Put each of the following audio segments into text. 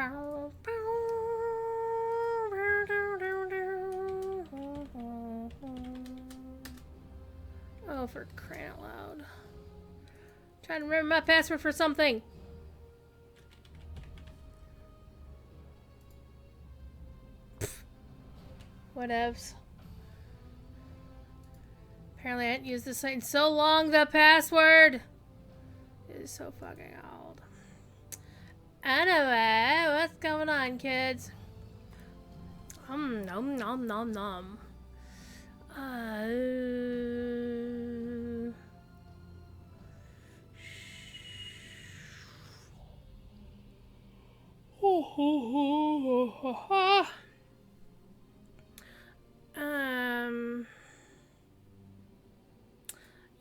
Oh, for crying out loud. Trying to remember my password for something. Whatevs. Apparently I hadn't used this site in so long, the password is so fucking old. Anyway, what's going on, kids? Nom nom nom nom.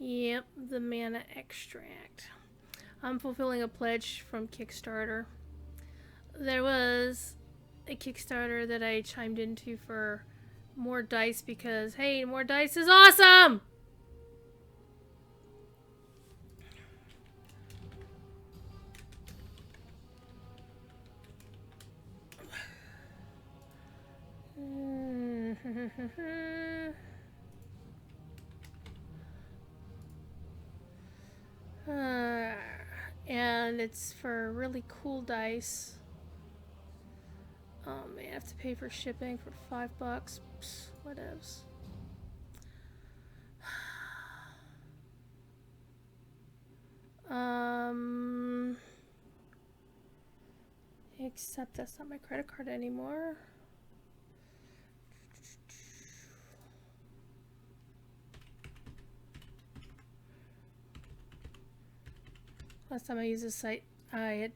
Yep, the mana extract. I'm fulfilling a pledge from Kickstarter. There was a Kickstarter that I chimed into for more dice because, hey, more dice is awesome! And it's for really cool dice. Oh man, I have to pay for shipping for $5. Psst, whatevs. Except that's not my credit card anymore. Last time I used this site, it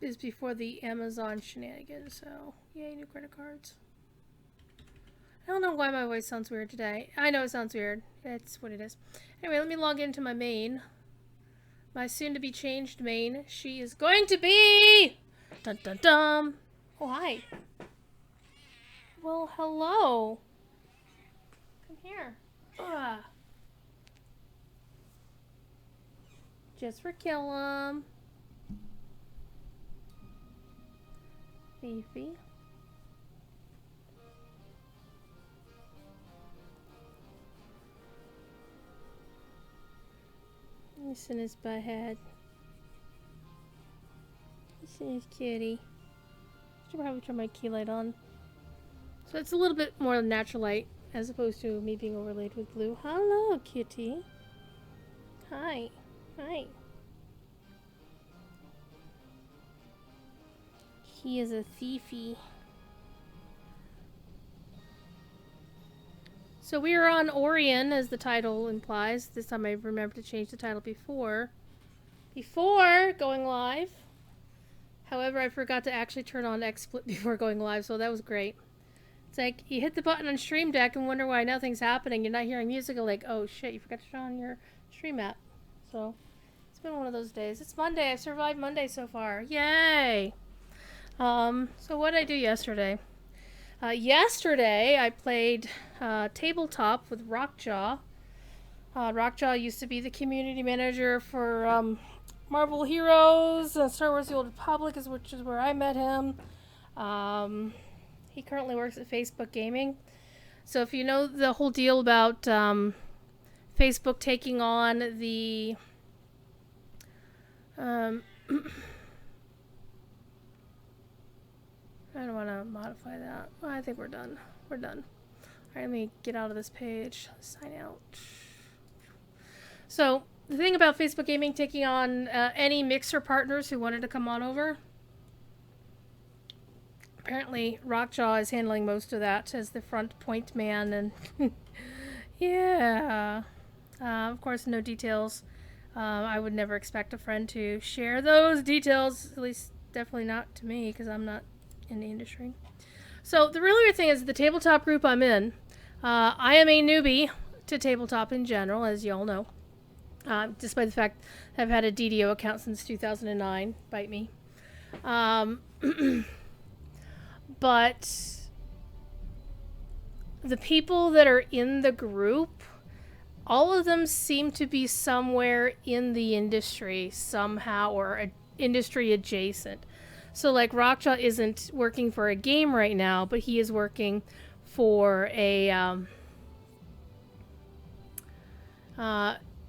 is before the Amazon shenanigans, so yay, new credit cards. I don't know why my voice sounds weird today. I know it sounds weird. It's what it is. Anyway, let me log into my main. My soon-to-be changed main. She is going to be... Dun dun dun! Oh, hi. Well, hello. Come here. Ugh. Just for Killum. Fifi. Listen his butt head. Listen his kitty. Should probably turn my key light on. So it's a little bit more natural light as opposed to me being overlaid with blue. Hello, kitty. Hi. Hi. He is a thiefy. So we are on Orien, as the title implies. This time I remembered to change the title before going live. However, I forgot to actually turn on XSplit before going live, so that was great. It's like you hit the button on Stream Deck and wonder why nothing's happening. You're not hearing music. Like, oh shit, you forgot to turn on your Stream app. So it's been one of those days. It's Monday. I've survived Monday so far. Yay! So what did I do yesterday? Yesterday I played tabletop with Rockjaw. Rockjaw used to be the community manager for Marvel Heroes, Star Wars The Old Republic, which is where I met him. He currently works at Facebook Gaming. So if you know the whole deal about Facebook taking on the... I don't want to modify that. Well, I think we're done. We're done. Alright, let me get out of this page. Sign out. So, the thing about Facebook Gaming taking on any Mixer partners who wanted to come on over, apparently Rockjaw is handling most of that as the front point man, and yeah. Of course, no details. I would never expect a friend to share those details, at least definitely not to me, because I'm not in the industry. So the really weird thing is the tabletop group I'm in, I am a newbie to tabletop in general, as you all know, despite the fact that I've had a DDO account since 2009. Bite me. But the people that are in the group, all of them seem to be somewhere in the industry somehow, or industry adjacent. So, like, Rockjaw isn't working for a game right now, but he is working for a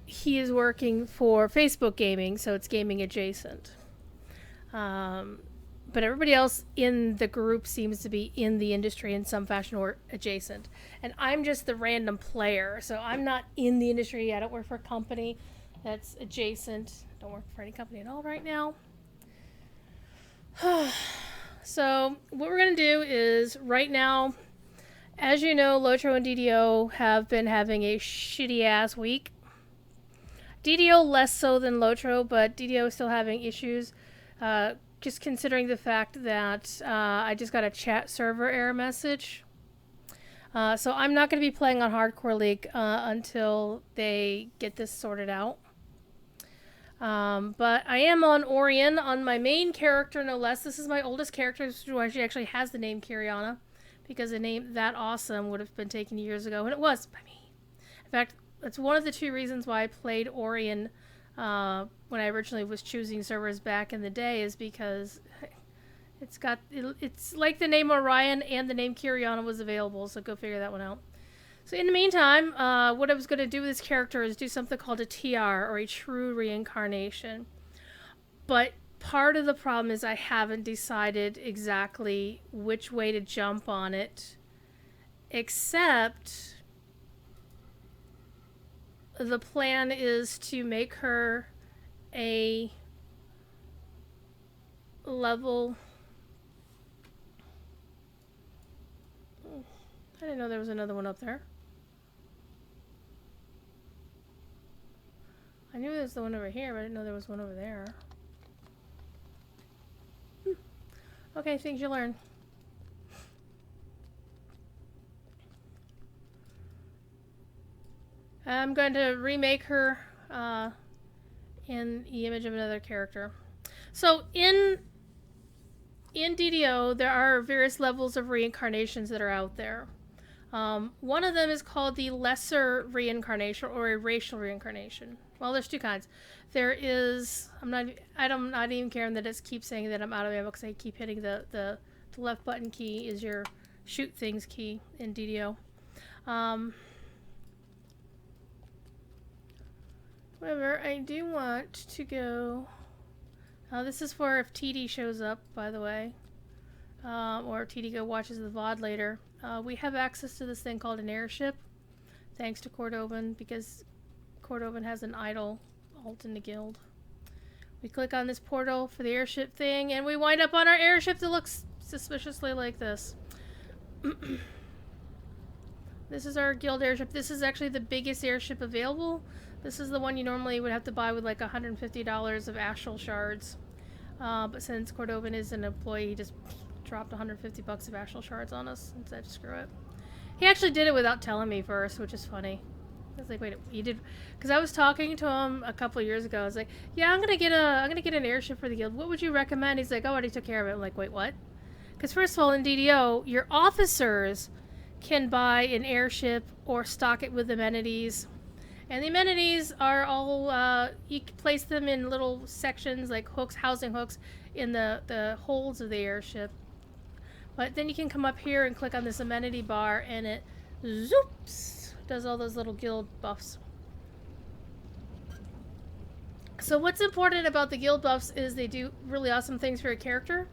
he is working for Facebook gaming, so it's gaming adjacent. But everybody else in the group seems to be in the industry in some fashion or adjacent. And I'm just the random player, so I'm not in the industry. I don't work for a company that's adjacent. Don't work for any company at all right now. So what we're going to do is, right now, as you know, Lotro and DDO have been having a shitty-ass week. DDO less so than Lotro, but DDO is still having issues. Just considering the fact that I just got a chat server error message. So I'm not going to be playing on Hardcore League until they get this sorted out. But I am on Orien, on my main character, no less. This is my oldest character, who actually has the name Kiriana, because a name that awesome would have been taken years ago, and it was by me. In fact, that's one of the two reasons why I played Orien when I originally was choosing servers back in the day, is because it's like the name Orion and the name Kiriana was available, so go figure that one out. So in the meantime, what I was going to do with this character is do something called a TR, or a true reincarnation. But part of the problem is I haven't decided exactly which way to jump on it, except the plan is to make her a level... I didn't know there was another one up there. I knew there was the one over here, but I didn't know there was one over there. Okay, things you learn. I'm going to remake her in the image of another character. So in DDO, there are various levels of reincarnations that are out there. One of them is called the lesser reincarnation, or a racial reincarnation. Well, there's two kinds. There is, I'm not even caring that it keeps saying that I'm out of ammo, because I keep hitting the left button key is your shoot things key in DDO. However, I do want to go... this is for if TD shows up, by the way. Or if TD watches the VOD later. We have access to this thing called an airship, thanks to Cordovan, because Cordovan has an idle alt in the guild. We click on this portal for the airship thing, and we wind up on our airship that looks suspiciously like this. This is our guild airship. This is actually the biggest airship available. This is the one you normally would have to buy with like $150 of astral shards. But since Cordovan is an employee, he just dropped $150 of astral shards on us and said, screw it. He actually did it without telling me first, which is funny. I was like, wait, you did? Because I was talking to him a couple of years ago. I was like, yeah, I'm gonna get an airship for the guild. What would you recommend? He's like, oh, I already took care of it. I'm like, wait, what? Because first of all, in DDO, your officers can buy an airship or stock it with amenities. And the amenities are all, you can place them in little sections like hooks, housing hooks in the holds of the airship. But then you can come up here and click on this amenity bar, and it zoops, does all those little guild buffs. So what's important about the guild buffs is they do really awesome things for your character,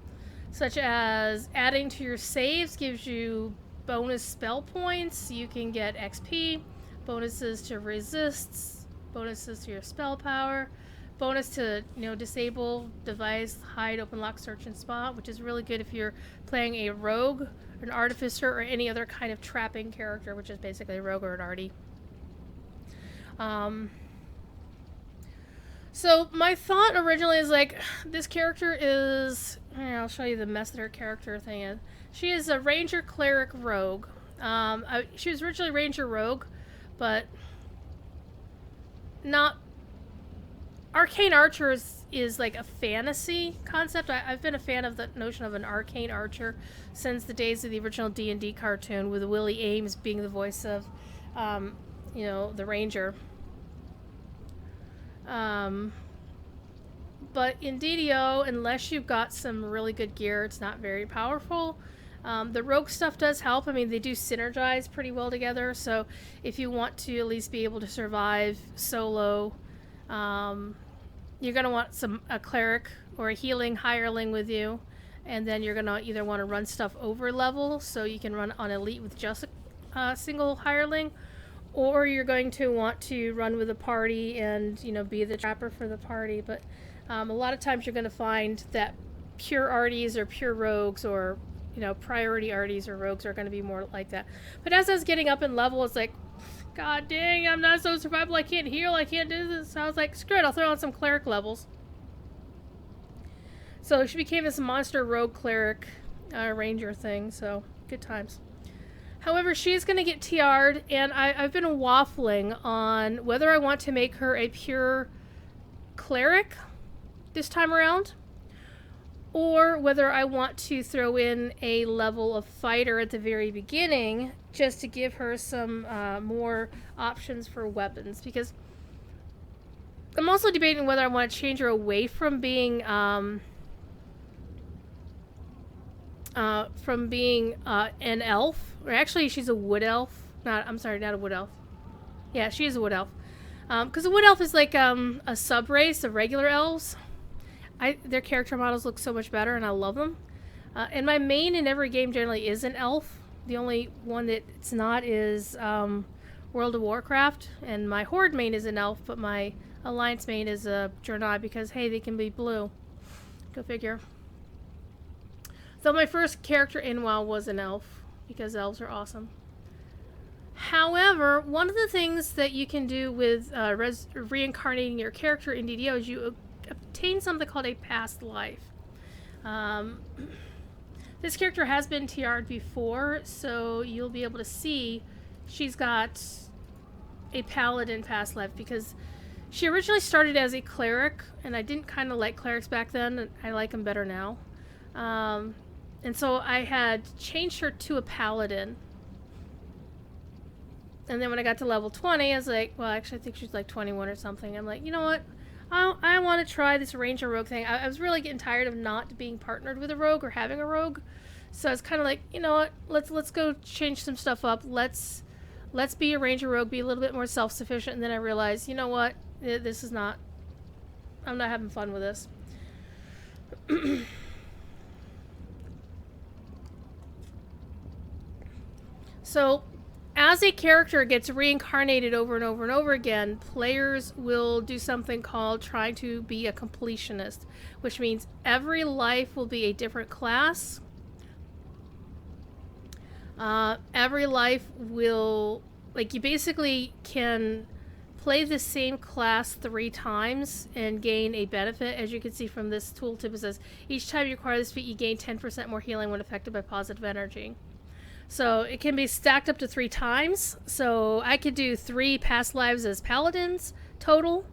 such as adding to your saves gives you bonus spell points. You can get XP, bonuses to resists, bonuses to your spell power, bonus to, disable, device, hide, open, lock, search, and spot, which is really good if you're playing a rogue, an artificer, or any other kind of trapping character, which is basically a rogue or an arty. So my thought originally is like, this character is, I'll show you the mess that her character thing is. She is a ranger, cleric, rogue. She was originally ranger, rogue, but not... Arcane Archer is like a fantasy concept. I've been a fan of the notion of an Arcane Archer since the days of the original D&D cartoon, with Willie Ames being the voice of, the Ranger. But in DDO, unless you've got some really good gear, it's not very powerful. The rogue stuff does help. I mean, they do synergize pretty well together. So if you want to at least be able to survive solo, you're going to want a cleric or a healing hireling with you. And then you're going to either want to run stuff over level so you can run on elite with just a single hireling, or you're going to want to run with a party and, you know, be the trapper for the party. But a lot of times you're going to find that pure arties or pure rogues, or, you know, priority arties or rogues are going to be more like that. But as I was getting up in level, it's like, god dang, I'm not so survivable, I can't heal, I can't do this. So I was like, screw it, I'll throw on some cleric levels. So she became this monster rogue cleric ranger thing, so good times. However, she's going to get TR'd, and I've been waffling on whether I want to make her a pure cleric this time around, or whether I want to throw in a level of fighter at the very beginning just to give her some more options for weapons. Because I'm also debating whether I want to change her away from being an elf. Or actually, she's a wood elf. Not a wood elf. Yeah, she is a wood elf. Because a wood elf is like a sub-race of regular elves. Their character models look so much better, and I love them. And my main in every game generally is an elf. The only one that it's not is World of Warcraft. And my Horde main is an elf, but my Alliance main is a Draenei because, hey, they can be blue. Go figure. Though my first character in WoW was an elf, because elves are awesome. However, one of the things that you can do with reincarnating your character in DDO is you obtain something called a past life. This character has been TR'd before, so you'll be able to see she's got a paladin past life, because she originally started as a cleric, and I didn't kind of like clerics back then, and I like them better now. And so I had changed her to a paladin. And then when I got to level 20, I was like, well, actually, I think she's like 21 or something. I'm like, you know what? I want to try this ranger rogue thing. I was really getting tired of not being partnered with a rogue or having a rogue. So I was kind of like, you know what? Let's go change some stuff up. Let's be a ranger rogue, be a little bit more self-sufficient. And then I realized, you know what? This is not... I'm not having fun with this. So, as a character gets reincarnated over and over and over again, players will do something called trying to be a completionist, which means every life will be a different class. Every life will... Like, you basically can play the same class 3 times and gain a benefit. As you can see from this tooltip, it says, each time you acquire this feat, you gain 10% more healing when affected by positive energy. So it can be stacked up to 3 times. So I could do 3 past lives as paladins total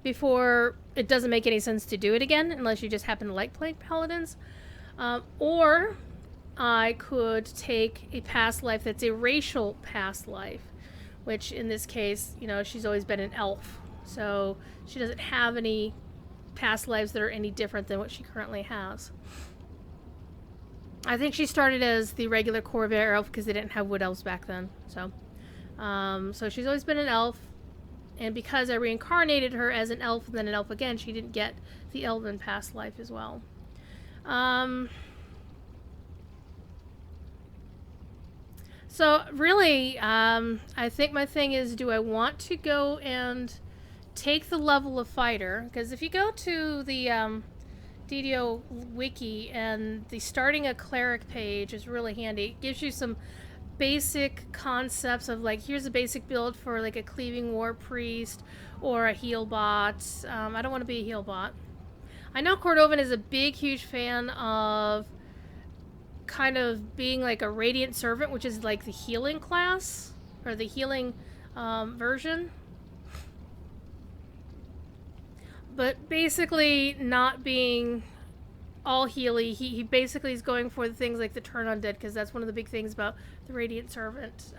before it doesn't make any sense to do it again, unless you just happen to like playing paladins. Or I could take a past life that's a racial past life, which in this case, you know, she's always been an elf. So she doesn't have any past lives that are any different than what she currently has. I think she started as the regular Corvair elf because they didn't have wood elves back then. So she's always been an elf. And because I reincarnated her as an elf and then an elf again, she didn't get the elven past life as well. So really, I think my thing is, do I want to go and take the level of fighter? Because if you go to the DDO wiki, and the starting a cleric page is really handy. It gives you some basic concepts of, like, here's a basic build for like a cleaving war priest or a heal bot. I don't want to be a heal bot. I know Cordovan is a big, huge fan of kind of being like a radiant servant, which is like the healing class or the healing version. But basically not being all healy. He basically is going for the things like the turn undead, because that's one of the big things about the Radiant Servant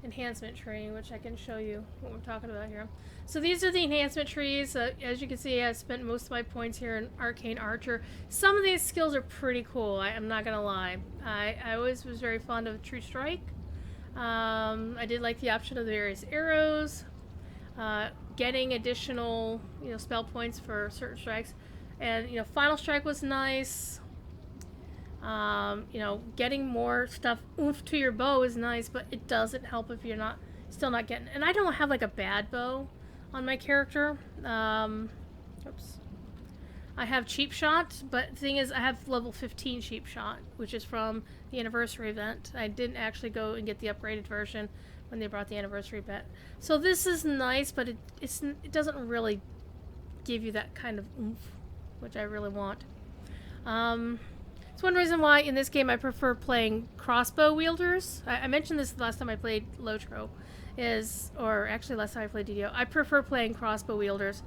enhancement tree, which I can show you what we're talking about here. So these are the enhancement trees. As you can see, I spent most of my points here in Arcane Archer. Some of these skills are pretty cool, I'm not gonna lie. I always was very fond of True Strike. I did like the option of the various arrows, getting additional, spell points for certain strikes, and Final Strike was nice. Getting more stuff oomph to your bow is nice, but it doesn't help if you're still not getting. And I don't have like a bad bow on my character. Oops. I have Cheap Shot, but the thing is, I have level 15 Cheap Shot, which is from the anniversary event. I didn't actually go and get the upgraded version when they brought the anniversary event. So this is nice, but it doesn't really give you that kind of oomph, which I really want. It's one reason why in this game I prefer playing crossbow wielders. I mentioned this the last time I played Lotro, or actually last time I played DDO. I prefer playing crossbow wielders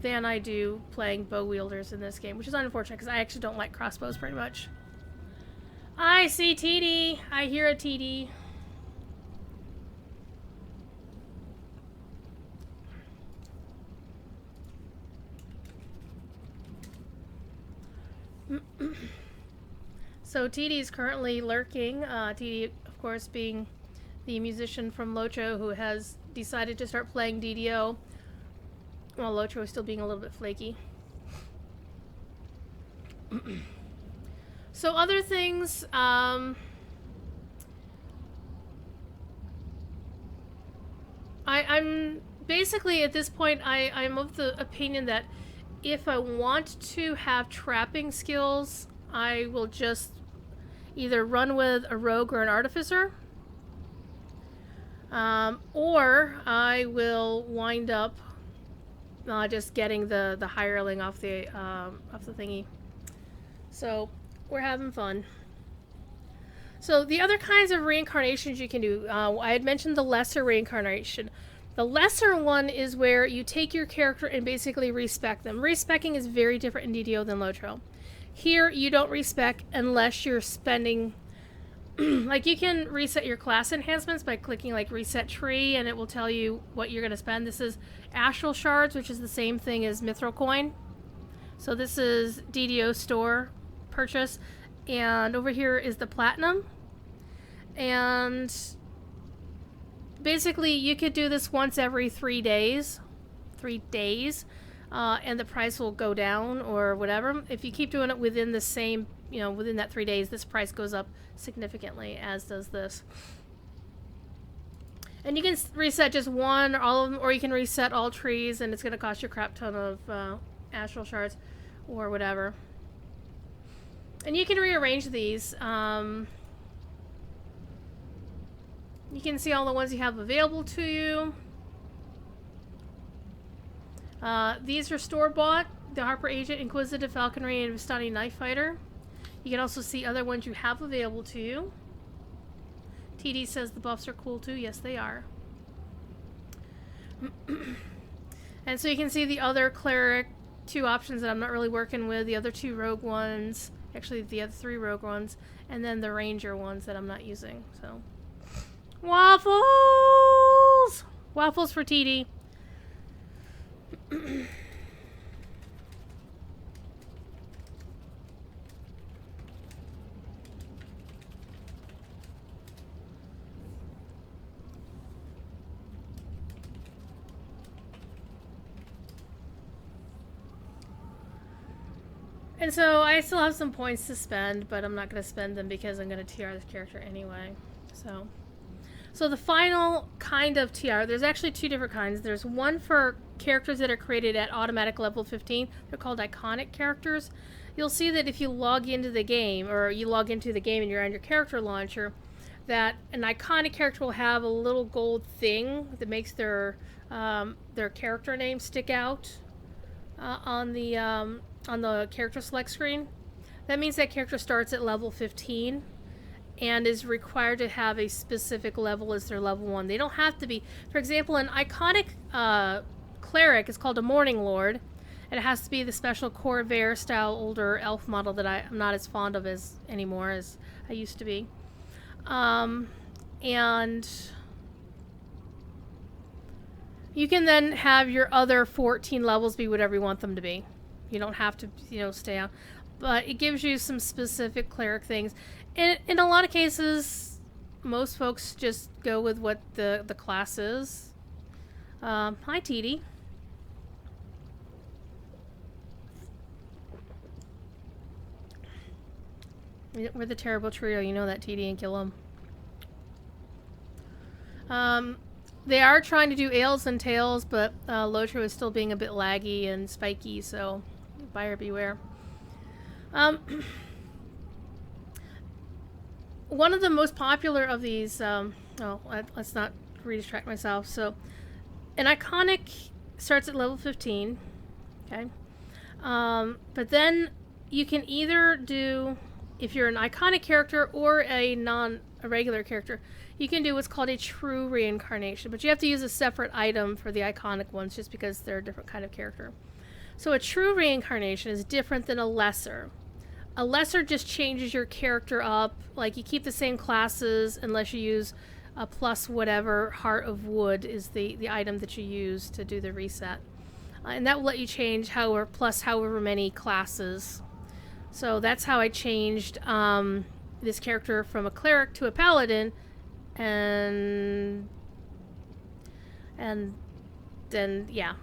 than I do playing bow wielders in this game, which is unfortunate because I actually don't like crossbows very much. I see TD. I hear a TD. So TD is currently lurking. TD, of course, being the musician from Locho who has decided to start playing DDO, while Locho is still being a little bit flaky. So other things, I'm basically at this point I'm of the opinion that if I want to have trapping skills, I will just either run with a rogue or an artificer, or I will wind up just getting the hireling off the thingy. So we're having fun. So the other kinds of reincarnations you can do, I had mentioned the lesser reincarnation. The lesser one is where you take your character and basically respec them. Respecing is very different in DDO than Lotro. Here, you don't respec unless you're spending... like, you can reset your class enhancements by clicking, like, Reset Tree, and it will tell you what you're going to spend. This is Astral Shards, which is the same thing as Mithril Coin. So this is DDO store purchase. And over here is the Platinum. And basically, you could do this once every 3 days. 3 days. And the price will go down or whatever. If you keep doing it within the same, within that 3 days, this price goes up significantly, as does this. And you can reset just one or all of them, or you can reset all trees, and it's going to cost you a crap ton of astral shards or whatever. And you can rearrange these. You can see all the ones you have available to you. These are store-bought, the Harper Agent, Inquisitive Falconry, and Vistani Knife Fighter. You can also see other ones you have available to you. TD says the buffs are cool too. Yes, they are. And so you can see the other Cleric 2 options that I'm not really working with, the other 2 Rogue ones, actually the other 3 Rogue ones, and then the Ranger ones that I'm not using. So, Waffles! Waffles for TD. And so I still have some points to spend, but I'm not going to spend them because I'm going to TR this character anyway. So the final kind of TR, there's actually 2 different kinds. There's one for characters that are created at automatic level 15. They're called iconic characters. You'll see that if you log into the game, or you log into the game and you're on your character launcher, that an iconic character will have a little gold thing that makes their character name stick out on the character select screen. That means that character starts at level 15 and is required to have a specific level as their level 1. They don't have to be. For example, an iconic cleric is called a Morning Lord, and it has to be the special Corvair style older elf model that I'm not as fond of anymore as I used to be. And You can then have your other 14 levels be whatever you want them to be. You don't have to, stay on. But it gives you some specific cleric things. And in a lot of cases, most folks just go with what the class is. Hi, TD. We're the terrible trio. You know that, TD, and kill them. They are trying to do Ails and Tails, but Lotro is still being a bit laggy and spiky, so buyer beware. One of the most popular of these, let's not redistract myself. So, an iconic starts at level 15, okay? But then you can either do, if you're an iconic character or a regular character, you can do what's called a true reincarnation, but you have to use a separate item for the iconic ones just because they're a different kind of character. So a true reincarnation is different than a lesser. A lesser just changes your character up, like you keep the same classes unless you use a plus whatever Heart of Wood is the item that you use to do the reset. And that will let you change however many classes. So that's how I changed this character from a cleric to a paladin, and then, yeah.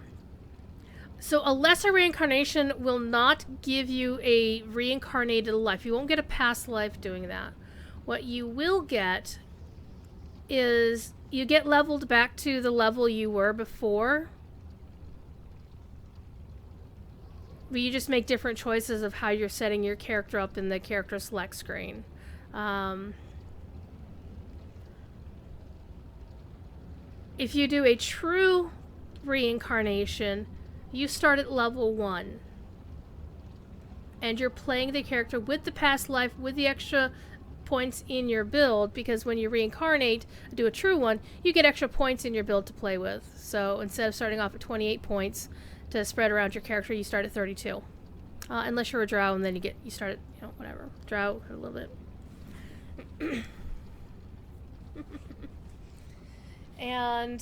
So a lesser reincarnation will not give you a reincarnated life. You won't get a past life doing that. What you will get is you get leveled back to the level you were before, but you just make different choices of how you're setting your character up in the character select screen. If you do a true reincarnation, you start at level 1. And you're playing the character with the past life, with the extra points in your build, because when you reincarnate, do a true one, you get extra points in your build to play with. So instead of starting off at 28 points to spread around your character, you start at 32. Unless you're a drow, and then you start at, whatever. Drow, a little bit. And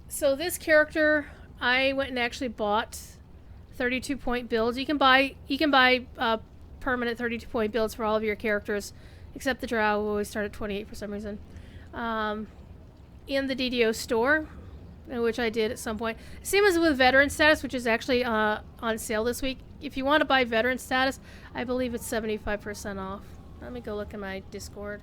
so this character, I went and actually bought 32-point builds. You can buy permanent 32-point builds for all of your characters, except the drow who always start at 28 for some reason. In the DDO store, which I did at some point. Same as with veteran status, which is actually on sale this week. If you want to buy veteran status, I believe it's 75% off. Let me go look in my Discord.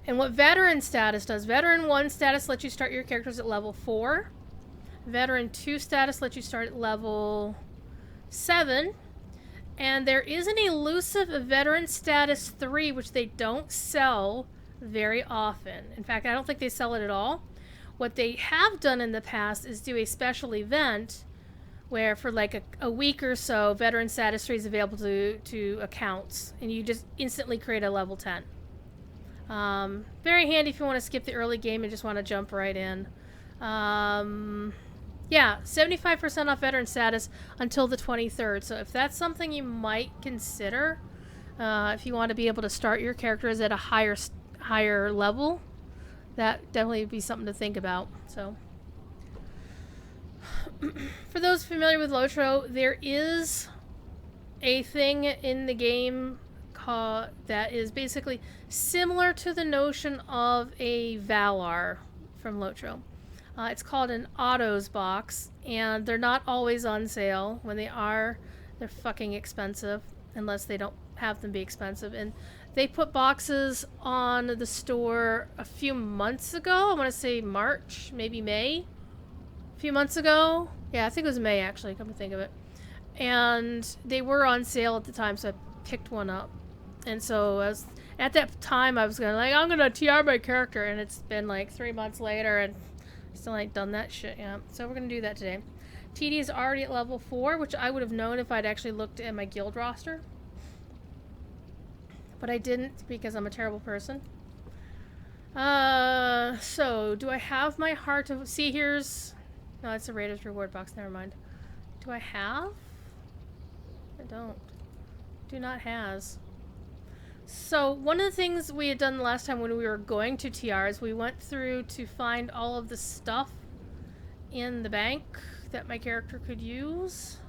And what veteran status does, veteran 1 status lets you start your characters at level 4. Veteran 2 status lets you start at level 7. And there is an elusive veteran status 3, which they don't sell very often. In fact, I don't think they sell it at all. What they have done in the past is do a special event where for like a week or so, veteran status 3 is available to accounts. And you just instantly create a level 10. Very handy if you want to skip the early game and just want to jump right in. Yeah, 75% off veteran status until the 23rd. So if that's something you might consider, if you want to be able to start your characters at a higher level, that definitely would be something to think about. So, for those familiar with Lotro, there is a thing in the game that is basically similar to the notion of a Valar from Lotro. It's called an autos box, and they're not always on sale. When they are, they're fucking expensive, unless they don't have them be expensive. And they put boxes on the store a few months ago. I want to say March, maybe May. A few months ago. Yeah, I think it was May, actually, come to think of it. And they were on sale at the time, so I picked one up. And so at that time, I was I'm gonna TR my character, and it's been like 3 months later, and still ain't done that shit yet. So we're gonna do that today. TD is already at level 4, which I would have known if I'd actually looked at my guild roster. But I didn't because I'm a terrible person. So do I have my Heart of... See, here's... No, it's a Raiders reward box, never mind. Do I have? I don't. Do not has. So one of the things we had done the last time when we were going to TR is we went through to find all of the stuff in the bank that my character could use.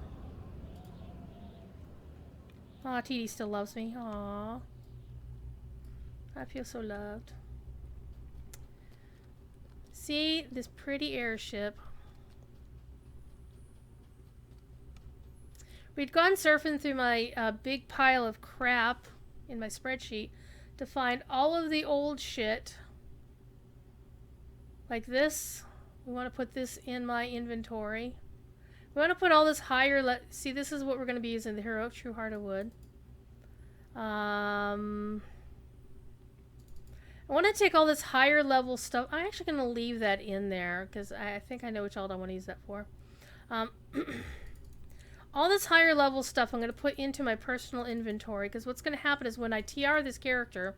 Aw, TD still loves me. Aw. I feel so loved. See this pretty airship. We'd gone surfing through my big pile of crap in my spreadsheet to find all of the old shit. Like this. We want to put this in my inventory. We want to put all this higher... See, this is what we're going to be using, the Hero of True Heart of Wood. I want to take all this higher level stuff. I'm actually going to leave that in there because I think I know which alt I want to use that for. All this higher level stuff I'm going to put into my personal inventory because what's going to happen is when I TR this character,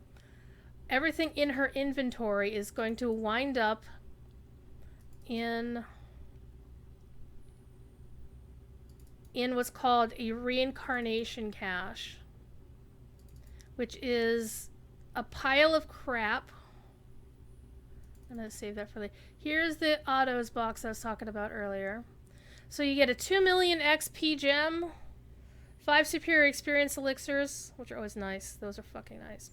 everything in her inventory is going to wind up in what's called a reincarnation cache, which is a pile of crap. I'm going to save that for later. Here's the autos box I was talking about earlier. So you get a 2 million XP gem, 5 superior experience elixirs, which are always nice. Those are fucking nice.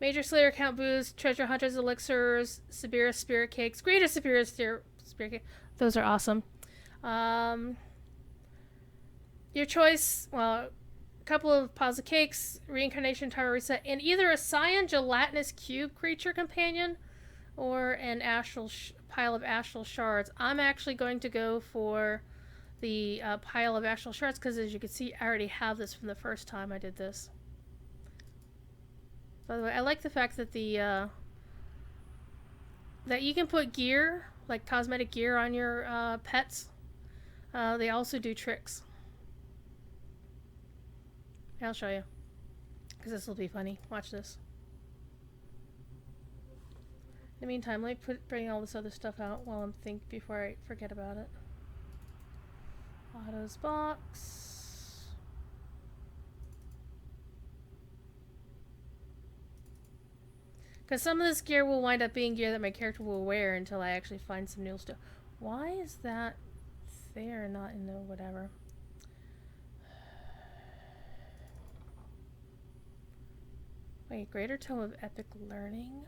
Major Slayer count boost, treasure hunters elixirs, Siberia spirit cakes, greater Siberia spirit cake. Those are awesome. Your choice, well, a couple of piles of cakes, reincarnation timer reset, and either a cyan gelatinous cube creature companion or an astral pile of astral shards. I'm actually going to go for the pile of astral shards because, as you can see, I already have this from the first time I did this. By the way, I like the fact that the that you can put gear, like cosmetic gear, on your pets. They also do tricks. I'll show you because this will be funny. Watch this. In the meantime, let me bring all this other stuff out while I'm before I forget about it. Autos box. Because some of this gear will wind up being gear that my character will wear until I actually find some new stuff. Why is that there, not in the whatever? Wait, Greater Tome of Epic Learning?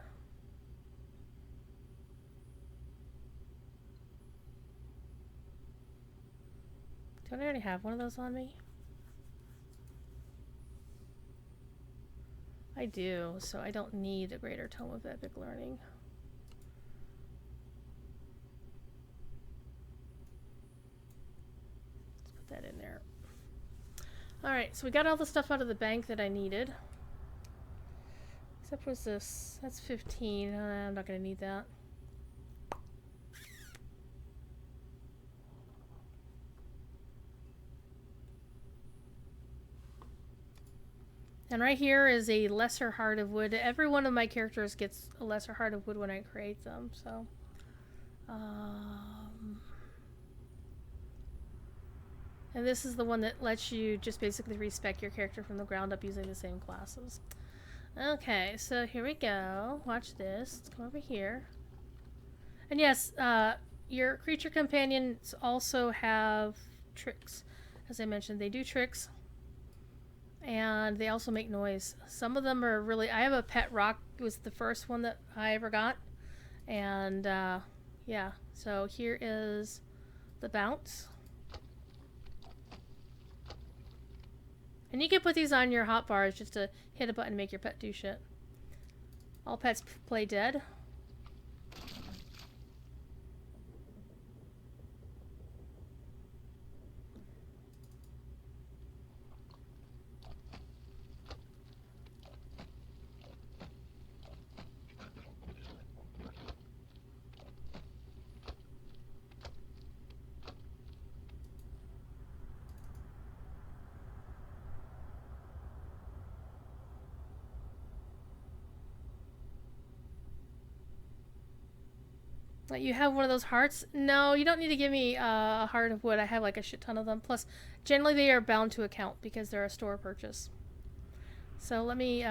Don't I already have one of those on me? I do, so I don't need a Greater Tome of Epic Learning. Let's put that in there. Alright, so we got all the stuff out of the bank that I needed. Except was this. That's 15. I'm not going to need that. And right here is a lesser heart of wood. Every one of my characters gets a lesser heart of wood when I create them, so. And this is the one that lets you just basically respec your character from the ground up using the same classes. Okay, so here we go. Watch this. Let's come over here. And yes, your creature companions also have tricks. As I mentioned, they do tricks. And they also make noise. Some of them are really... I have a pet rock. It was the first one that I ever got. And, yeah. So here is the bounce. And you can put these on your hotbars just to hit a button and make your pet do shit. All pets play dead. You have one of those hearts? No, you don't need to give me a heart of wood. I have like a shit ton of them. Plus, generally they are bound to account because they're a store purchase. So let me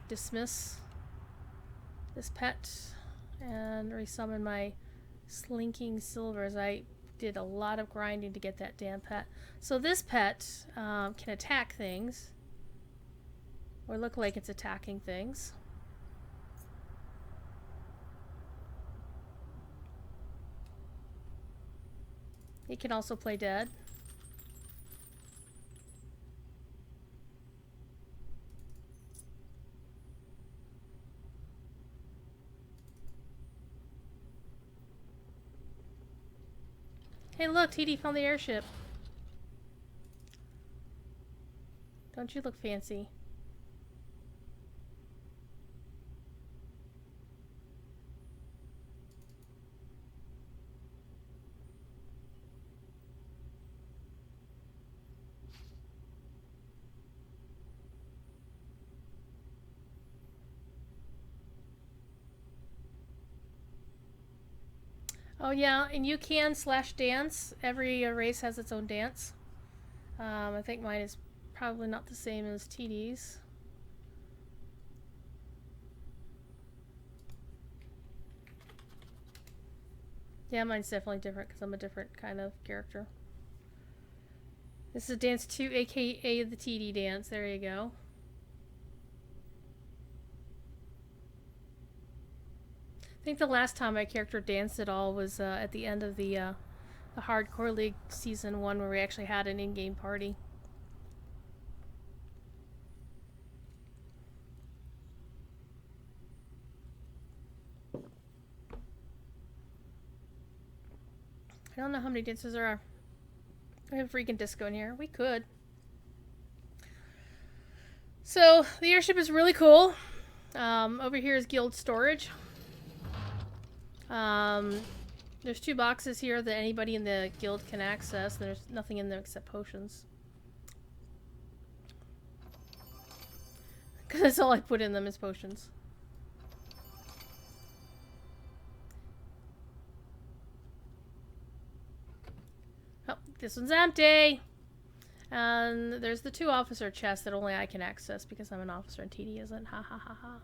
dismiss this pet and resummon my slinking silvers. I did a lot of grinding to get that damn pet. So this pet can attack things, or look like it's attacking things. It can also play dead. Hey look, TD found the airship. Don't you look fancy? Oh yeah, and you can /dance. Every race has its own dance. I think mine is probably not the same as TD's. Yeah, mine's definitely different because I'm a different kind of character. This is dance 2, aka the TD dance. There you go. I think the last time my character danced at all was at the end of the Hardcore League Season 1 where we actually had an in-game party. I don't know how many dances there are. We have a freaking disco in here. We could. So, the airship is really cool. Over here is guild storage. There's 2 boxes here that anybody in the guild can access. There's nothing in them except potions. Because that's all I put in them is potions. Oh, this one's empty! And there's the 2 officer chests that only I can access because I'm an officer and TD isn't. Ha ha ha ha.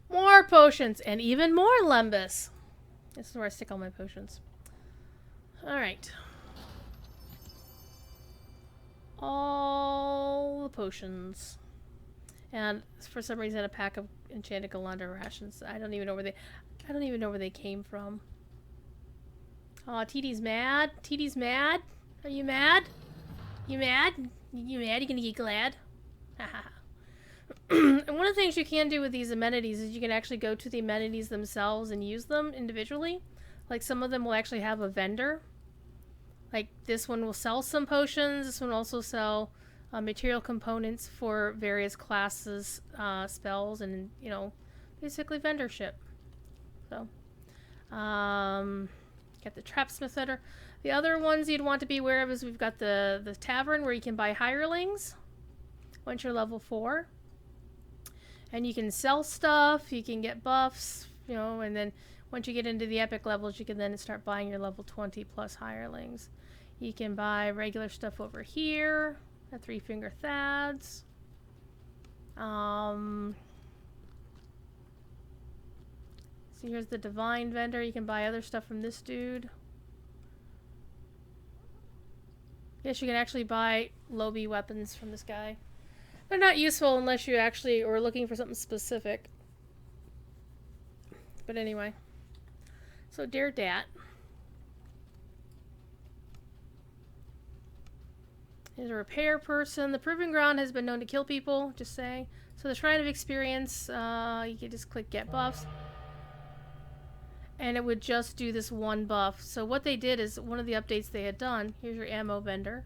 More potions and even more Lembus. This is where I stick all my potions. Alright. All the potions. And for some reason a pack of enchanted Galanda rations. I don't even know where they came from. Aw, TD's mad. TD's mad. Are you mad? You mad? You mad? You gonna get glad? Haha. And one of the things you can do with these amenities is you can actually go to the amenities themselves and use them individually. Like some of them will actually have a vendor. Like this one will sell some potions. This one will also sell material components for various classes, spells, and you know, basically vendorship. So, got the Trapsmith vendor. The other ones you'd want to be aware of is we've got the tavern where you can buy hirelings once you're level 4. And you can sell stuff, you can get buffs, you know, and then once you get into the epic levels, you can then start buying your level 20 plus hirelings. You can buy regular stuff over here, the 3-finger Thads. So here's the divine vendor. You can buy other stuff from this dude. Yes, you can actually buy Lobi weapons from this guy. They're not useful unless you actually are looking for something specific. But anyway. So, dear Dat. Here's a repair person. The Proving Ground has been known to kill people, just saying. So the Shrine of Experience, you can just click Get Buffs. And it would just do this one buff. So what they did is, one of the updates they had done, here's your ammo vendor.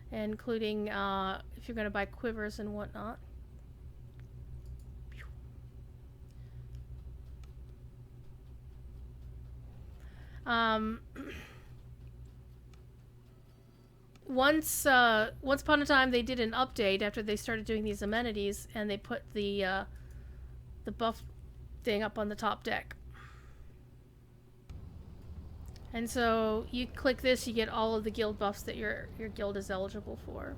Including if you're going to buy quivers and whatnot. Once upon a time they did an update after they started doing these amenities, and they put the buff thing up on the top deck. And so you click this, you get all of the guild buffs that your guild is eligible for.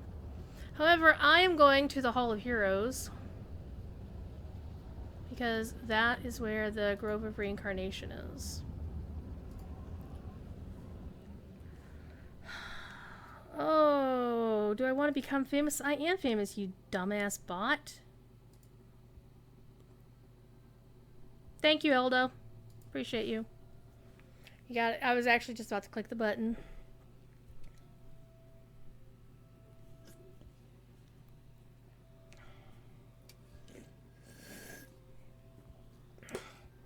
However, I am going to the Hall of Heroes because that is where the Grove of Reincarnation is. Oh, do I want to become famous? I am famous, you dumbass bot. Thank you, Eldo. Appreciate you. You got it. I was actually just about to click the button.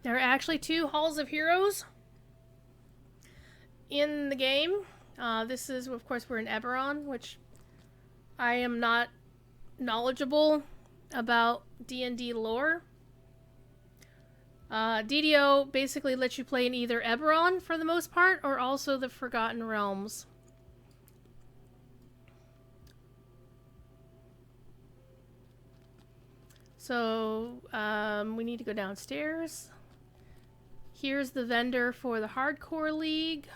There are actually 2 Halls of Heroes in the game. This is, of course, we're in Eberron, which I am not knowledgeable about D&D lore. DDO basically lets you play in either Eberron for the most part, or also the Forgotten Realms. So, we need to go downstairs. Here's the vendor for the Hardcore League.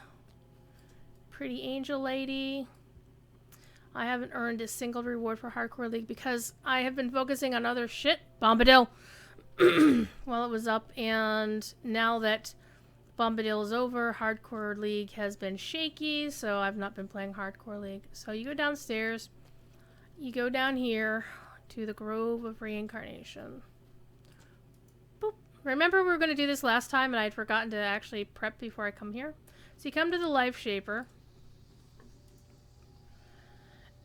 Pretty Angel Lady. I haven't earned a single reward for Hardcore League because I have been focusing on other shit. Bombadil! While it was up, and now that Bombadil is over, Hardcore League has been shaky, so I've not been playing Hardcore League. So you go downstairs. You go down here to the Grove of Reincarnation. Boop. Remember we were going to do this last time and I had forgotten to actually prep before I come here? So you come to the Life Shaper.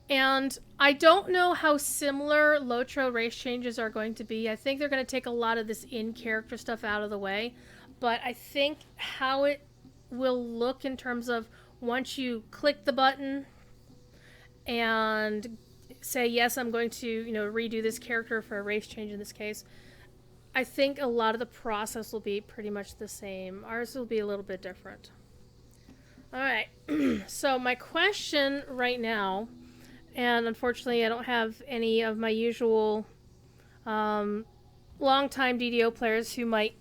And I don't know how similar Lotro race changes are going to be. I think they're going to take a lot of this in-character stuff out of the way. But I think how it will look in terms of once you click the button and say, yes, I'm going to, redo this character for a race change in this case, I think a lot of the process will be pretty much the same. Ours will be a little bit different. All right. So my question right now, and unfortunately I don't have any of my usual longtime DDO players who might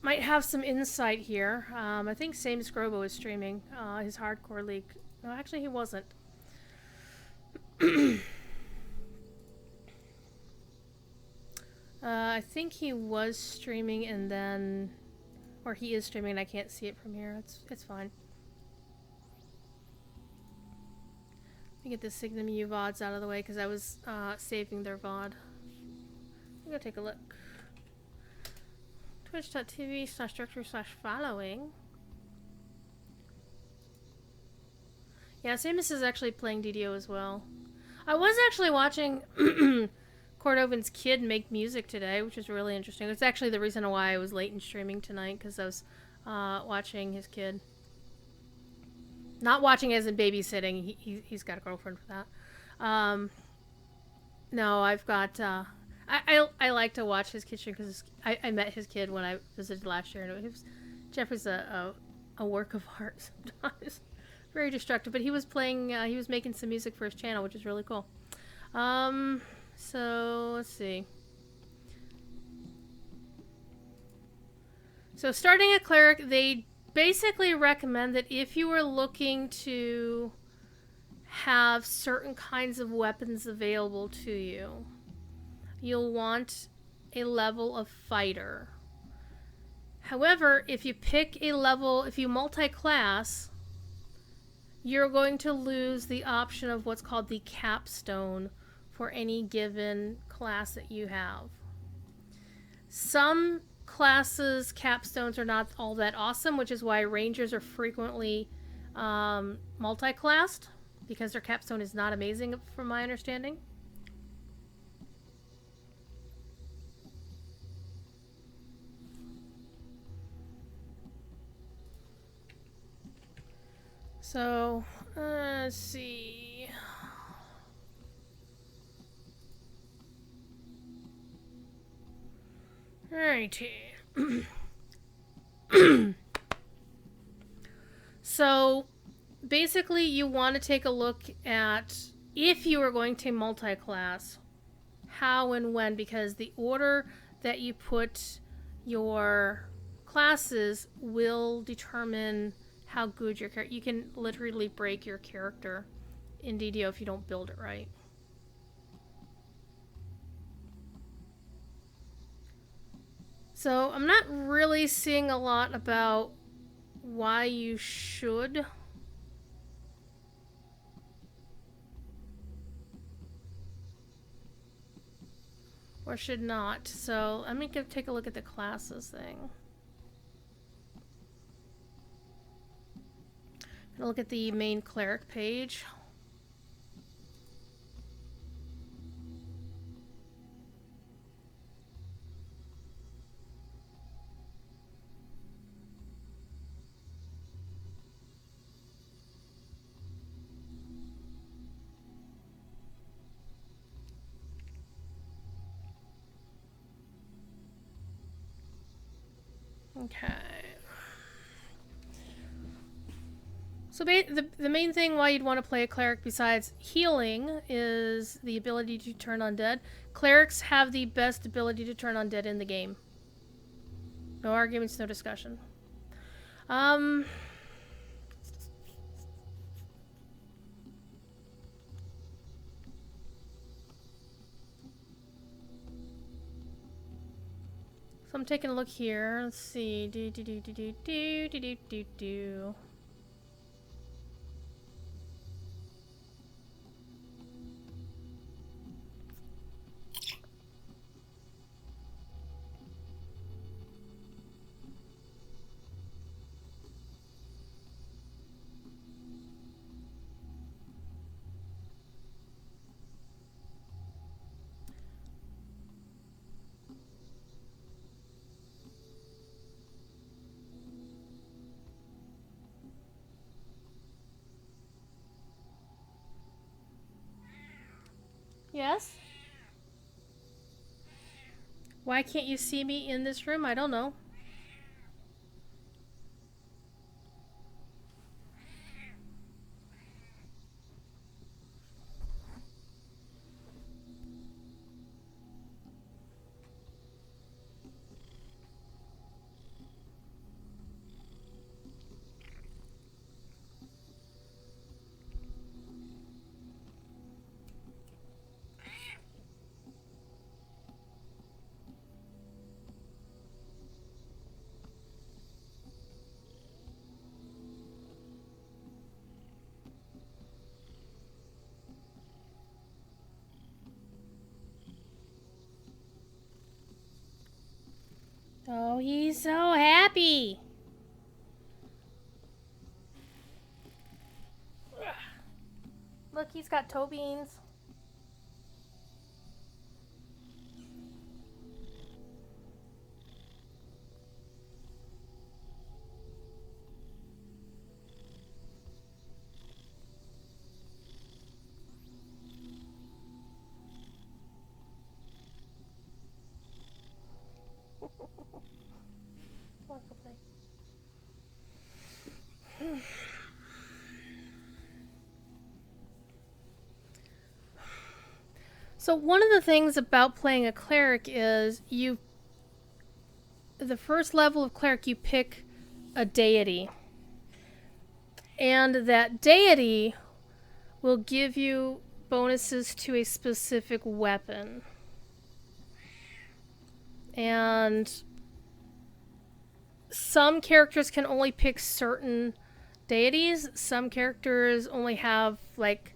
have some insight here. I think Same Scrobo is streaming his Hardcore League. No, actually he wasn't. I think he was streaming and then... Or he is streaming and I can't see it from here. It's fine. Let me get the Signum U VODs out of the way because I was saving their VOD. I'm going to take a look. Twitch.tv/directory/following. Yeah, Samus is actually playing DDO as well. I was actually watching Cordovan's kid make music today, which was really interesting. It's actually the reason why I was late in streaming tonight, because I was watching his kid. Not watching as in babysitting. He's got a girlfriend for that. No, I've got... I like to watch his kid stream because I met his kid when I visited last year. And Jeffrey's a work of art sometimes. Very destructive, but he was playing, he was making some music for his channel, which is really cool. So, let's see. So, starting a cleric, they basically recommend that if you are looking to have certain kinds of weapons available to you, you'll want a level of fighter. However, if you pick a level, if you multi-class, you're going to lose the option of what's called the capstone for any given class that you have. Some classes' capstones are not all that awesome, which is why rangers are frequently multi-classed, because their capstone is not amazing from my understanding. So, let's see. Alrighty. So, basically you want to take a look at, if you are going to multi-class, how and when, because the order that you put your classes will determine how good your character... You can literally break your character in DDO if you don't build it right. So I'm not really seeing a lot about why you should. Or should not. So let me take a look at the classes thing. Gonna look at the main cleric page. Okay. So the main thing why you'd want to play a cleric besides healing is the ability to turn undead. Clerics have the best ability to turn undead in the game. No arguments, no discussion. So I'm taking a look here. Let's see. Do. Yes? Why can't you see me in this room? I don't know. Oh, he's so happy. Look, he's got toe beans. So one of the things about playing a cleric is the first level of cleric, you pick a deity. And that deity will give you bonuses to a specific weapon. And some characters can only pick certain deities. Some characters only have, like,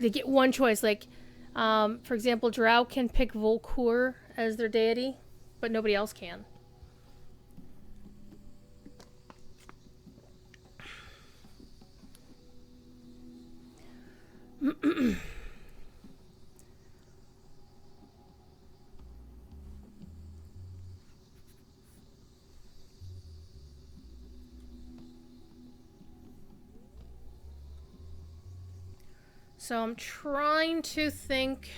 they get one choice. Like, for example, Drow can pick Volkur as their deity, but nobody else can. So I'm trying to think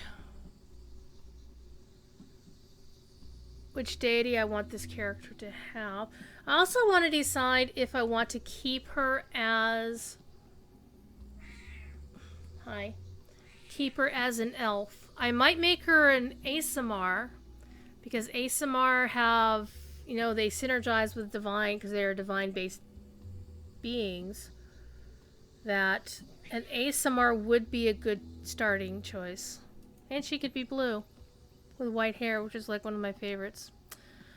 which deity I want this character to have. I also want to decide if I want to keep her as... Hi. Keep her as an elf. I might make her an Aasimar, because Aasimar have, you know, they synergize with divine because they are divine-based beings that And ASMR would be a good starting choice. And she could be blue with white hair, which is like one of my favorites.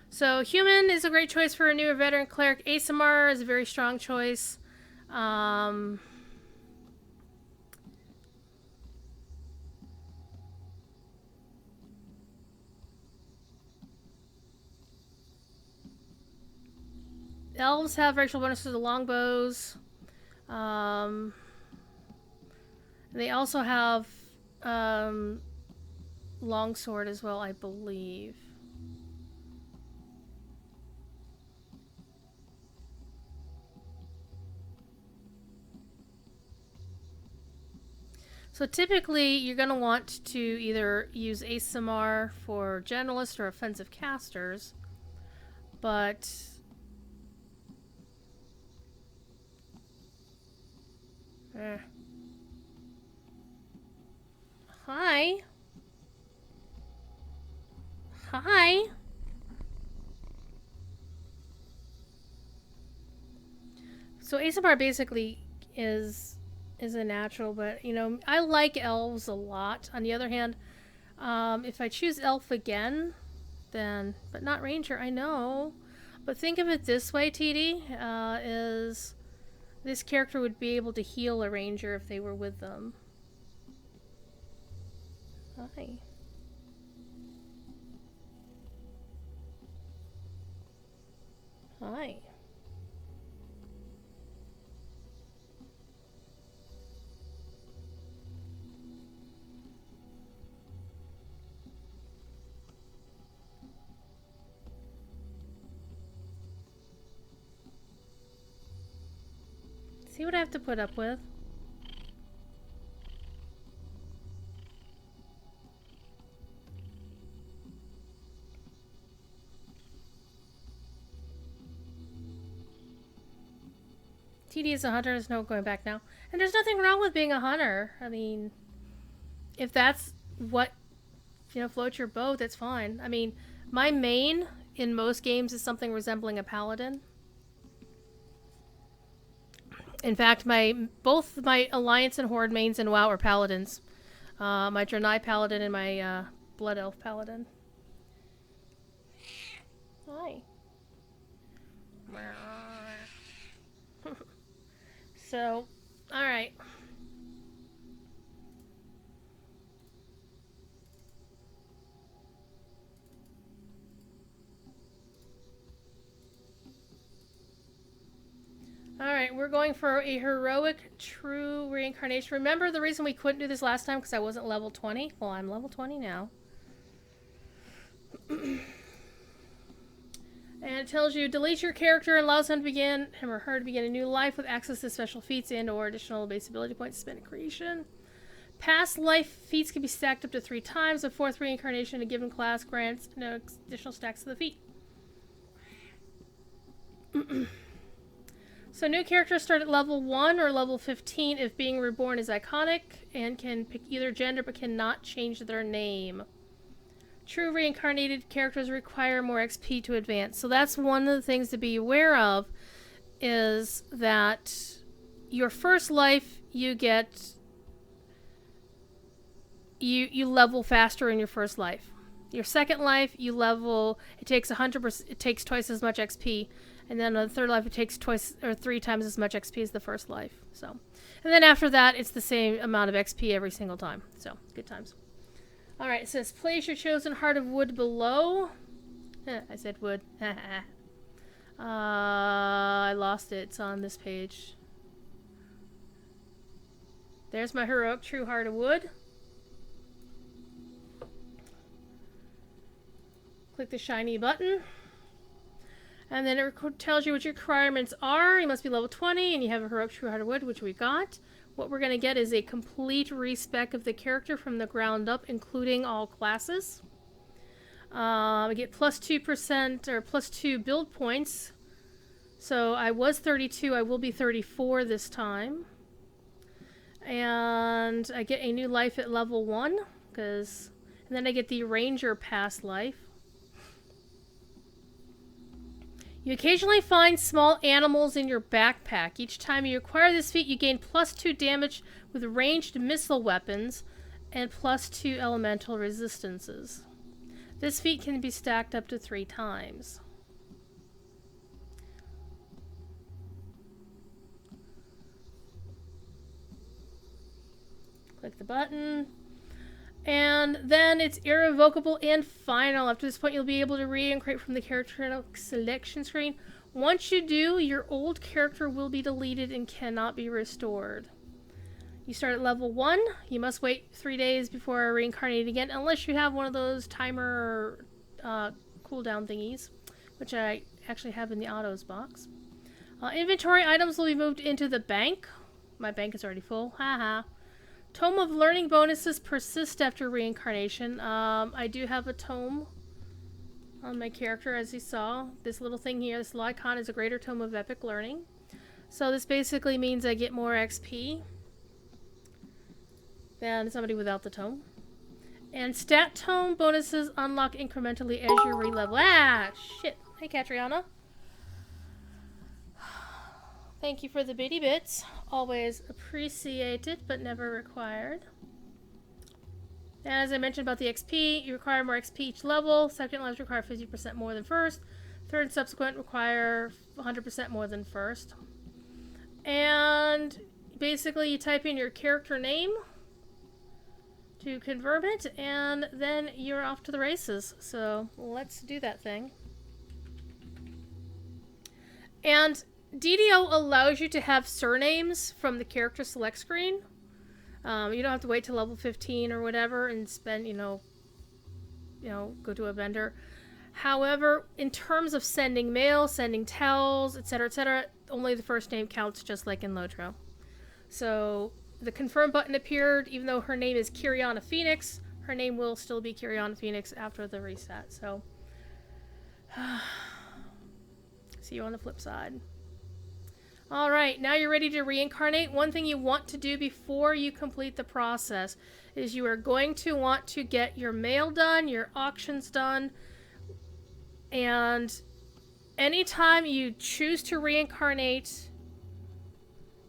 So human is a great choice for a newer veteran cleric. ASMR is a very strong choice. Elves have racial bonuses to the longbows. They also have longsword as well, I believe. So typically, you're going to want to either use ASMR for generalist or offensive casters, but Hi. Hi. So ASMR basically is a natural, but you know, I like elves a lot. On the other hand, if I choose elf again, then but not ranger, I know. But think of it this way, TD, is this character would be able to heal a ranger if they were with them. Hi. Hi. See what I have to put up with? TD is a hunter, there's no going back now. And there's nothing wrong with being a hunter. I mean, if that's what, you know, floats your boat, that's fine. I mean, my main in most games is something resembling a paladin. In fact, both my Alliance and Horde mains in WoW are paladins. My Draenei paladin and my Blood Elf paladin. Hi. So, alright. Alright, we're going for a heroic true reincarnation. Remember the reason we couldn't do this last time? Because I wasn't level 20? Well, I'm level 20 now. And it tells you, delete your character and allows him or her to begin a new life with access to special feats and or additional base ability points spent in creation. Past life feats can be stacked up to 3 times. A 4th reincarnation in a given class grants no additional stacks to the feat. So new characters start at level 1 or level 15 if being reborn is iconic and can pick either gender but cannot change their name. True reincarnated characters require more XP to advance. So that's one of the things to be aware of, is that your first life you get you level faster in your first life. Your second life you level, it takes 100%, it takes twice as much XP, and then on the third life it takes twice or 3 times as much XP as the first life. So, and then after that it's the same amount of XP every single time. So, good times. Alright, it says, place your chosen heart of wood below. I said wood. I lost it. It's on this page. There's my heroic true heart of wood. Click the shiny button. And then it tells you what your requirements are. You must be level 20 and you have a heroic true heart of wood, which we got. What we're going to get is a complete respec of the character from the ground up, including all classes. We get plus 2% or plus 2 build points. So I was 32, I will be 34 this time. And I get a new life at level 1, and then I get the Ranger Pass life. You occasionally find small animals in your backpack. Each time you acquire this feat, you gain +2 damage with ranged missile weapons and +2 elemental resistances. This feat can be stacked up to 3 times. Click the button. And then it's irrevocable and final. After this point, you'll be able to reincarnate from the character selection screen. Once you do, your old character will be deleted and cannot be restored. You start at level 1. You must wait 3 days before reincarnating again, unless you have one of those timer cooldown thingies, which I actually have in the autos box. Inventory items will be moved into the bank. My bank is already full. Haha. Tome of Learning bonuses persist after reincarnation. I do have a tome on my character, as you saw. This little thing here, this little icon, is a Greater Tome of Epic Learning. So this basically means I get more XP than somebody without the tome. And stat tome bonuses unlock incrementally as you re-level. Ah, shit. Hey, Catriona. Thank you for the bitty bits. Always appreciated, but never required. And as I mentioned about the XP, you require more XP each level. Second levels require 50% more than first. Third and subsequent require 100% more than first. And basically you type in your character name to confirm it, and then you're off to the races. So let's do that thing. And DDO allows you to have surnames from the character select screen. You don't have to wait till level 15 or whatever and spend, go to a vendor. However, in terms of sending mail, sending tells, etc., only the first name counts, just like in Lotro. So the confirm button appeared. Even though her name is Kiriana Phoenix, her name will still be Kiriana Phoenix after the reset. So see you on the flip side. Alright, now you're ready to reincarnate. One thing you want to do before you complete the process is you are going to want to get your mail done, your auctions done, and anytime you choose to reincarnate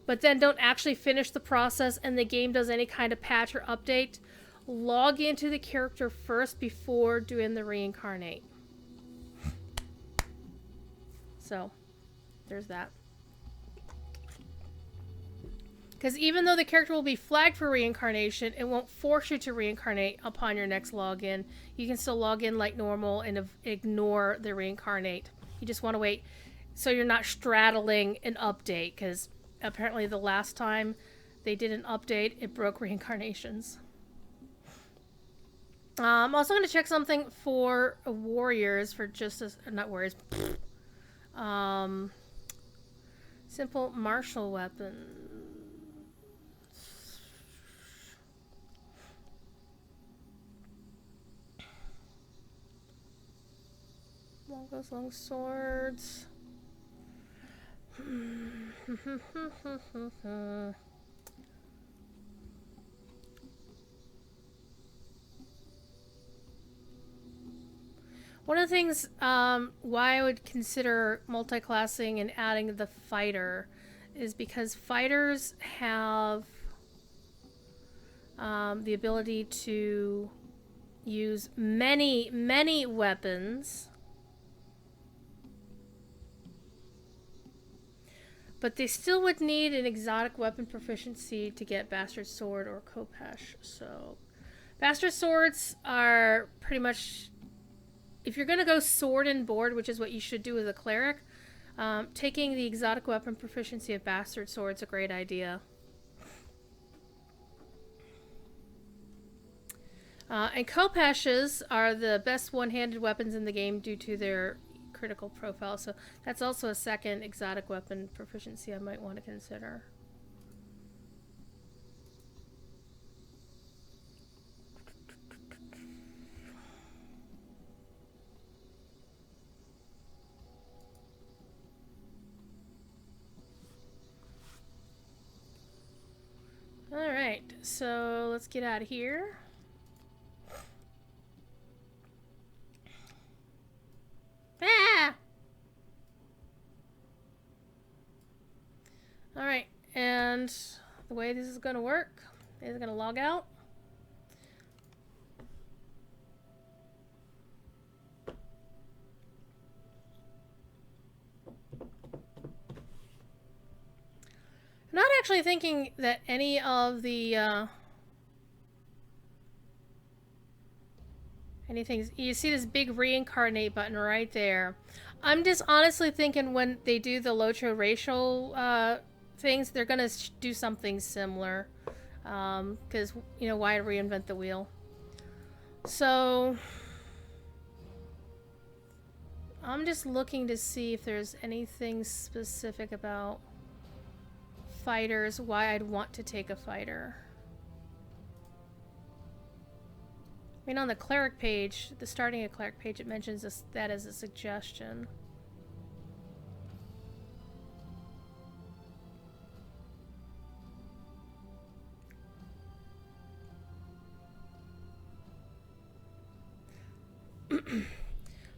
but then don't actually finish the process and the game does any kind of patch or update, log into the character first before doing the reincarnate. So, there's that. Because even though the character will be flagged for reincarnation, it won't force you to reincarnate upon your next login. You can still log in like normal and ignore the reincarnate. You just want to wait so you're not straddling an update, because apparently the last time they did an update, it broke reincarnations. I'm also going to check something for warriors, for just as, not warriors, simple martial weapons. Longbows, long swords. One of the things why I would consider multi-classing and adding the fighter is because fighters have the ability to use many weapons, but they still would need an exotic weapon proficiency to get Bastard Sword or Khopesh. So Bastard Swords are pretty much, if you're going to go sword and board, which is what you should do as a cleric, taking the exotic weapon proficiency of Bastard Sword's a great idea. And Khopeshes are the best one-handed weapons in the game due to their critical profile. So that's also a second exotic weapon proficiency I might want to consider. Alright, so let's get out of here. Ah! Alright, and the way this is going to work is going to log out. I'm not actually thinking that any of the anything. You see this big reincarnate button right there. I'm just honestly thinking when they do the Locho racial things, they're gonna do something similar. Because, you know, why reinvent the wheel? So I'm just looking to see if there's anything specific about fighters, why I'd want to take a fighter. I mean, on the Cleric page, the starting a Cleric page, it mentions that as a suggestion.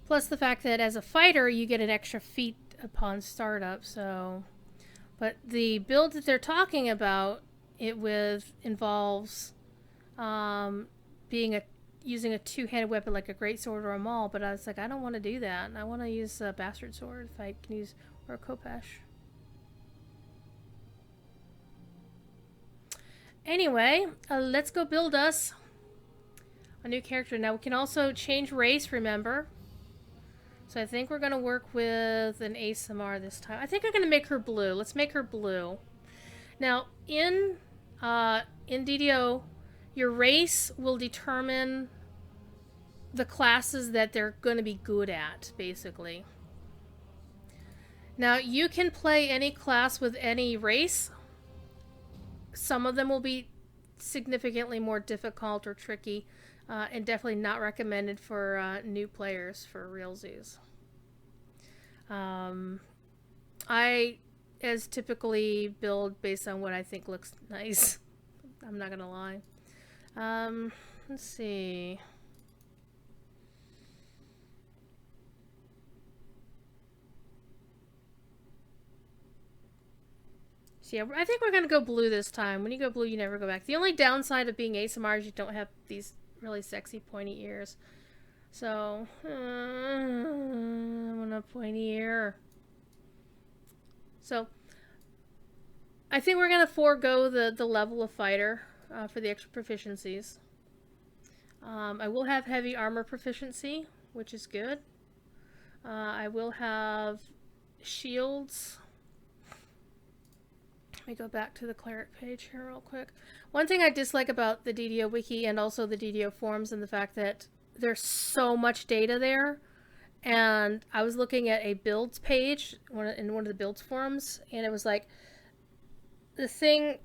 Plus the fact that as a fighter, you get an extra feat upon startup, so... But the build that they're talking about it with involves using a two-handed weapon like a greatsword or a maul, but I was like, I don't want to do that. I want to use a bastard sword if I can use, or a khopesh. Anyway, let's go build us a new character. Now we can also change race, remember? So I think we're going to work with an ASMR this time. I think I'm going to make her blue. Let's make her blue. Now, in DDO, your race will determine the classes that they're going to be good at, basically. Now, you can play any class with any race. Some of them will be significantly more difficult or tricky. And definitely not recommended for new players for realsies. I, as typically, build based on what I think looks nice. I'm not gonna lie. Let's see. So yeah, I think we're gonna go blue this time. When you go blue, you never go back. The only downside of being ASMR is you don't have these really sexy pointy ears. So, I want a pointy ear. So, I think we're going to forego the level of fighter for the extra proficiencies. I will have heavy armor proficiency, which is good. I will have shields. Let me go back to the Cleric page here real quick. One thing I dislike about the DDO wiki and also the DDO forums and the fact that there's so much data there. And I was looking at a builds page in one of the builds forums, and it was like, the thing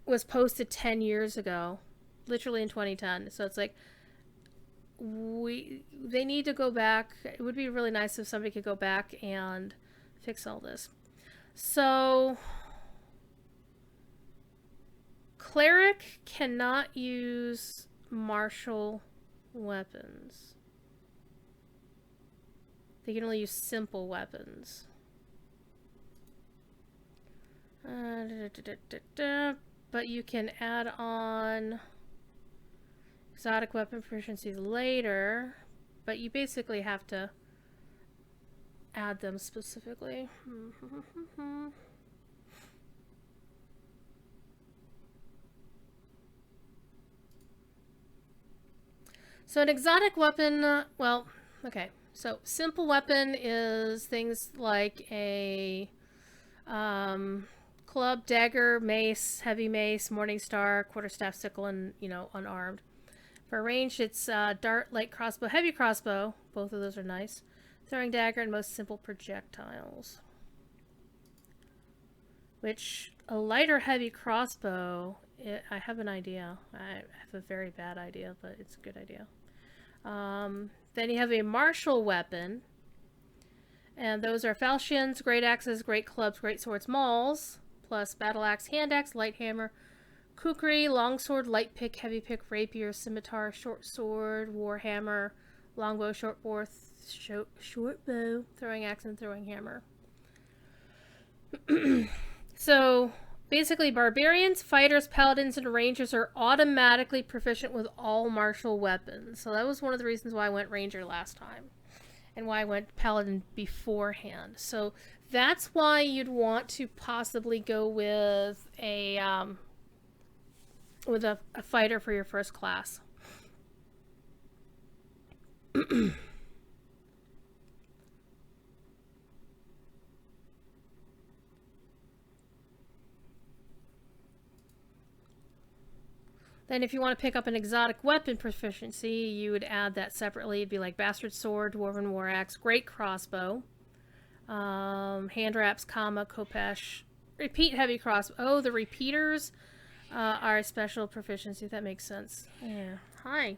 was posted 10 years ago, literally in 2010. So it's like, they need to go back. It would be really nice if somebody could go back and fix all this. So... Cleric cannot use martial weapons. They can only use simple weapons. But you can add on exotic weapon proficiencies later, but you basically have to add them specifically. So an exotic weapon, well, okay. So simple weapon is things like a club, dagger, mace, heavy mace, morningstar, quarterstaff, sickle, and, you know, unarmed. For range, it's dart, light crossbow, heavy crossbow. Both of those are nice. Throwing dagger, and most simple projectiles. Which, a lighter heavy crossbow, I have an idea. I have a very bad idea, but it's a good idea. Then you have a martial weapon, and those are falchions, great axes, great clubs, great swords, mauls, plus battle axe, hand axe, light hammer, kukri, longsword, light pick, heavy pick, rapier, scimitar, short sword, war hammer, longbow, short bow, throwing axe, and throwing hammer. So basically, barbarians, fighters, paladins, and rangers are automatically proficient with all martial weapons. So that was one of the reasons why I went ranger last time, and why I went paladin beforehand. So that's why you'd want to possibly go with a fighter for your first class. Then if you want to pick up an exotic weapon proficiency, you would add that separately. It'd be like Bastard Sword, Dwarven War Axe, Great Crossbow, Hand Wraps, Kama, Kopesh, Repeat Heavy Crossbow. Oh, the repeaters are a special proficiency. That makes sense. Yeah. Hi.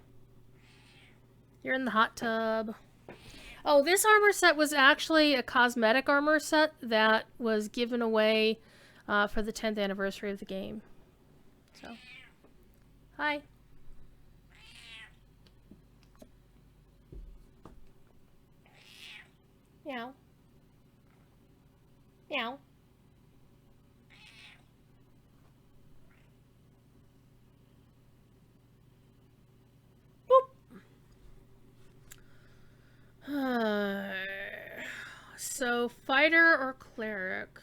You're in the hot tub. Oh, this armor set was actually a cosmetic armor set that was given away for the 10th anniversary of the game. So... Hi. Meow. Meow. Boop. So, fighter or cleric?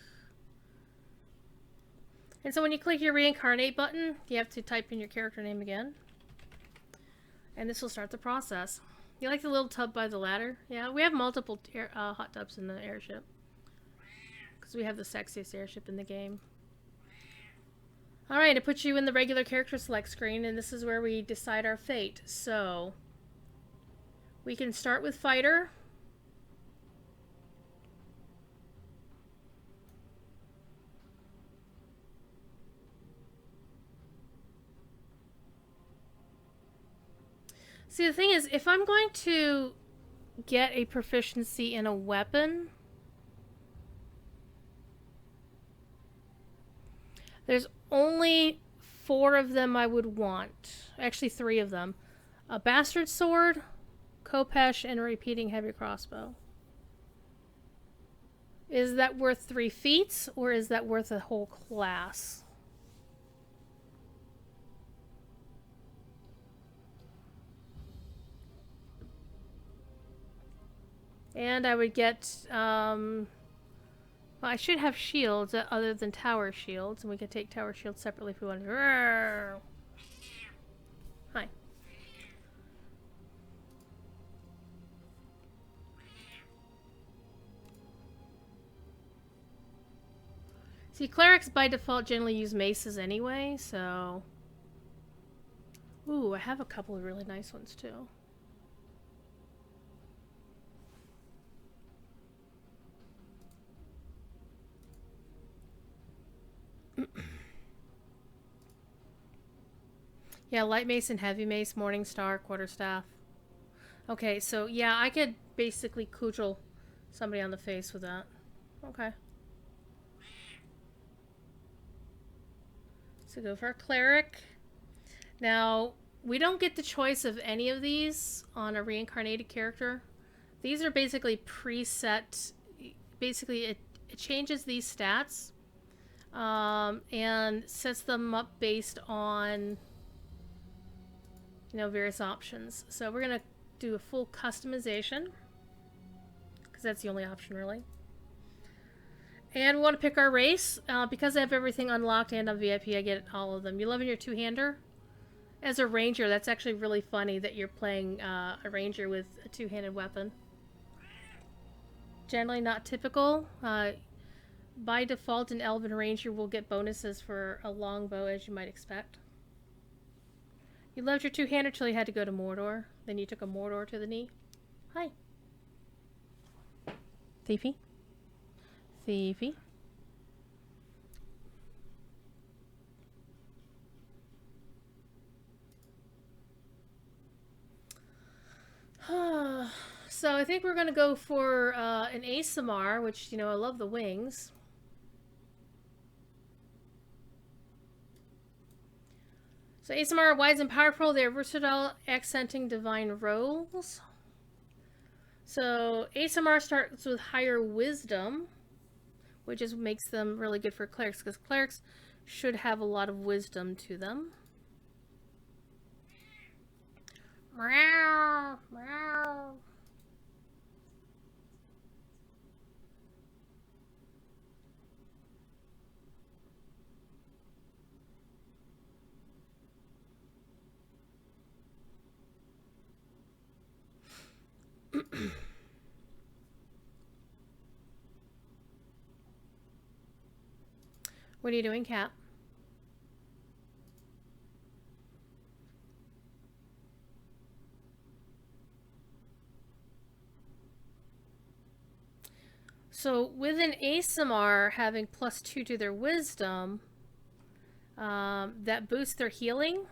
And so when you click your reincarnate button, you have to type in your character name again. And this will start the process. You like the little tub by the ladder? Yeah, we have multiple hot tubs in the airship. Because we have the sexiest airship in the game. Alright, it puts you in the regular character select screen, and this is where we decide our fate. So, we can start with fighter. See, the thing is, if I'm going to get a proficiency in a weapon, there's only 4 of them I would want. Actually, 3 of them. A Bastard Sword, Kopesh, and a Repeating Heavy Crossbow. Is that worth 3 feats, or is that worth a whole class? And I would get, well, I should have shields other than tower shields, and we could take tower shields separately if we wanted to. Hi. See, clerics by default generally use maces anyway, so... Ooh, I have a couple of really nice ones, too. Yeah, light mace and heavy mace, morning star, quarterstaff. Okay, so yeah, I could basically cudgel somebody on the face with that. Okay. So go for a cleric. Now, we don't get the choice of any of these on a reincarnated character. These are basically preset. Basically, it changes these stats and sets them up based on, you know, various options. So we're gonna do a full customization because that's the only option really. And we want to pick our race. Because I have everything unlocked and on VIP, I get all of them. You loving your two-hander? As a ranger, that's actually really funny that you're playing a ranger with a two-handed weapon. Generally not typical. By default, an elven ranger will get bonuses for a longbow, as you might expect. You loved your two-hander till you had to go to Mordor. Then you took a Mordor to the knee. Hi. Thiefy. Thiefy. So I think we're going to go for an ASMR, which, you know, I love the wings. So ASMR are wise and powerful. They're versatile, accenting divine roles. So ASMR starts with higher wisdom, which just makes them really good for clerics, because clerics should have a lot of wisdom to them. Meow, meow. What are you doing, Cat? So with an ASMR having +2 to their wisdom, that boosts their healing,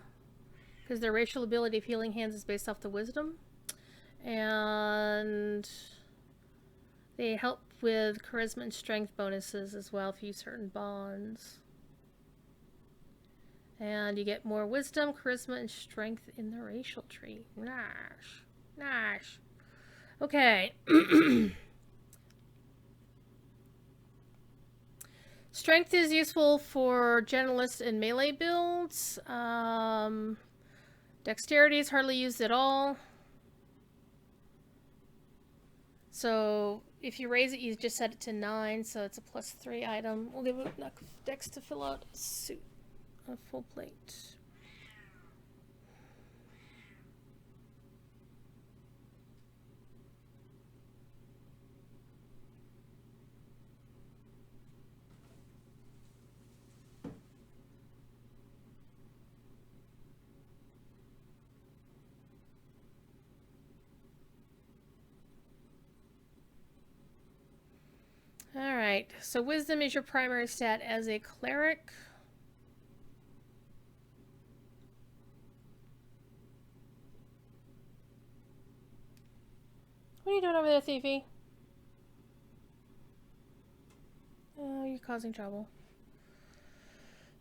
because their racial ability of healing hands is based off the wisdom. And they help with charisma and strength bonuses as well if you use certain bonds. And you get more wisdom, charisma, and strength in the racial tree. Nice. Nice. Okay. Strength is useful for generalist and melee builds. Dexterity is hardly used at all. So if you raise it, you just set it to 9, so it's a +3 item. We'll give it enough dex to fill out a suit, a full plate. Alright, so wisdom is your primary stat as a cleric. What are you doing over there, Thiefy? Oh, you're causing trouble.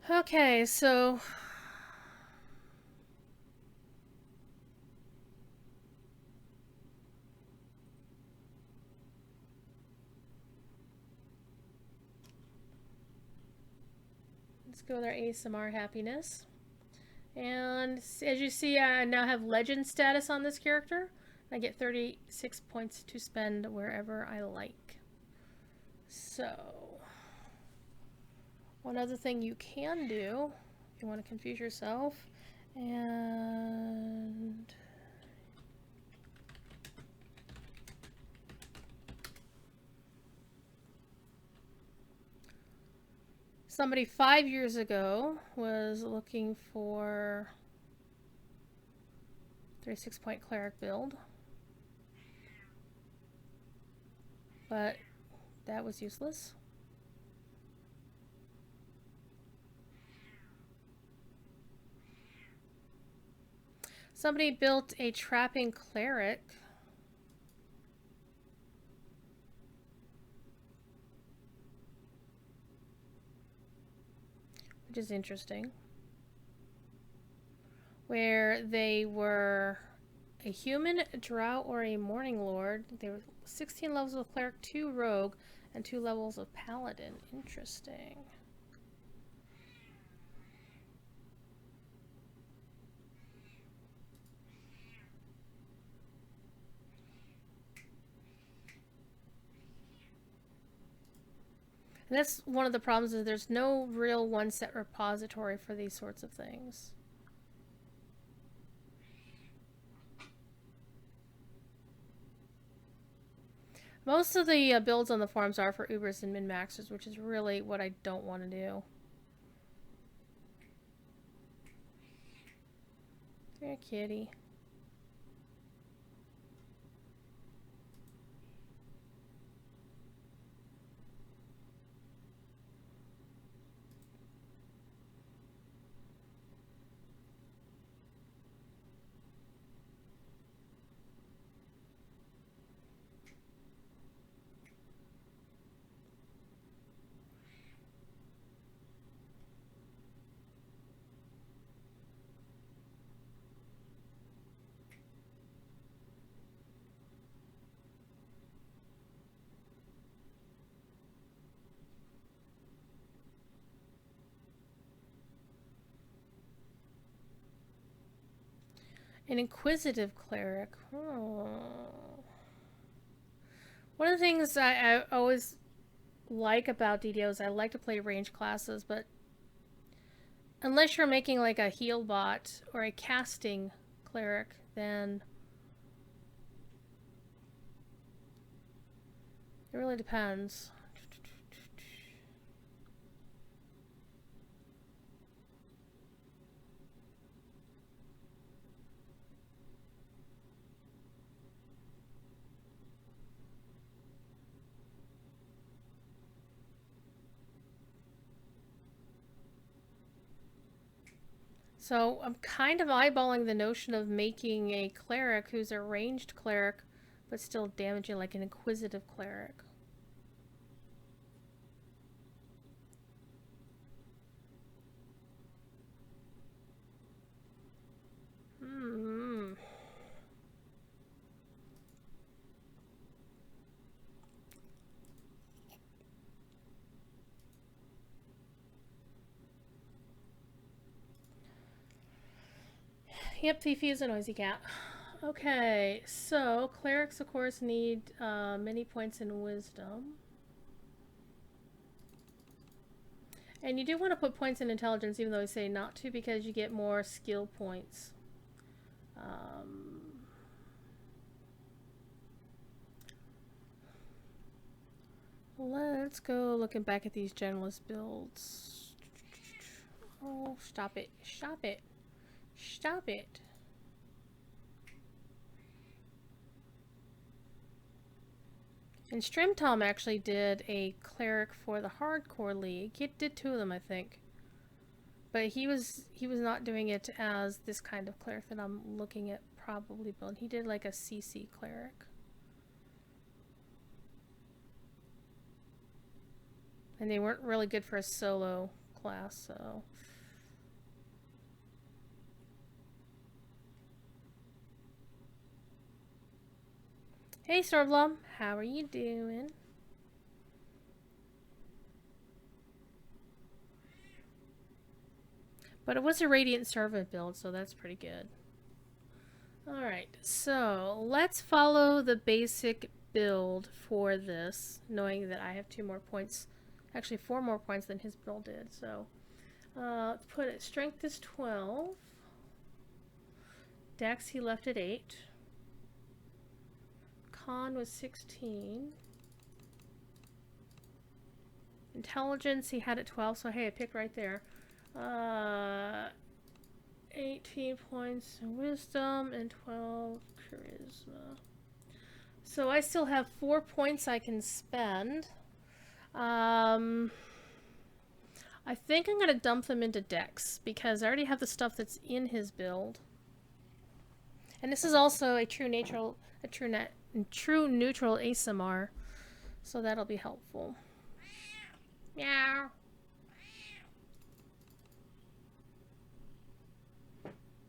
Okay, so... let's go with our ASMR happiness. And as you see, I now have legend status on this character. I get 36 points to spend wherever I like. So, one other thing you can do, if you want to confuse yourself, and somebody 5 years ago was looking for 36-point cleric build, but that was useless. Somebody built a trapping cleric. Which is interesting. Where they were a human, a drow, or a morning lord. They were 16 levels of cleric, 2 rogue, and 2 levels of paladin. Interesting. And that's one of the problems, is there's no real one-set repository for these sorts of things. Most of the builds on the forums are for Ubers and min-maxers, which is really what I don't want to do. Here, kitty. An inquisitive cleric. Oh. One of the things I always like about DDO is I like to play range classes, but unless you're making like a heal bot or a casting cleric, then it really depends. So I'm kind of eyeballing the notion of making a cleric who's a ranged cleric, but still damaging, like an inquisitive cleric. Yep, Fifi is a noisy cat. Okay, so clerics, of course, need many points in wisdom. And you do want to put points in intelligence, even though I say not to, because you get more skill points. Let's go looking back at these generalist builds. Oh, stop it. Stop it. Stop it. And Strimtom actually did a cleric for the hardcore league. He did 2 of them, I think. But he was not doing it as this kind of cleric that I'm looking at probably build. He did like a CC cleric. And they weren't really good for a solo class, so. Hey Storblum, how are you doing? But it was a Radiant Servant build, so that's pretty good. Alright, so let's follow the basic build for this, knowing that I have 2 more points, actually 4 more points than his build did. So let's put it, strength is 12, dex he left at 8, con was 16, intelligence he had at 12, so hey, I picked right there. 18 points in wisdom and 12 charisma. So I still have 4 points I can spend. I think I'm going to dump them into Dex because I already have the stuff that's in his build. And this is also a true neutral ASMR, so that'll be helpful. Meow.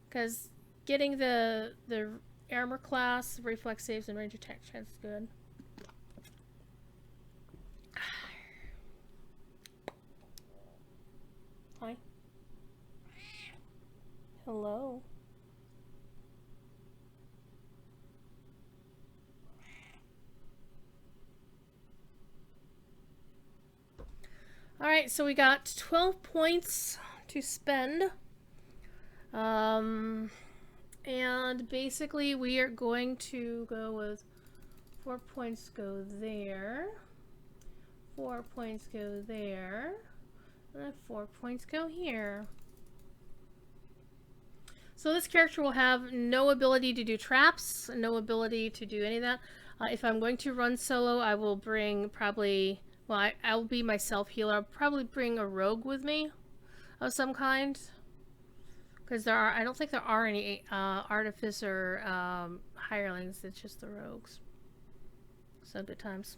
Because getting the armor class, reflex saves, and range attack chance is good. Hi. Hello. Alright, so we got 12 points to spend. And basically we are going to go with 4 points go there, 4 points go there, and 4 points go here. So this character will have no ability to do traps, no ability to do any of that. If I'm going to run solo, I will bring probably, well, I'll be my self-healer. I'll probably bring a rogue with me of some kind. Because I don't think there are any artificer hirelings. It's just the rogues. So good times.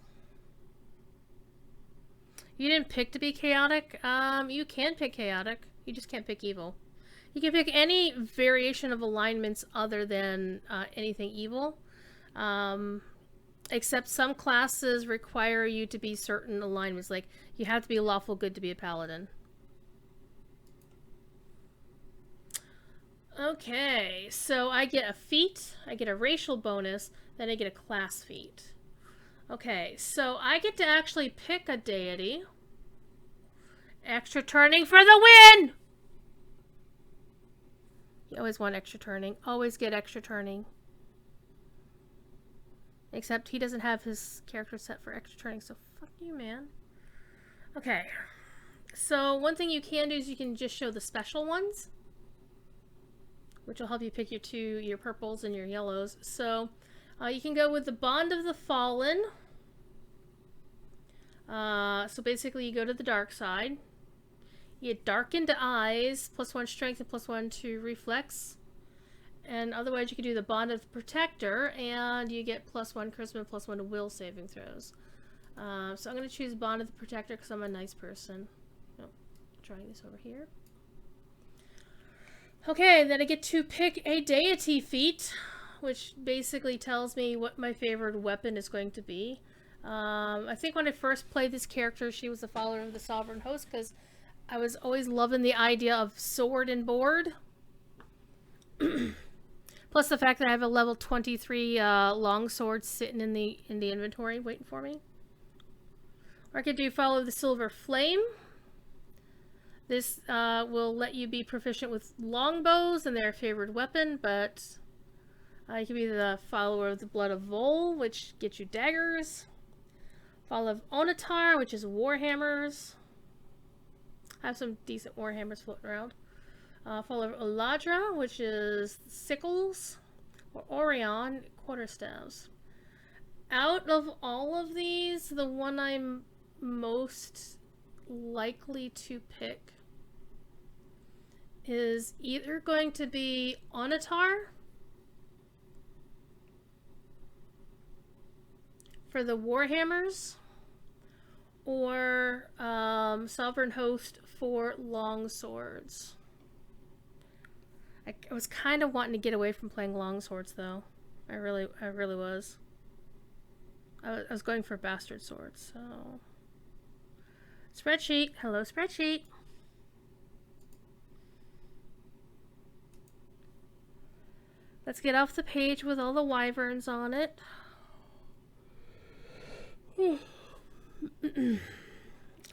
You didn't pick to be chaotic. You can pick chaotic. You just can't pick evil. You can pick any variation of alignments other than anything evil. Except some classes require you to be certain alignments. Like you have to be lawful good to be a paladin. Okay, so I get a feat, I get a racial bonus, then I get a class feat. Okay, so I get to actually pick a deity. Extra turning for the win! You always want extra turning. Always get extra turning. Except he doesn't have his character set for extra turning, so fuck you, man. Okay. So one thing you can do is you can just show the special ones, which will help you pick your purples and your yellows. So you can go with the Bond of the Fallen. So basically you go to the dark side. You get Darkened Eyes, +1 strength and +1 to reflex. And otherwise you can do the Bond of the Protector, and you get +1 charisma and +1 to will saving throws. So I'm going to choose Bond of the Protector because I'm a nice person. Oh, trying this over here. Okay, then I get to pick a deity feat, which basically tells me what my favorite weapon is going to be. I think when I first played this character, she was a follower of the Sovereign Host because I was always loving the idea of sword and board. Plus the fact that I have a level 23 longsword sitting in the inventory waiting for me. Or I could do Follow the Silver Flame. This will let you be proficient with longbows and their favored weapon, but you can be the follower of the Blood of Vol, which gets you daggers. Follow of Onatar, which is warhammers. I have some decent warhammers floating around. Follow of Oladra, which is sickles. Or Orien, quarterstaves. Out of all of these, the one I'm most likely to pick is either going to be Onatar for the warhammers, or Sovereign Host for longswords. I was kind of wanting to get away from playing longswords, though. I really was. I was going for bastard swords, so... Spreadsheet. Hello, spreadsheet. Let's get off the page with all the wyverns on it.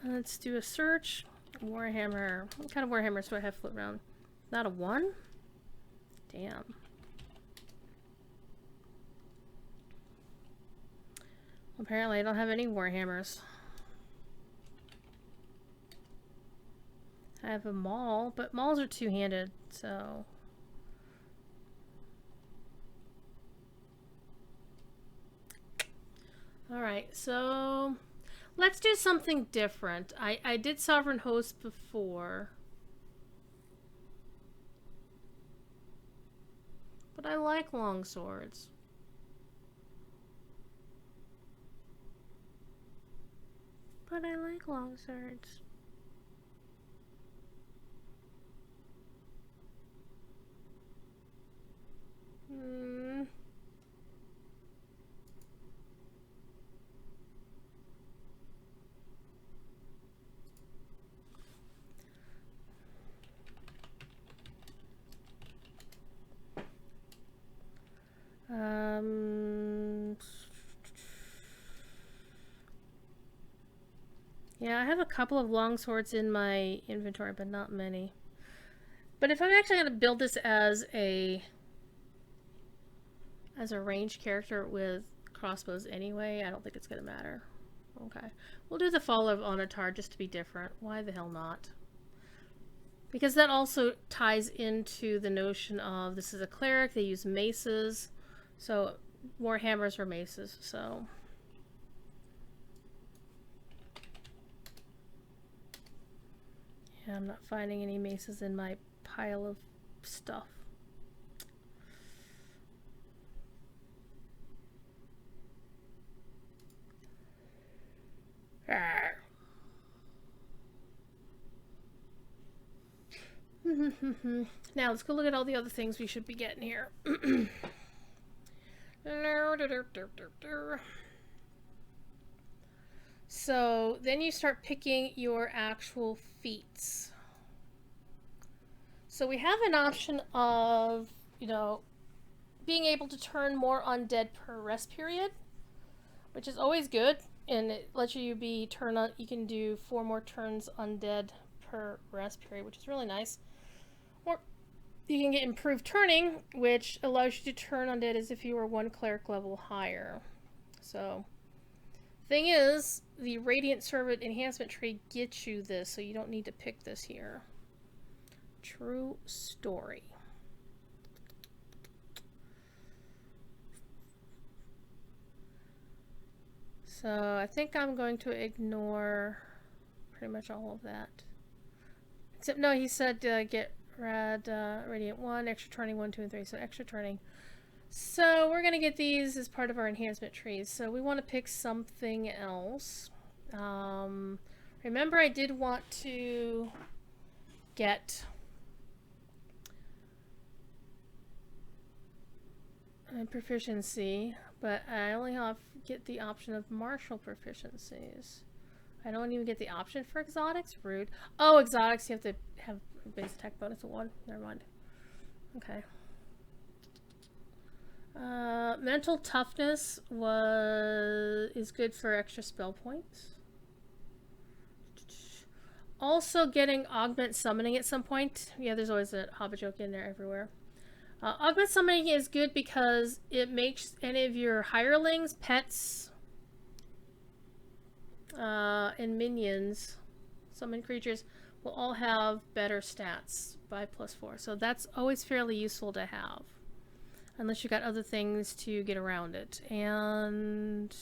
Let's do a search. Warhammer. What kind of warhammers do I have floating around? Not a 1? Damn. Apparently I don't have any warhammers. I have a maul, but mauls are two-handed, so... Alright, so... let's do something different. I did Sovereign Host before. But I like longswords. But I like longswords. Yeah, I have a couple of longswords in my inventory, but not many. But if I'm actually going to build this as a ranged character with crossbows anyway, I don't think it's going to matter. Okay. We'll do the Fall of Onatar just to be different. Why the hell not? Because that also ties into the notion of this is a cleric, they use maces. So, warhammers are maces, so... yeah, I'm not finding any maces in my pile of stuff. Now let's go look at all the other things we should be getting here. So then you start picking your actual feats. So we have an option of, you know, being able to turn more undead per rest period, which is always good, and it lets you be you can do 4 more turns undead per rest period, which is really nice. Or you can get improved turning, which allows you to turn undead as if you were 1 cleric level higher. So, thing is, the Radiant Servant Enhancement Tree gets you this, so you don't need to pick this here. True story. So I think I'm going to ignore pretty much all of that. Except, no, he said get Radiant 1, extra turning 1, 2, and 3, so extra turning. So we're going to get these as part of our enhancement trees. So we want to pick something else. Remember, I did want to get proficiency, but I only get the option of martial proficiencies. I don't even get the option for exotics. Rude. Oh, exotics, you have to have a base attack bonus of 1. Never mind. Okay. Mental toughness is good for extra spell points. Also getting augment summoning at some point. Yeah, there's always a hobbit joke in there everywhere. Augment summoning is good because it makes any of your hirelings, pets, and minions, summon creatures, will all have better stats by +4. So that's always fairly useful to have. Unless you got other things to get around it. And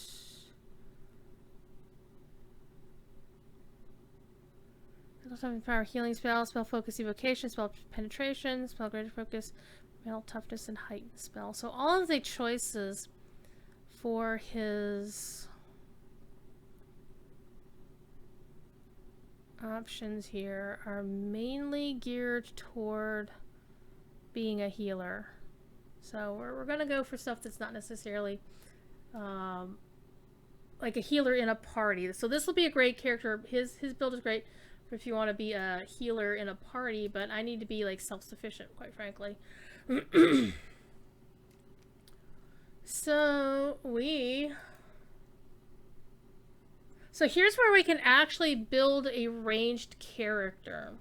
power, healing spell, spell focus, evocation, spell penetration, spell greater focus, mental toughness, and heightened spell. So all of the choices for his options here are mainly geared toward being a healer. So we're going to go for stuff that's not necessarily like a healer in a party. So this will be a great character. His build is great for if you want to be a healer in a party, but I need to be like self-sufficient, quite frankly. So here's where we can actually build a ranged character.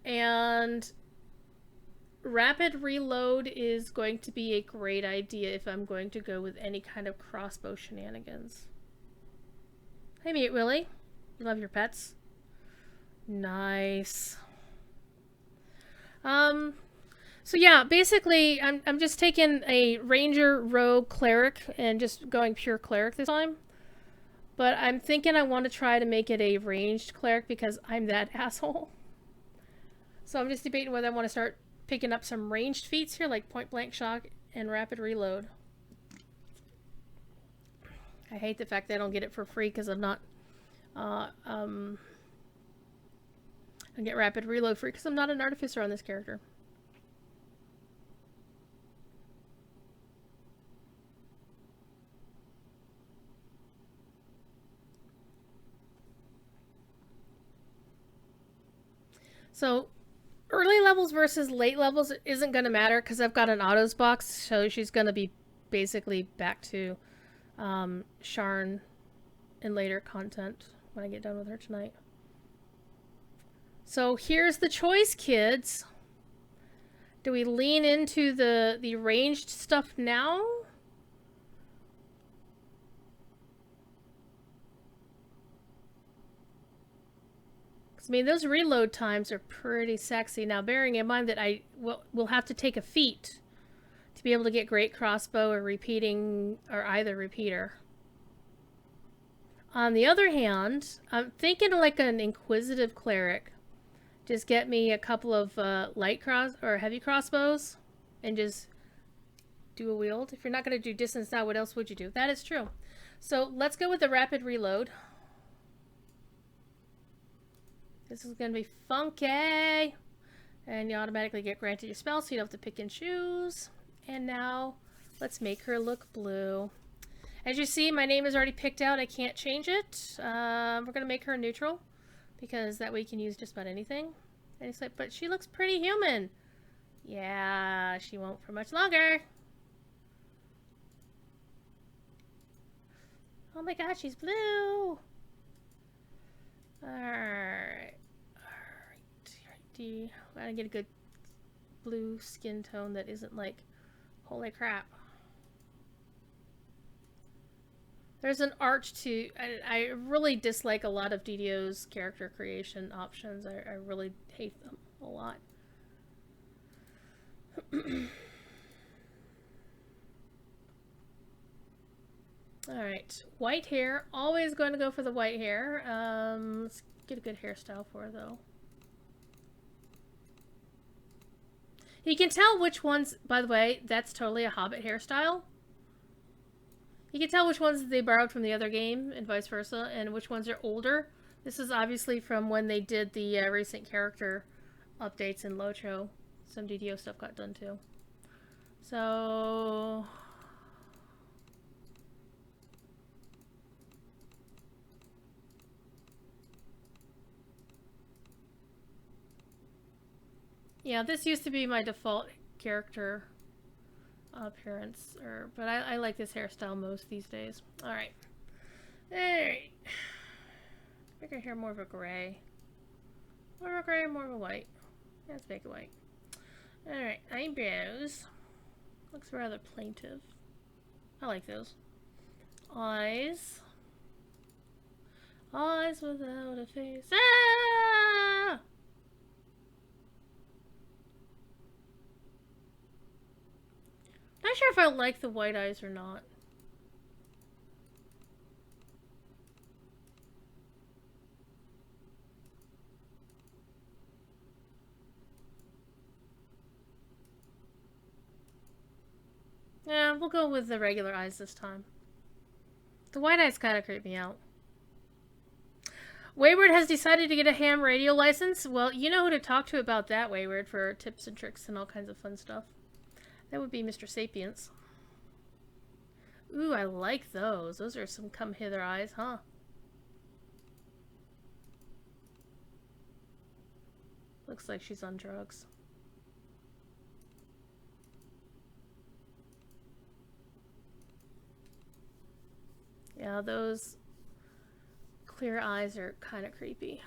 And rapid reload is going to be a great idea if I'm going to go with any kind of crossbow shenanigans. Hey, Mute Willie. You love your pets? Nice. So yeah, basically I'm just taking a ranger, rogue, cleric, and just going pure cleric this time. But I'm thinking I want to try to make it a ranged cleric because I'm that asshole. So I'm just debating whether I want to start picking up some ranged feats here, like point blank shock and rapid reload. I hate the fact that I don't get it for free because I'm not I get rapid reload free because I'm not an artificer on this character. So early levels versus late levels isn't going to matter because I've got an autos box, so she's going to be basically back to Sharn in later content when I get done with her tonight. So here's the choice, kids. Do we lean into the ranged stuff now? I mean, those reload times are pretty sexy. Now, bearing in mind that I will have to take a feat to be able to get great crossbow or repeating, or either repeater. On the other hand, I'm thinking like an inquisitive cleric. Just get me a couple of light or heavy crossbows and just do a wield. If you're not going to do distance now, what else would you do? That is true. So let's go with the rapid reload. This is going to be funky. And you automatically get granted your spell, so you don't have to pick and choose. And now, let's make her look blue. As you see, my name is already picked out. I can't change it. We're going to make her neutral because that way you can use just about anything. And it's like, but she looks pretty human. Yeah, she won't for much longer. Oh my god, she's blue. Alright. Alrighty. Gotta get a good blue skin tone that isn't like, holy crap. There's an arch to... I really dislike a lot of DDO's character creation options. I really hate them a lot. Alright. White hair. Always going to go for the white hair. Let's get a good hairstyle for her, though. You can tell which ones... By the way, that's totally a Hobbit hairstyle. You can tell which ones they borrowed from the other game and vice versa, and which ones are older. This is obviously from when they did the recent character updates in Locho. Some DDO stuff got done too. So... yeah, this used to be my default character appearance, but I like this hairstyle most these days. Alright. Alright. Make her hair more of a gray. More of a gray, more of a white. Let's make it white. Alright, eyebrows. Looks rather plaintive. I like those. Eyes. Eyes without a face. Ah! Not sure if I like the white eyes or not. Yeah, we'll go with the regular eyes this time. The white eyes kind of creep me out. Wayward has decided to get a ham radio license. Well, you know who to talk to about that, Wayward, for tips and tricks and all kinds of fun stuff. That would be Mr. Sapience. Ooh, I like those. Those are some come hither eyes, huh? Looks like she's on drugs. Yeah, those clear eyes are kind of creepy.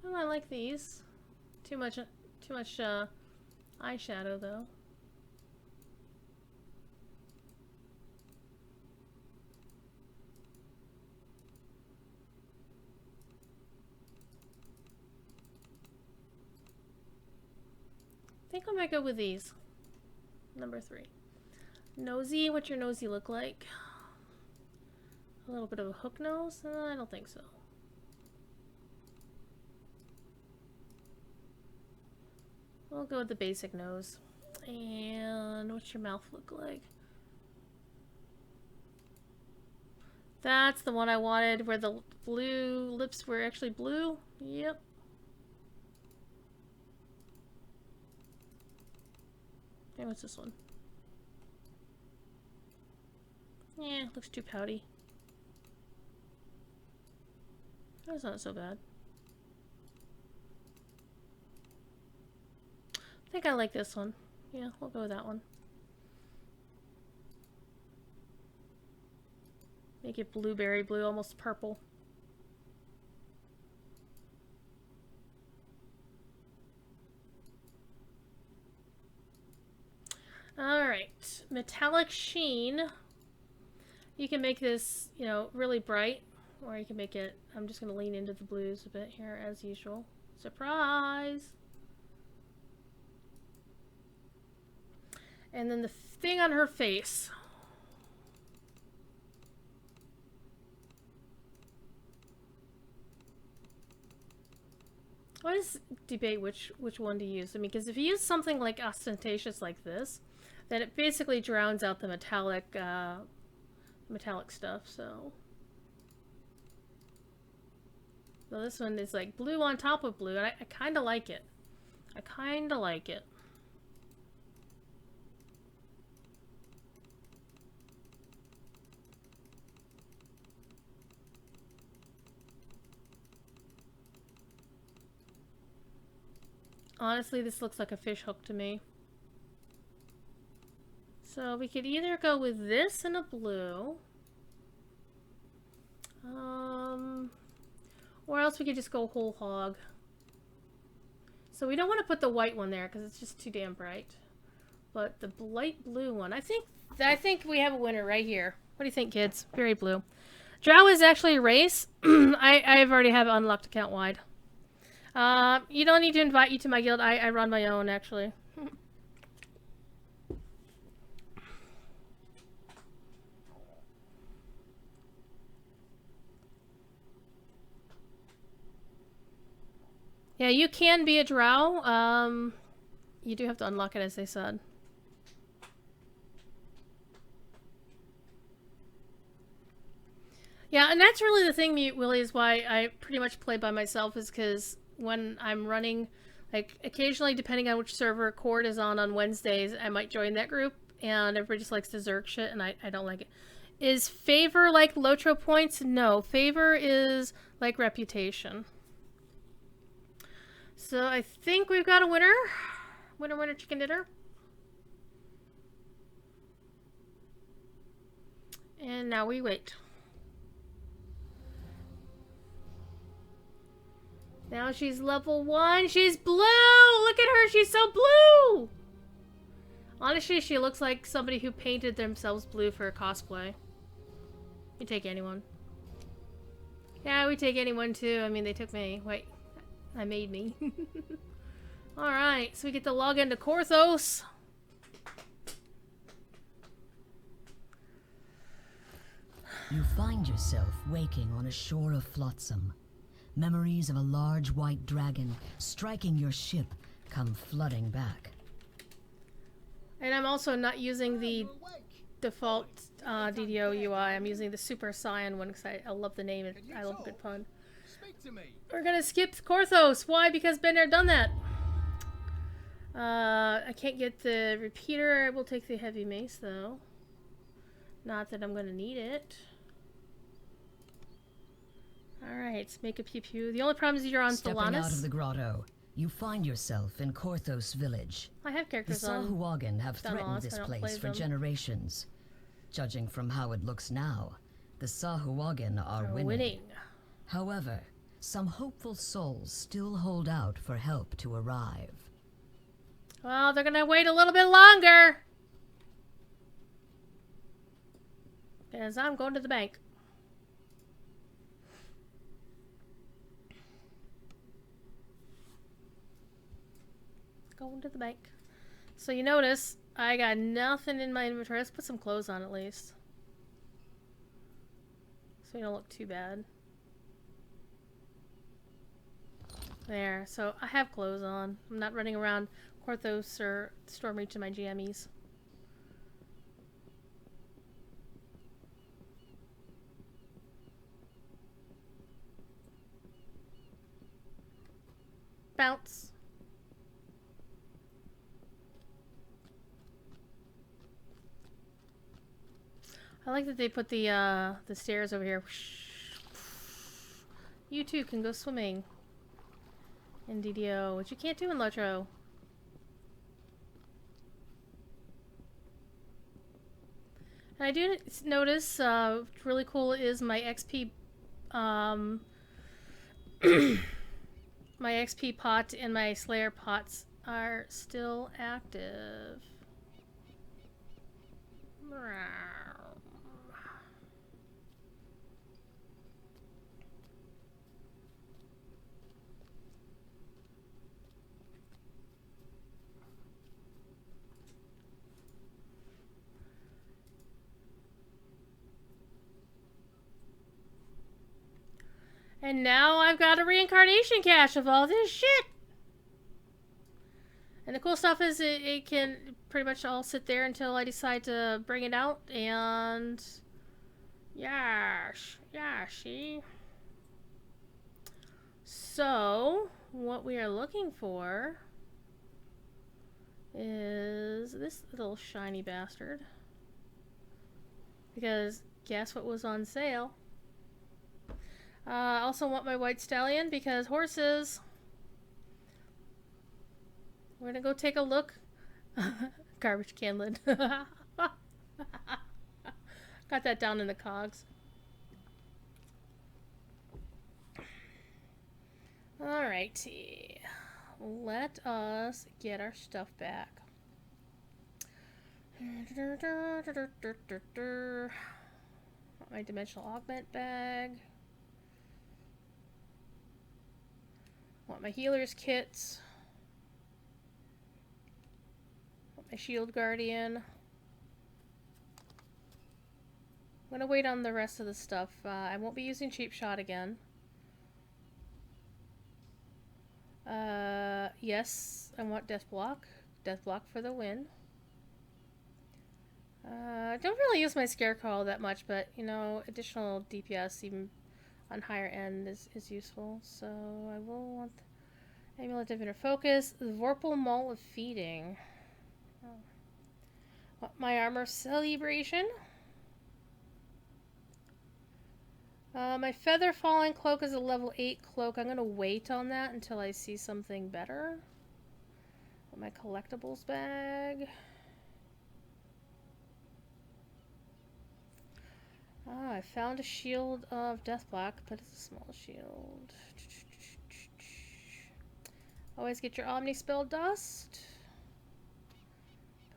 Oh, I like these. Too much eyeshadow though. I think I might go with these. Number 3. Nosy, what's your nosy look like? A little bit of a hook nose? I don't think so. We'll go with the basic nose. And what's your mouth look like? That's the one I wanted, where the blue lips were actually blue. Yep. Okay, what's this one? Yeah, looks too pouty. That's not so bad. I think I like this one. Yeah, we'll go with that one. Make it blueberry blue, almost purple. Alright, metallic sheen. You can make this, you know, really bright, or you can make it, I'm just going to lean into the blues a bit here as usual. Surprise! And then the thing on her face. I always debate which one to use. I mean, because if you use something like ostentatious like this, then it basically drowns out the metallic stuff. So this one is like blue on top of blue, and I kind of like it. I kind of like it. Honestly, this looks like a fish hook to me. So we could either go with this and a blue. Or else we could just go whole hog. So we don't want to put the white one there because it's just too damn bright. But the light blue one, I think we have a winner right here. What do you think, kids? Very blue. Drow is actually a race. I've already have it unlocked account wide. You don't need to invite you to my guild. I run my own, actually. Yeah, you can be a drow. You do have to unlock it, as they said. Yeah, and that's really the thing, Willie, is why I pretty much play by myself, is because when I'm running, like, occasionally, depending on which server Cord is on Wednesdays, I might join that group, and everybody just likes to zerg shit, and I don't like it. Is favor like Lotro points? No. Favor is like reputation. So I think we've got a winner. Winner, winner, chicken dinner. And now we wait. Now she's level 1. She's blue! Look at her, she's so blue! Honestly, she looks like somebody who painted themselves blue for a cosplay. We take anyone. Yeah, we take anyone too. I mean, they took me. Wait, I made me. Alright, so we get to log into Korthos. You find yourself waking on a shore of flotsam. Memories of a large white dragon striking your ship come flooding back. And I'm also not using the default DDO UI. I'm using the Super Saiyan one because I love the name. I love a good pun. We're gonna skip Korthos. Why? Because Ben had done that. I can't get the repeater. I will take the heavy mace though. Not that I'm gonna need it. Alright, let's make a pew pew. The only problem is you're on Stepping Thalanis. out of the grotto, you find yourself in Korthos village. I have characters the on. Sahuagin have Thalanis, threatened this place for generations. Judging from how it looks now, the Sahuagin are winning. However, some hopeful souls still hold out for help to arrive. Well, they're gonna wait a little bit longer. Because I'm going to the bank. Going to the bank. So you notice I got nothing in my inventory. Let's put some clothes on at least. So we don't look too bad. There. So I have clothes on. I'm not running around Korthos or Stormreach in my jammies. Bounce. I like that they put the stairs over here. You too can go swimming in DDO, which you can't do in Lotro. And I do notice, really cool is my XP, my XP pot and my Slayer pots are still active. And now I've got a reincarnation cache of all this shit. And the cool stuff is it can pretty much all sit there until I decide to bring it out. And yeah, see. So what we are looking for is this little shiny bastard. Because guess what was on sale? I also want my white stallion because horses. We're gonna go take a look. Garbage can lid. Got that down in the cogs. Alrighty. Let us get our stuff back. My dimensional augment bag. Want my healer's kits. Want my shield guardian. I'm gonna wait on the rest of the stuff. I won't be using cheap shot again. Yes, I want death block. Death block for the win. I don't really use my scarecrow all that much, but you know, additional DPS even on higher end is useful. So I will want the Amulet of Inner Focus, the Vorpal Maul of Feeding. Want my armor celebration. My Feather Falling Cloak is a level 8 cloak. I'm going to wait on that until I see something better. My collectibles bag. Oh, I found a shield of death block, but it's a small shield. Always get your Omni Spell dust.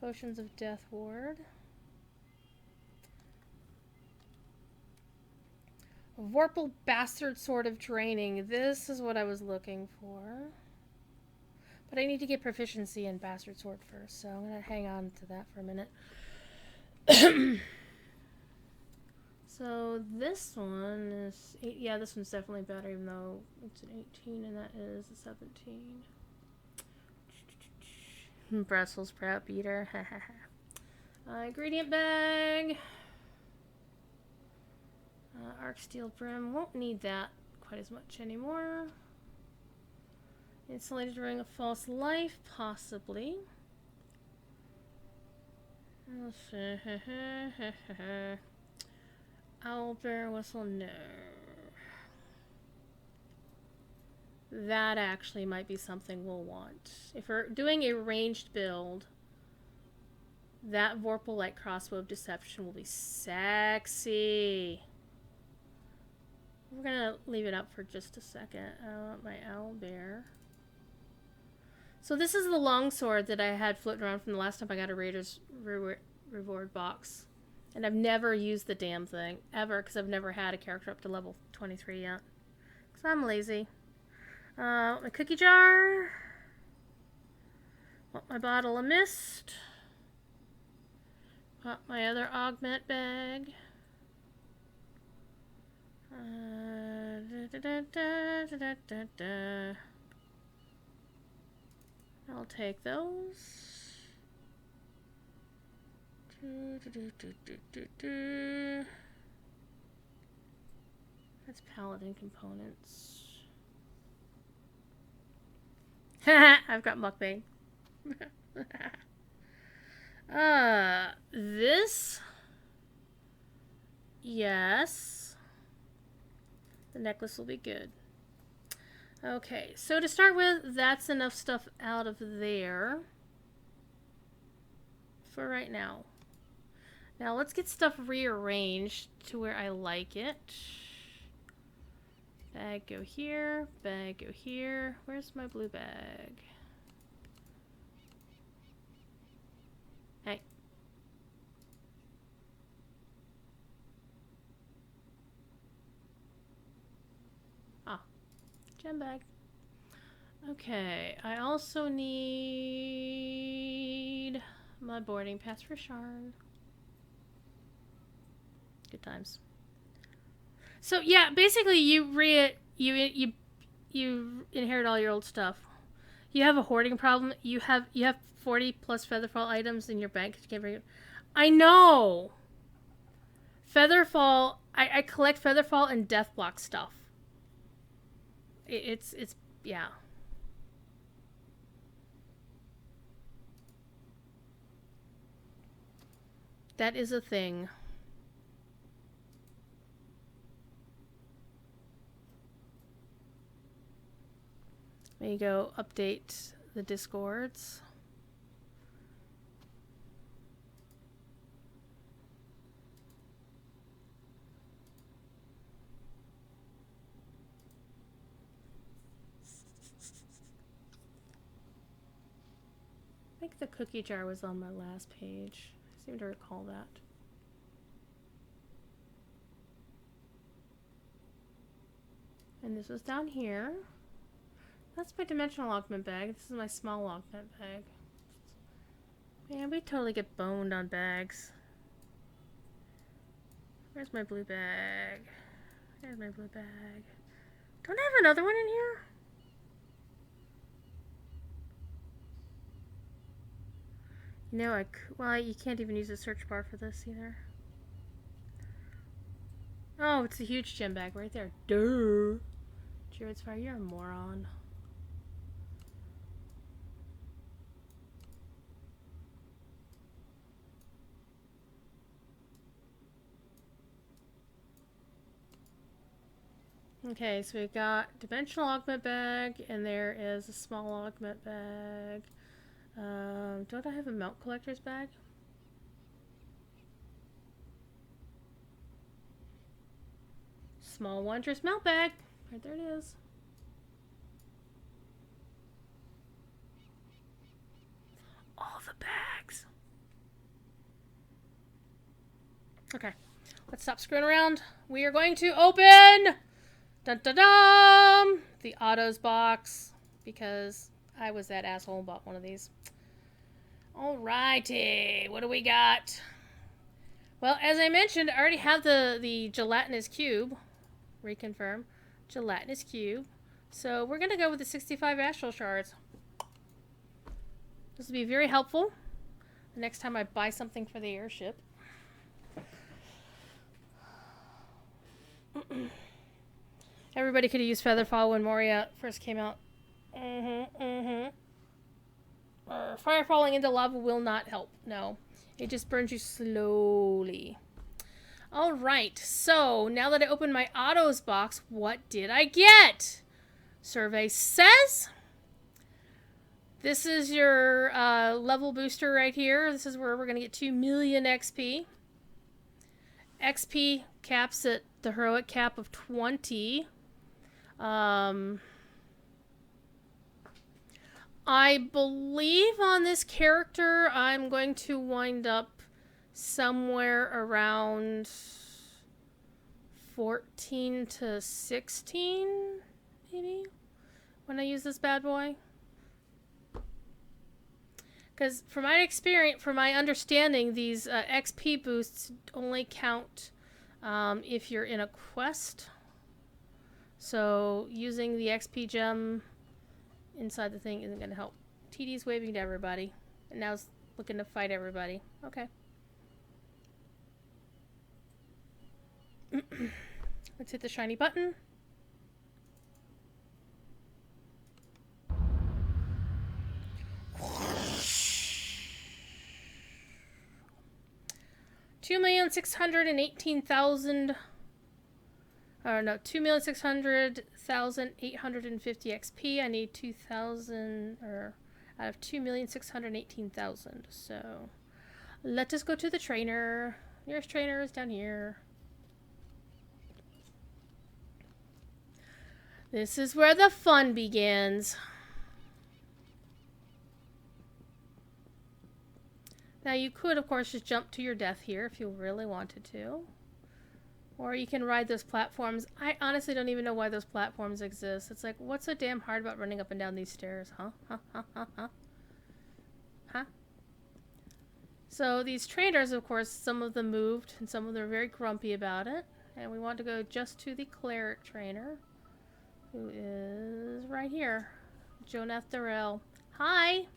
Potions of Death Ward. Vorpal Bastard Sword of Draining. This is what I was looking for. But I need to get proficiency in Bastard Sword first, so I'm going to hang on to that for a minute. So this one is... yeah, this one's definitely better, even though it's an 18 and that is a 17. Brussels sprout beater. Ingredient bag. Arc Steel Brim. Won't need that quite as much anymore. Insulated Ring of False Life, possibly. Owlbear Whistle, no. That actually might be something we'll want. If we're doing a ranged build, that Vorpal Light Crossbow of Deception will be sexy. We're gonna leave it up for just a second. I want my Owlbear. So this is the longsword that I had floating around from the last time I got a Raider's Reward box. And I've never used the damn thing, ever, because I've never had a character up to level 23 yet. Because I'm lazy. My cookie jar. Want my bottle of mist. Want my other augment bag. I'll take those. That's paladin components. I've got mukbang. This. Yes. The necklace will be good. Okay, so to start with, that's enough stuff out of there for right now. Now let's get stuff rearranged to where I like it. Bag go here, bag go here. Where's my blue bag? Hey. Ah, gem bag. Okay, I also need my boarding pass for Sharn. Good times. So yeah, basically you inherit all your old stuff. You have a hoarding problem. You have 40 plus Featherfall items in your bank. You can't bring it. I know. Featherfall. I collect Featherfall and Deathblock stuff. It's yeah. That is a thing. There you go. Update the discords. I think the cookie jar was on my last page. I seem to recall that. And this was down here. That's my dimensional augment bag. This is my small augment bag. Man, we totally get boned on bags. Where's my blue bag? There's my blue bag. Don't I have another one in here? You know, well, you can't even use the search bar for this either. Oh, it's a huge gem bag right there. Duh. Druids Fire, you're a moron. Okay, so we got dimensional augment bag, and there is a small augment bag. Don't I have a melt collector's bag? Small Wondrous melt bag. Right there it is. All the bags. Okay, let's stop screwing around. We are going to open dun dun dun the autos box because I was that asshole and bought one of these. Alrighty, what do we got? Well, as I mentioned, I already have the gelatinous cube. Reconfirm. Gelatinous cube. So we're going to go with the 65 astral shards. This will be very helpful the next time I buy something for the airship. Everybody could have used Featherfall when Moria first came out. Fire falling into lava will not help. No. It just burns you slowly. Alright, so now that I opened my autos box, what did I get? Survey says this is your level booster right here. This is where we're going to get 2 million XP. XP caps at the heroic cap of 20. I believe on this character I'm going to wind up somewhere around 14 to 16, maybe, when I use this bad boy. Because from my experience, from my understanding, these XP boosts only count if you're in a quest. So using the XP gem inside the thing isn't going to help. TD's waving to everybody. And now it's looking to fight everybody. Okay. Let's hit the shiny button. $2,618,000. Or no, 2,600,850 XP. I need 2,000, or out of 2,618,000. So let us go to the trainer. Nearest trainer is down here. This is where the fun begins. Now you could, of course, just jump to your death here if you really wanted to. Or you can ride those platforms. I honestly don't even know why those platforms exist. It's like, what's so damn hard about running up and down these stairs, huh? Huh? So these trainers, of course, some of them moved, and some of them are very grumpy about it. And we want to go just to the cleric trainer, who is right here. Jonath Thorell. Hi!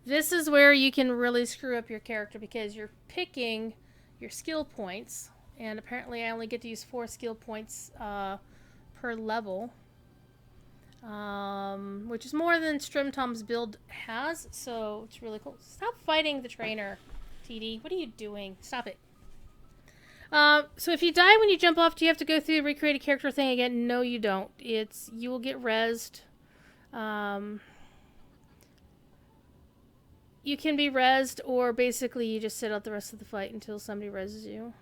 This is where you can really screw up your character because you're picking your skill points. And apparently I only get to use 4 skill points per level. Which is more than Strimtom's build has. So it's really cool. Stop fighting the trainer, TD. What are you doing? Stop it. So if you die when you jump off, do you have to go through the recreate a character thing again? No, you don't. You will get rezzed. You can be rezzed, or basically you just sit out the rest of the fight until somebody rezzes you.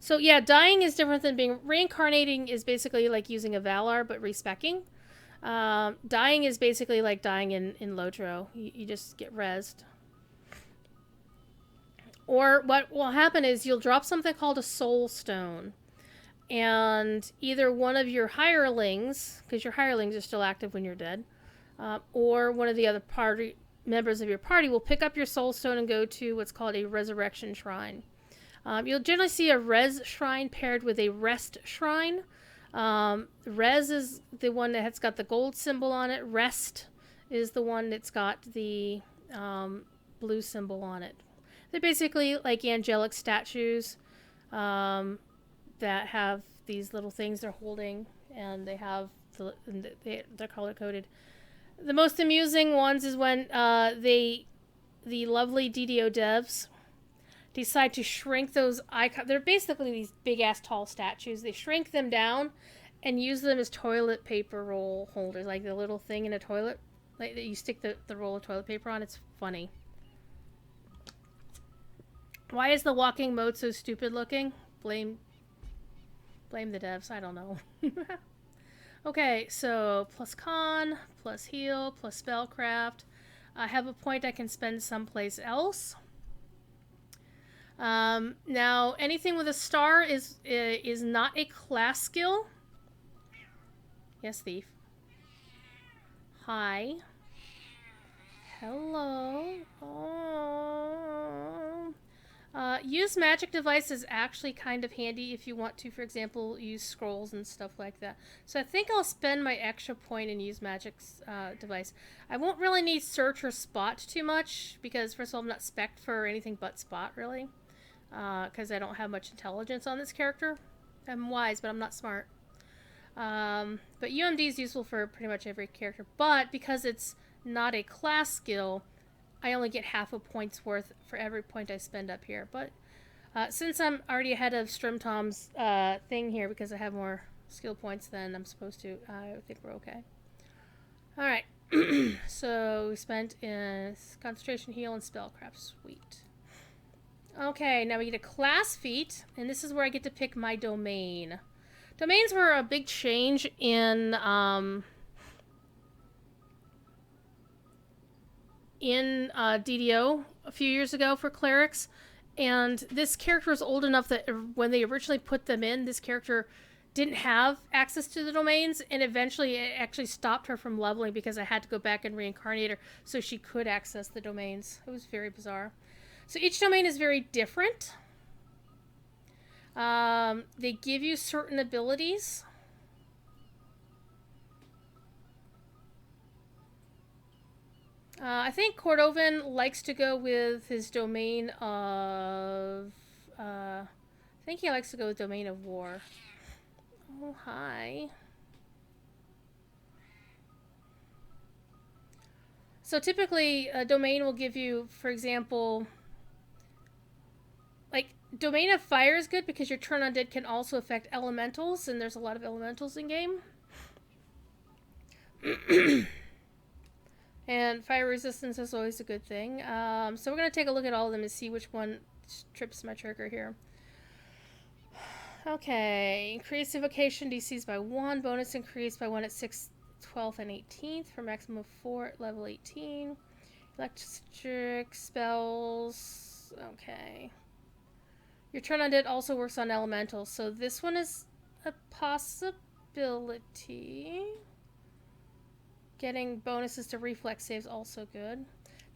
So yeah, dying is different than being... Reincarnating is basically like using a Valar, but respecking. Dying is basically like dying in Lotro. You just get rezzed. Or what will happen is you'll drop something called a soul stone. And either one of your hirelings, because your hirelings are still active when you're dead, or one of the other members of your party will pick up your soul stone and go to what's called a resurrection shrine. You'll generally see a res shrine paired with a rest shrine. Res is the one that's got the gold symbol on it. Rest is the one that's got the blue symbol on it. They're basically like angelic statues that have these little things they're holding, and they have they're color coded. The most amusing ones is when the lovely DDO devs decide to shrink those icons. They're basically these big ass tall statues. They shrink them down and use them as toilet paper roll holders, like the little thing in a toilet, like that you stick the roll of toilet paper on. It's funny. Why is the walking mode so stupid looking? Blame the devs. I don't know. Okay, so plus con, plus heal, plus spellcraft. I have a point I can spend someplace else. Now, anything with a star is not a class skill. Yes, thief. Hi. Hello. Oh. Use magic device is actually kind of handy if you want to, for example, use scrolls and stuff like that. So I think I'll spend my extra point and use magic device. I won't really need search or spot too much because, first of all, I'm not spec'd for anything but spot, really. Because I don't have much intelligence on this character. I'm wise, but I'm not smart. But UMD is useful for pretty much every character. But because it's not a class skill, I only get half a point's worth for every point I spend up here. But since I'm already ahead of Strimtom's thing here because I have more skill points than I'm supposed to, I think we're okay. Alright. So we spent in concentration, heal, and spellcraft. Sweet. Okay, now we get a class feat, and this is where I get to pick my domain. Domains were a big change in DDO a few years ago for clerics, and this character is old enough that when they originally put them in, this character didn't have access to the domains, and eventually it actually stopped her from leveling because I had to go back and reincarnate her so she could access the domains. It was very bizarre. So each domain is very different. They give you certain abilities. I think Cordovan likes to go with his domain of... I think he likes to go with domain of war. Oh, hi. So typically, a domain will give you, for example... Like, Domain of Fire is good because your turn undead can also affect elementals, and there's a lot of elementals in game. And fire resistance is always a good thing. So we're going to take a look at all of them and see which one trips my trigger here. Okay, increase evocation DCs by 1, bonus increase by 1 at 6th, 12th, and 18th for maximum of 4 at level 18. Electric spells, okay. Your turn undead also works on elementals, so this one is a possibility. Getting bonuses to reflex saves also good.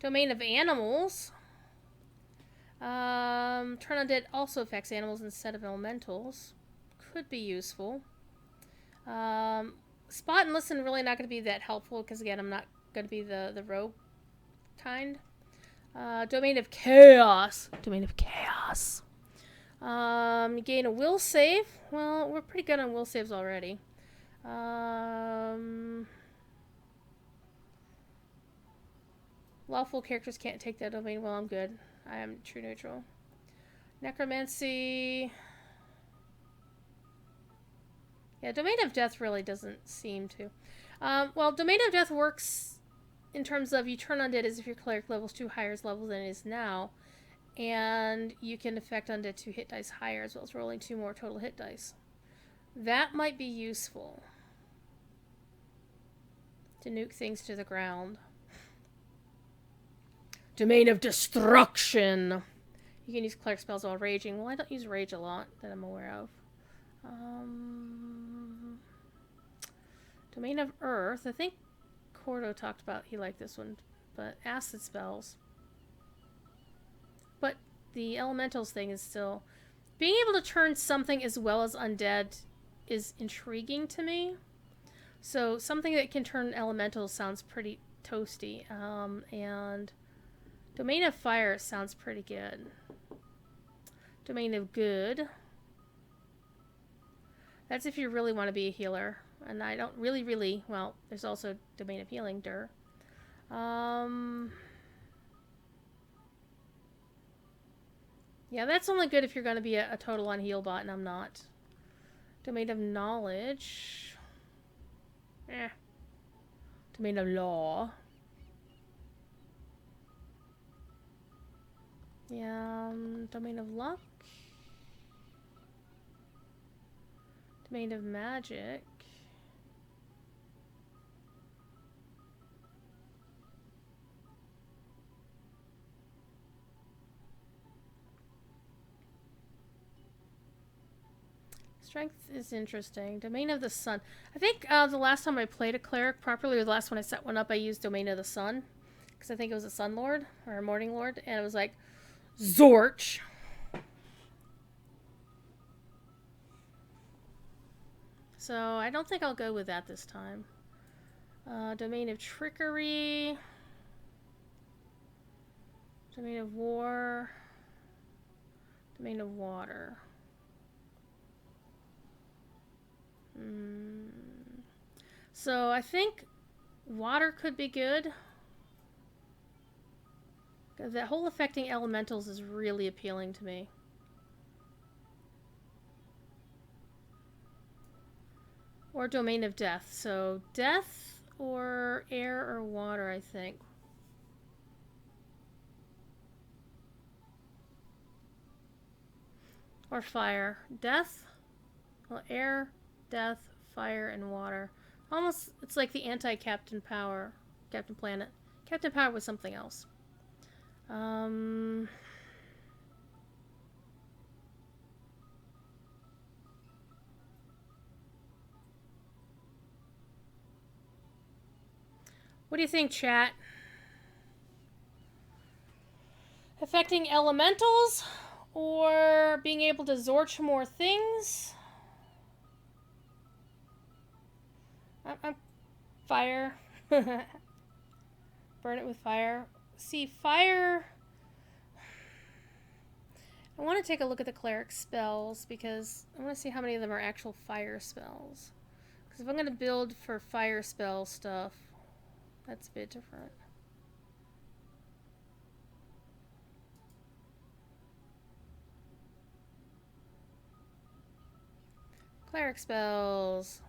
Domain of animals. Turn undead also affects animals instead of elementals. Could be useful. Spot and listen really not going to be that helpful because again I'm not going to be the rogue kind. Domain of chaos. Domain of chaos. You gain a will save. Well, we're pretty good on will saves already. Lawful characters can't take that domain. Well, I'm good. I am true neutral. Necromancy. Yeah, Domain of Death really doesn't seem to. Well, Domain of Death works in terms of you turn undead as if your cleric level's 2 higher level than it is now. And you can affect undead 2 hit dice higher as well as rolling 2 more total hit dice. That might be useful. To nuke things to the ground. Domain of Destruction. You can use Cleric Spells while raging. Well, I don't use rage a lot that I'm aware of. Domain of Earth. I think Cordo talked about he liked this one. But Acid Spells. But the Elementals thing is still... Being able to turn something as well as undead is intriguing to me. So something that can turn Elementals sounds pretty toasty. And Domain of Fire sounds pretty good. Domain of Good. That's if you really want to be a healer. And I don't really... Well, there's also Domain of Healing, Yeah, that's only good if you're going to be a total unheal bot, and I'm not. Domain of Knowledge. Domain of Law. Yeah, Domain of Luck. Domain of Magic. Strength is interesting. Domain of the Sun. I think the last time I played a cleric properly, or the last one I set one up, I used Domain of the Sun. Because I think it was a Sun Lord, or a Morning Lord. And it was like, Zorch. So I don't think I'll go with that this time. Domain of Trickery. Domain of War. Domain of Water. So I think water could be good. That whole affecting elementals is really appealing to me. Or Domain of Death. So death or air or water, I think. Or fire. Death, well, air, death, fire, and water. Almost, it's like the anti-Captain Power. Captain Planet. Captain Power was something else. What do you think, chat? Affecting elementals? Or being able to Zorch more things? I'm fire. Burn it with fire. See, fire... I want to take a look at the Cleric Spells because I want to see how many of them are actual fire spells. Because if I'm going to build for fire spell stuff, that's a bit different. Cleric Spells.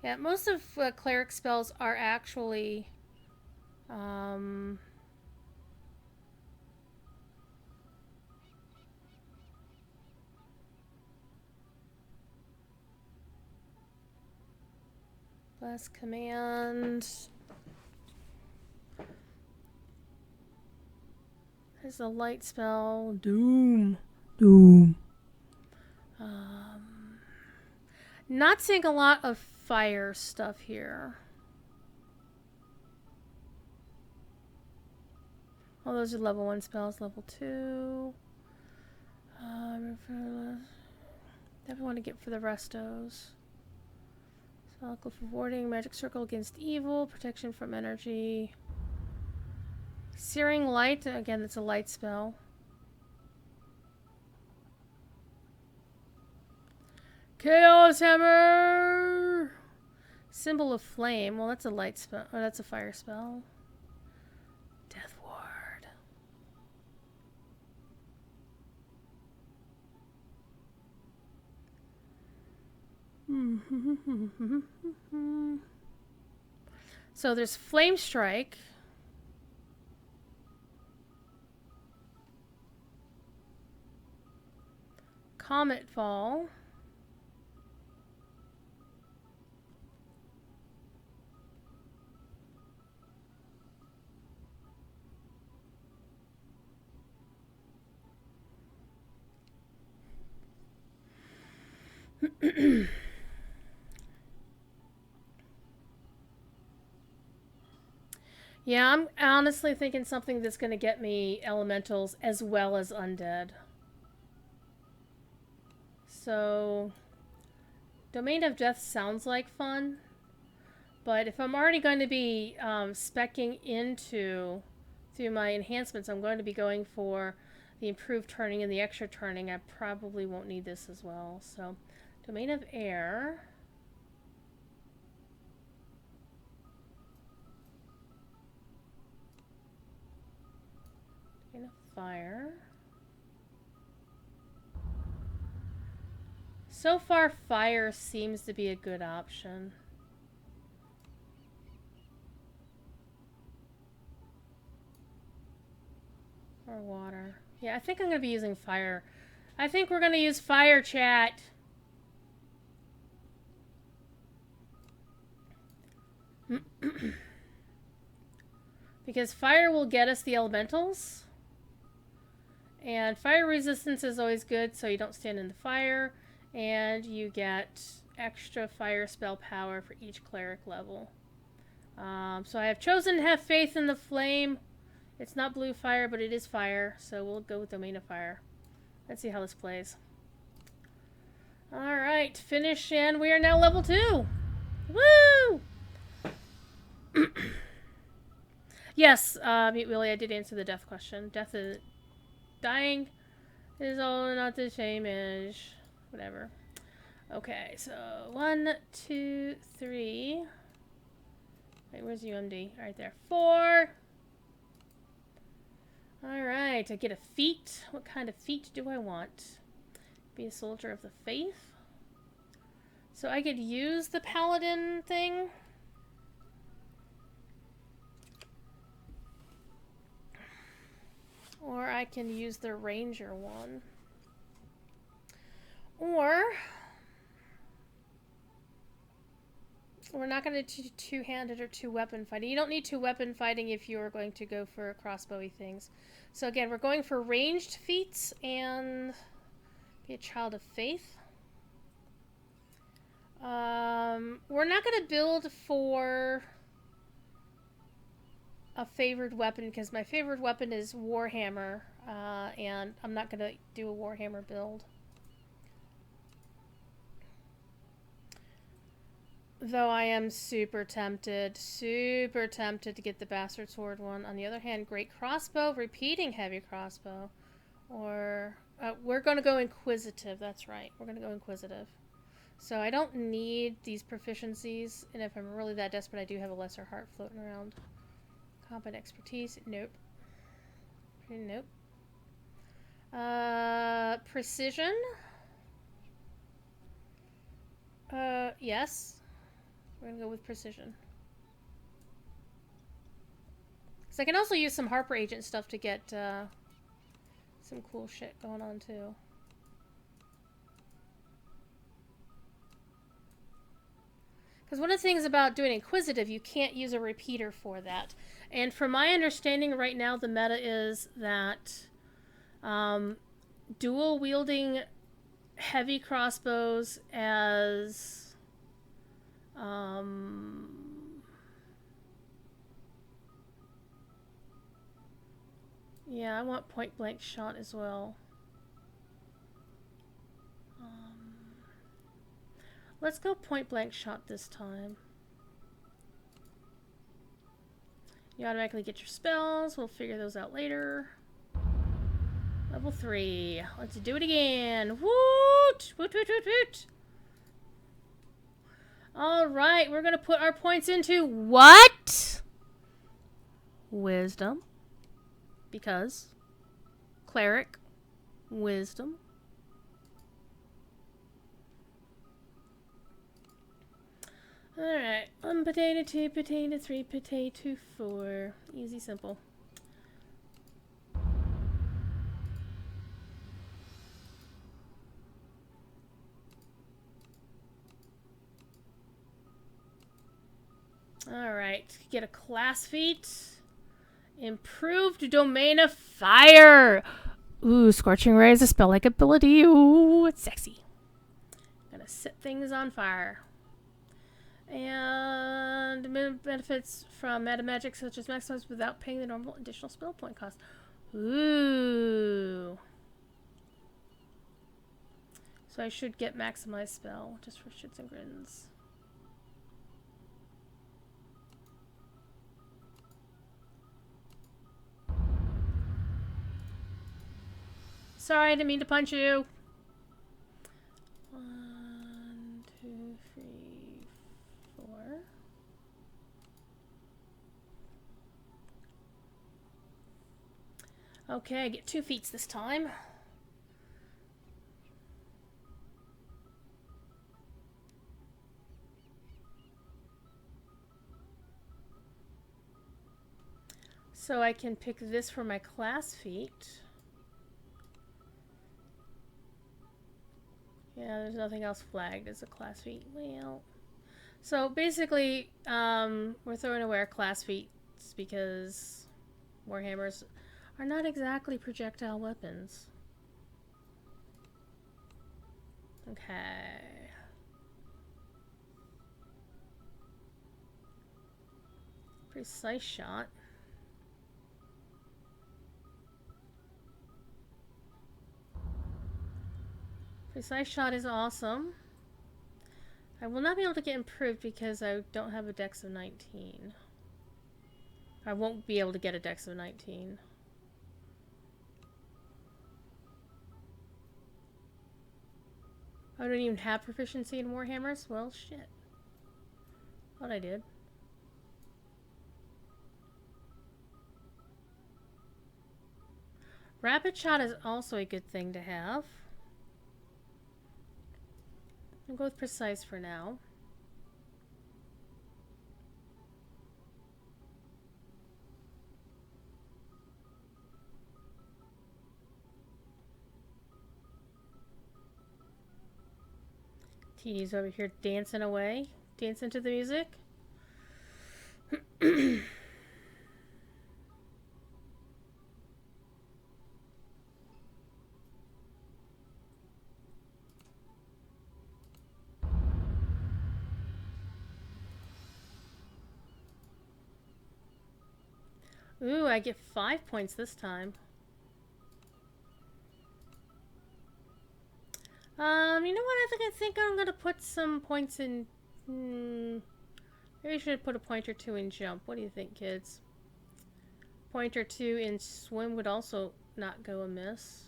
Yeah, most of Cleric Spells are actually Blast Command. There's a light spell. Doom. Not seeing a lot of fire stuff here. All those are level 1 spells. Level 2. Definitely want to get for the restos. Spell for warding, magic circle against evil, protection from energy. Searing light, again, it's a light spell. Chaos Hammer! Symbol of Flame. Well, that's a light spell. Oh, that's a fire spell. Death Ward. So there's Flame Strike. Comet Fall. Yeah, I'm honestly thinking something that's going to get me elementals as well as undead. So, Domain of Death sounds like fun, but if I'm already going to be speccing into, through my enhancements, I'm going to be going for the improved turning and the extra turning. I probably won't need this as well. So, Domain of Air. Domain of Fire. So far, fire seems to be a good option. Or water. Yeah, I think I'm going to be using fire. I think we're going to use fire, chat. Because fire will get us the elementals. And fire resistance is always good, so you don't stand in the fire. And you get extra fire spell power for each cleric level. So I have chosen to have faith in the flame. It's not blue fire, but it is fire. So we'll go with Domain of Fire. Let's see how this plays. Alright, finish, and we are now level 2. Woo! Yes, Mute Willie, I did answer the death question. Death is... Dying is all not the same as... Whatever. Okay, so 1, 2, 3. Wait, where's UMD? Right there. 4. Alright, I get a feat. What kind of feat do I want? Be a soldier of the faith. So I could use the paladin thing. Or I can use the ranger one. Or we're not going to do two-handed or two-weapon fighting. You don't need two-weapon fighting if you're going to go for crossbowy things. So again, we're going for ranged feats and be a child of faith. We're not going to build for a favored weapon because my favorite weapon is Warhammer, and I'm not going to do a Warhammer build. Though I am super tempted to get the Bastard Sword one. On the other hand, Great Crossbow, repeating Heavy Crossbow, or we're going to go Inquisitive. That's right, we're going to go Inquisitive. So I don't need these proficiencies, and if I'm really that desperate, I do have a Lesser Heart floating around. Combat Expertise, nope. Nope. Precision. Yes. We're gonna go with Precision. Because I can also use some Harper Agent stuff to get some cool shit going on too. Because one of the things about doing Inquisitive, you can't use a repeater for that. And from my understanding right now, the meta is that dual wielding heavy crossbows as yeah, I want point blank shot as well. Let's go point blank shot this time. You automatically get your spells. We'll figure those out later. Level 3. Let's do it again. Woot! Woot, woot, woot, woot! Alright, we're gonna put our points into what? Wisdom. Because Cleric. Wisdom. Alright. 1 potato, 2 potato, 3 potato, 4. Easy, simple. Alright. Get a class feat. Improved Domain of Fire. Ooh, Scorching Ray is a spell-like ability. Ooh, it's sexy. Gonna set things on fire. And benefits from meta magic such as maximize without paying the normal additional spell point cost. Ooh. So I should get maximize spell just for shits and grins. Sorry, I didn't mean to punch you. 1, 2, 3, 4. Okay, I get 2 feats this time. So I can pick this for my class feat. Yeah, there's nothing else flagged as a class feat. Well, so basically, we're throwing away our class feats because warhammers are not exactly projectile weapons. Okay. Precise shot. Precise shot is awesome. I will not be able to get improved because I don't have a dex of 19. I won't be able to get a dex of 19. I don't even have proficiency in warhammers? Well, shit. Thought I did. Rapid shot is also a good thing to have. I'll go with precise for now. TD's over here dancing away. Dancing to the music. Ooh, I get 5 points this time. You know what? I think I'm gonna put some points in. Maybe I should put a point or 2 in jump. What do you think, kids? Point or 2 in swim would also not go amiss.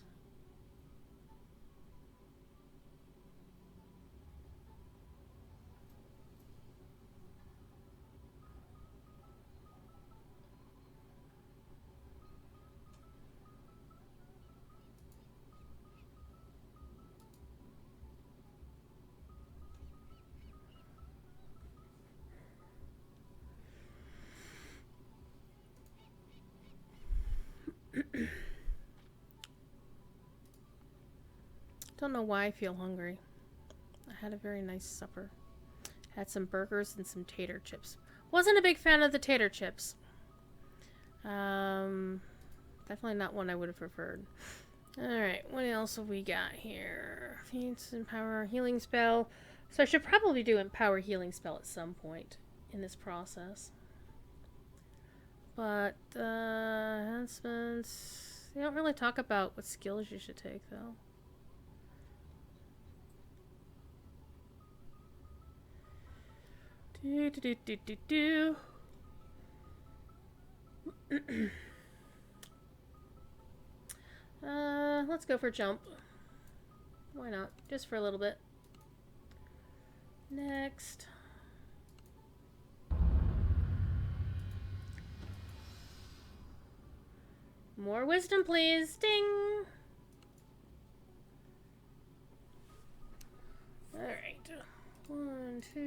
Don't know why I feel hungry. I had a very nice supper. Had some burgers and some tater chips. Wasn't a big fan of the tater chips. Definitely not one I would have preferred. Alright, what else have we got here? Feats, Empower, Healing Spell. So I should probably do Empower Healing Spell at some point in this process. But, enhancements... They don't really talk about what skills you should take, though. Let's go for jump. Why not? Just for a little bit. Next. More wisdom, please. Ding! Alright. 1, 2,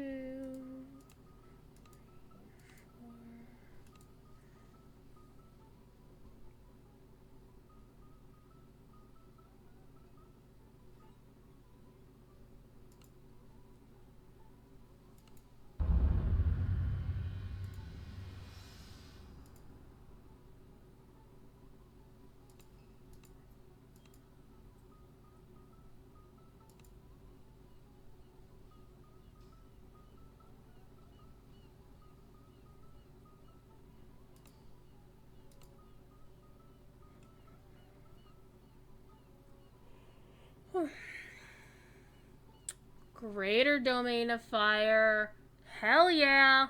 Greater Domain of Fire. Hell yeah.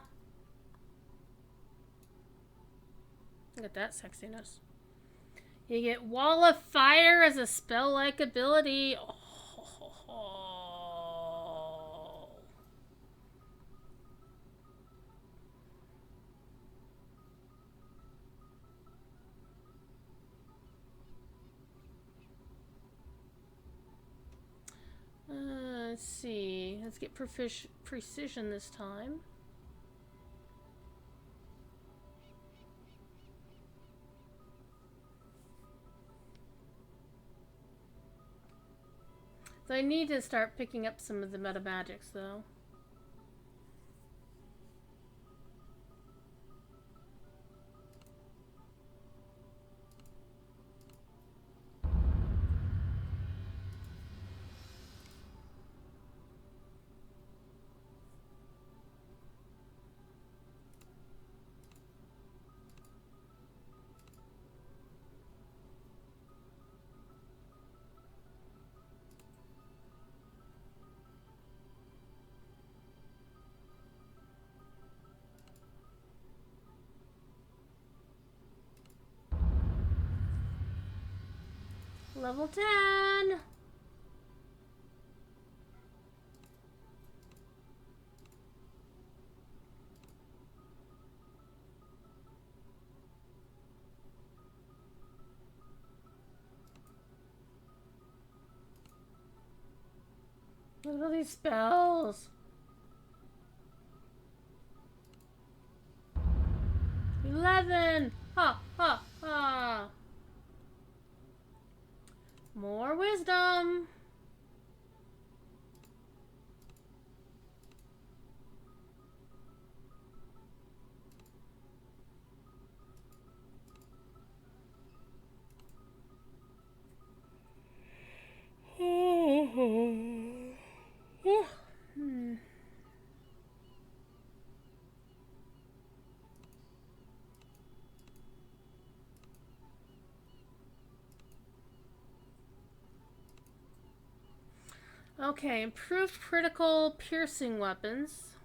Look at that sexiness. You get Wall of Fire as a spell-like ability. Oh. Let's see. Let's get precision this time. So I need to start picking up some of the meta magics, though. Level 10! Look at all these spells! 11! Ha! Ha! Ha! More wisdom! Okay, improved critical piercing weapons.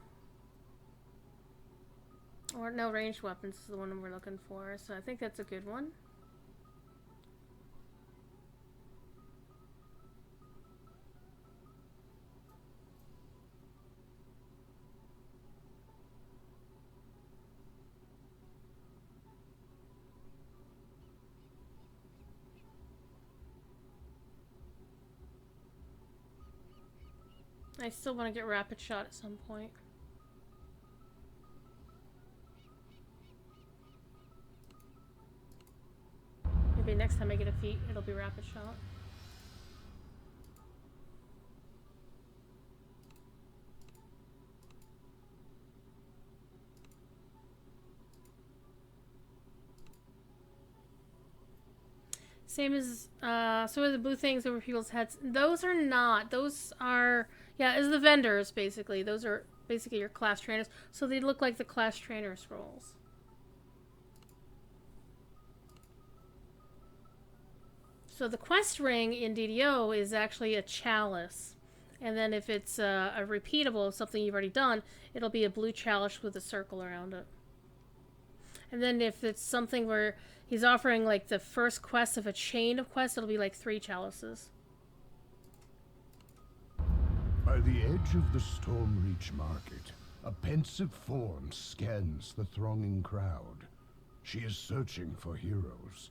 Or no, ranged weapons is the one we're looking for, so I think that's a good one. I still want to get rapid shot at some point. Maybe next time I get a feat, it'll be rapid shot. Same as, so are the blue things over people's heads. Those are not. Those are, yeah, as the vendors, basically. Those are basically your class trainers. So they look like the class trainer scrolls. So the quest ring in DDO is actually a chalice. And then if it's a repeatable, something you've already done, it'll be a blue chalice with a circle around it. And then if it's something where he's offering like the first quest of a chain of quests, it'll be like 3 chalices. By the edge of the Stormreach market, a pensive form scans the thronging crowd. She is searching for heroes.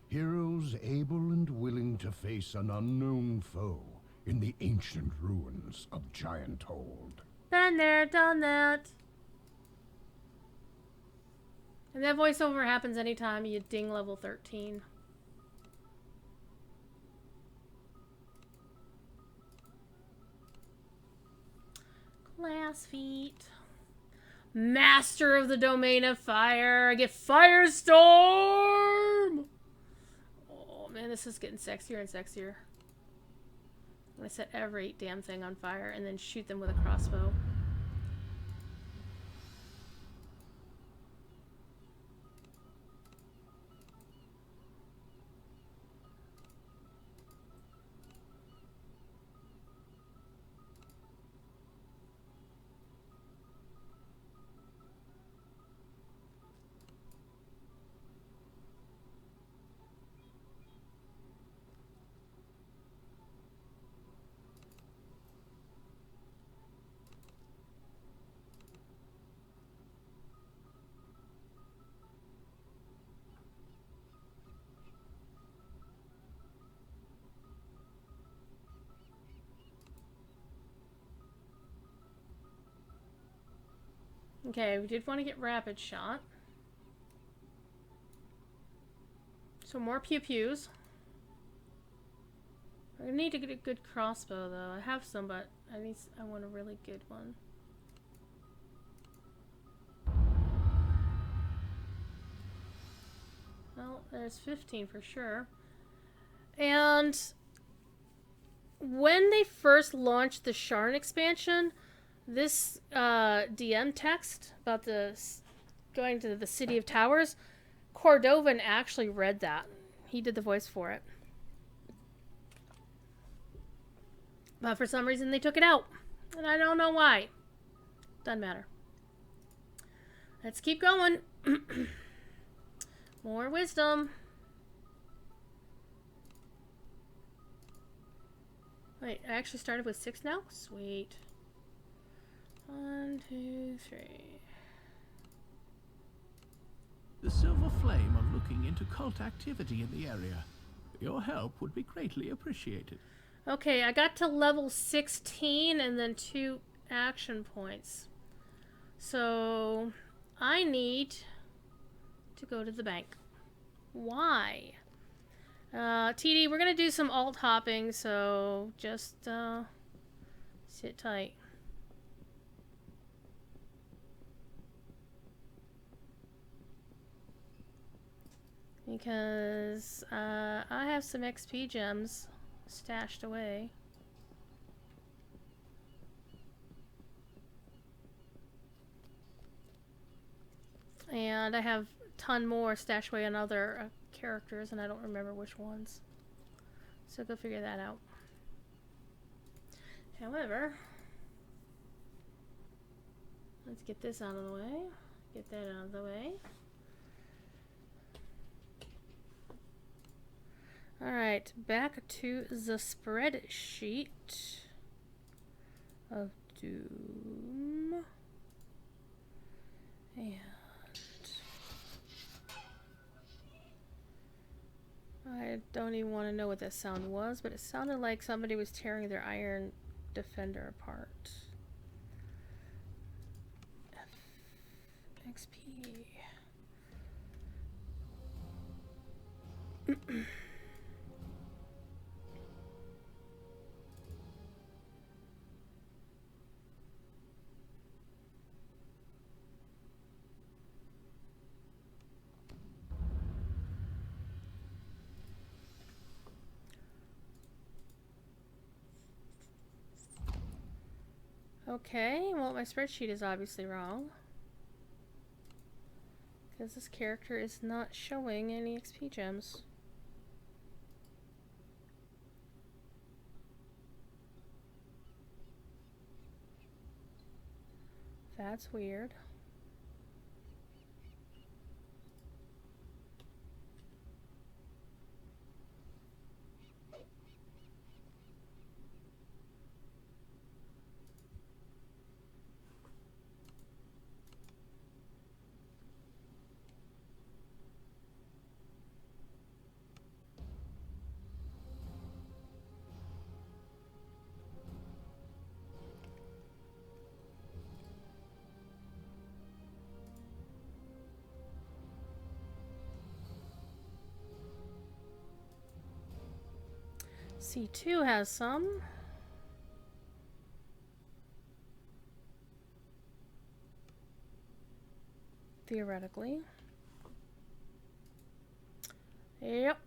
Heroes able and willing to face an unknown foe in the ancient ruins of Giant Hold. Been there, done that. And that voiceover happens anytime you ding level 13. Class feat. Master of the Domain of Fire. I get Firestorm! Oh man, this is getting sexier and sexier. I'm gonna set every damn thing on fire and then shoot them with a crossbow. Okay, we did want to get rapid shot. So more pew-pews. I need to get a good crossbow though. I have some, but I want a really good one. Well, there's 15 for sure. And when they first launched the Sharn expansion, this DM text about going to the City of Towers, Cordovan actually read that. He did the voice for it. But for some reason they took it out. And I don't know why. Doesn't matter. Let's keep going. More wisdom. Wait, I actually started with 6 now? Sweet. 1, 2, 3. The Silver Flame are looking into cult activity in the area. Your help would be greatly appreciated. Okay, I got to level 16 and then 2 action points. So, I need to go to the bank. Why? TD, we're going to do some alt hopping, so just sit tight. Because I have some XP gems stashed away. And I have a ton more stashed away on other characters, and I don't remember which ones. So go figure that out. However, let's get this out of the way. Get that out of the way. Alright, back to the spreadsheet of doom. And I don't even want to know what that sound was, but it sounded like somebody was tearing their iron defender apart. XP. Okay, well, my spreadsheet is obviously wrong. Because this character is not showing any XP gems. That's weird. C2 has some. Theoretically. Yep.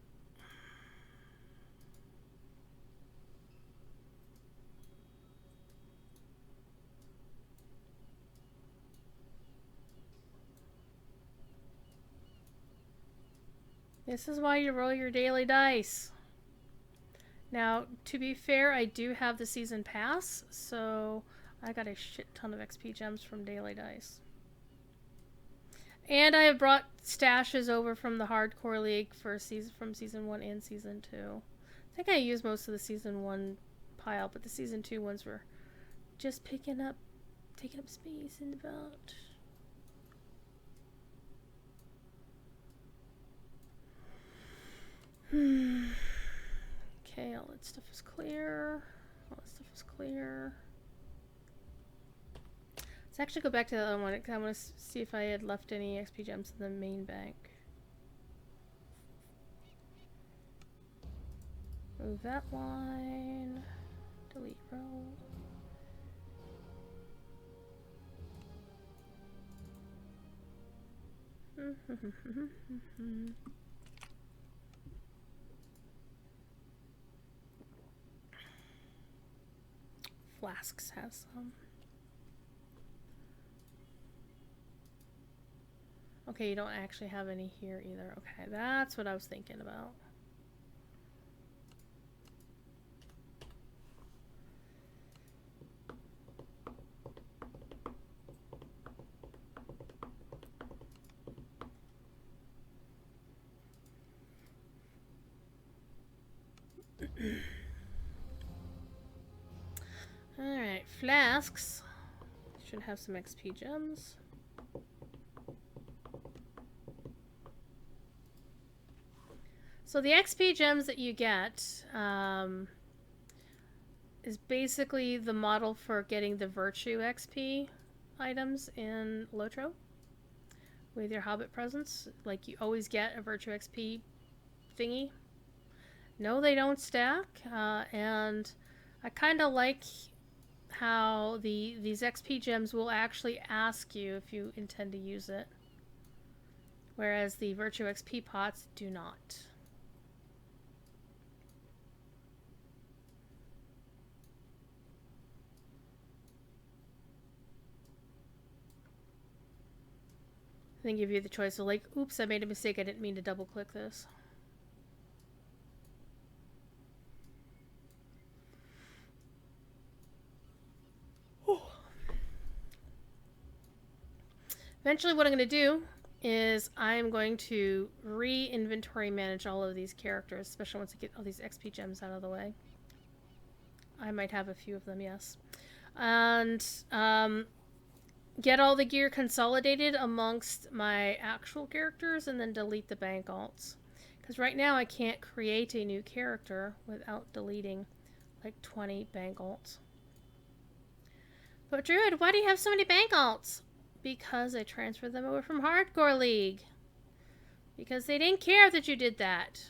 This is why you roll your daily dice. Now, to be fair, I do have the season pass, so I got a shit ton of XP gems from daily dice. And I have brought stashes over from the Hardcore League for from Season 1 and Season 2. I think I used most of the Season 1 pile, but the Season 2 ones were just taking up space in the vault. Okay, all that stuff is clear. All that stuff is clear. Let's actually go back to the other one. I want to see if I had left any XP gems in the main bank. Move that line. Delete row. Flasks has some. Okay, you don't actually have any here either. Okay, that's what I was thinking about. Alright, flasks. Should have some XP gems. So the XP gems that you get is basically the model for getting the Virtue XP items in Lotro with your Hobbit presence. Like, you always get a Virtue XP thingy. No, they don't stack, and I kind of like how these XP gems will actually ask you if you intend to use it, whereas the Virtue XP pots do not. They give you the choice of, like, oops, I made a mistake, I didn't mean to double click this. Eventually what I'm going to do is I'm going to re-inventory manage all of these characters, especially once I get all these XP gems out of the way. I might have a few of them, yes. And get all the gear consolidated amongst my actual characters and then delete the bank alts. Because right now I can't create a new character without deleting like 20 bank alts. But Druid, why do you have so many bank alts? Because I transferred them over from Hardcore League. Because they didn't care that you did that.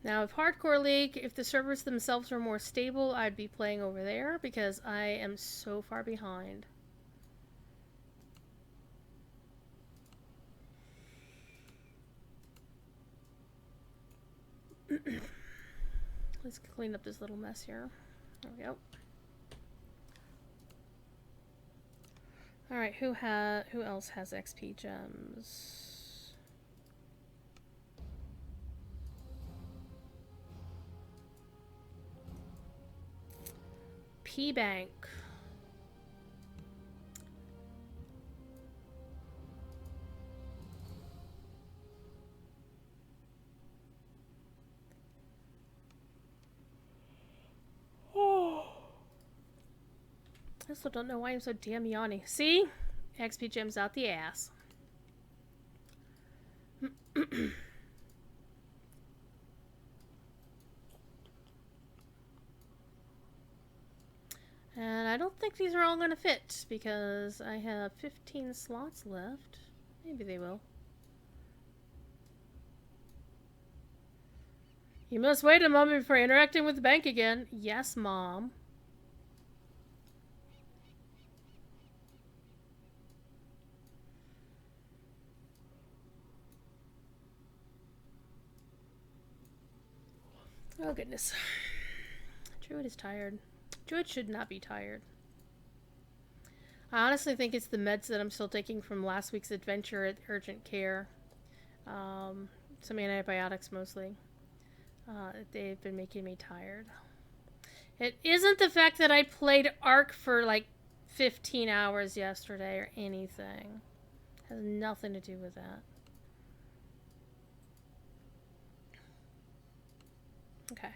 Now, if Hardcore League, if the servers themselves were more stable, I'd be playing over there because I am so far behind. Let's clean up this little mess here. There we go. All right, who else has XP gems? P Bank. I still don't know why I'm so damn yawny. See? XP gems out the ass. And I don't think these are all going to fit because I have 15 slots left. Maybe they will. You must wait a moment before interacting with the bank again. Yes, Mom. Oh, goodness. Druid is tired. Druid should not be tired. I honestly think it's the meds that I'm still taking from last week's adventure at urgent care. Some antibiotics mostly. They've been making me tired. It isn't the fact that I played Ark for like 15 hours yesterday or anything. It has nothing to do with that. Okay.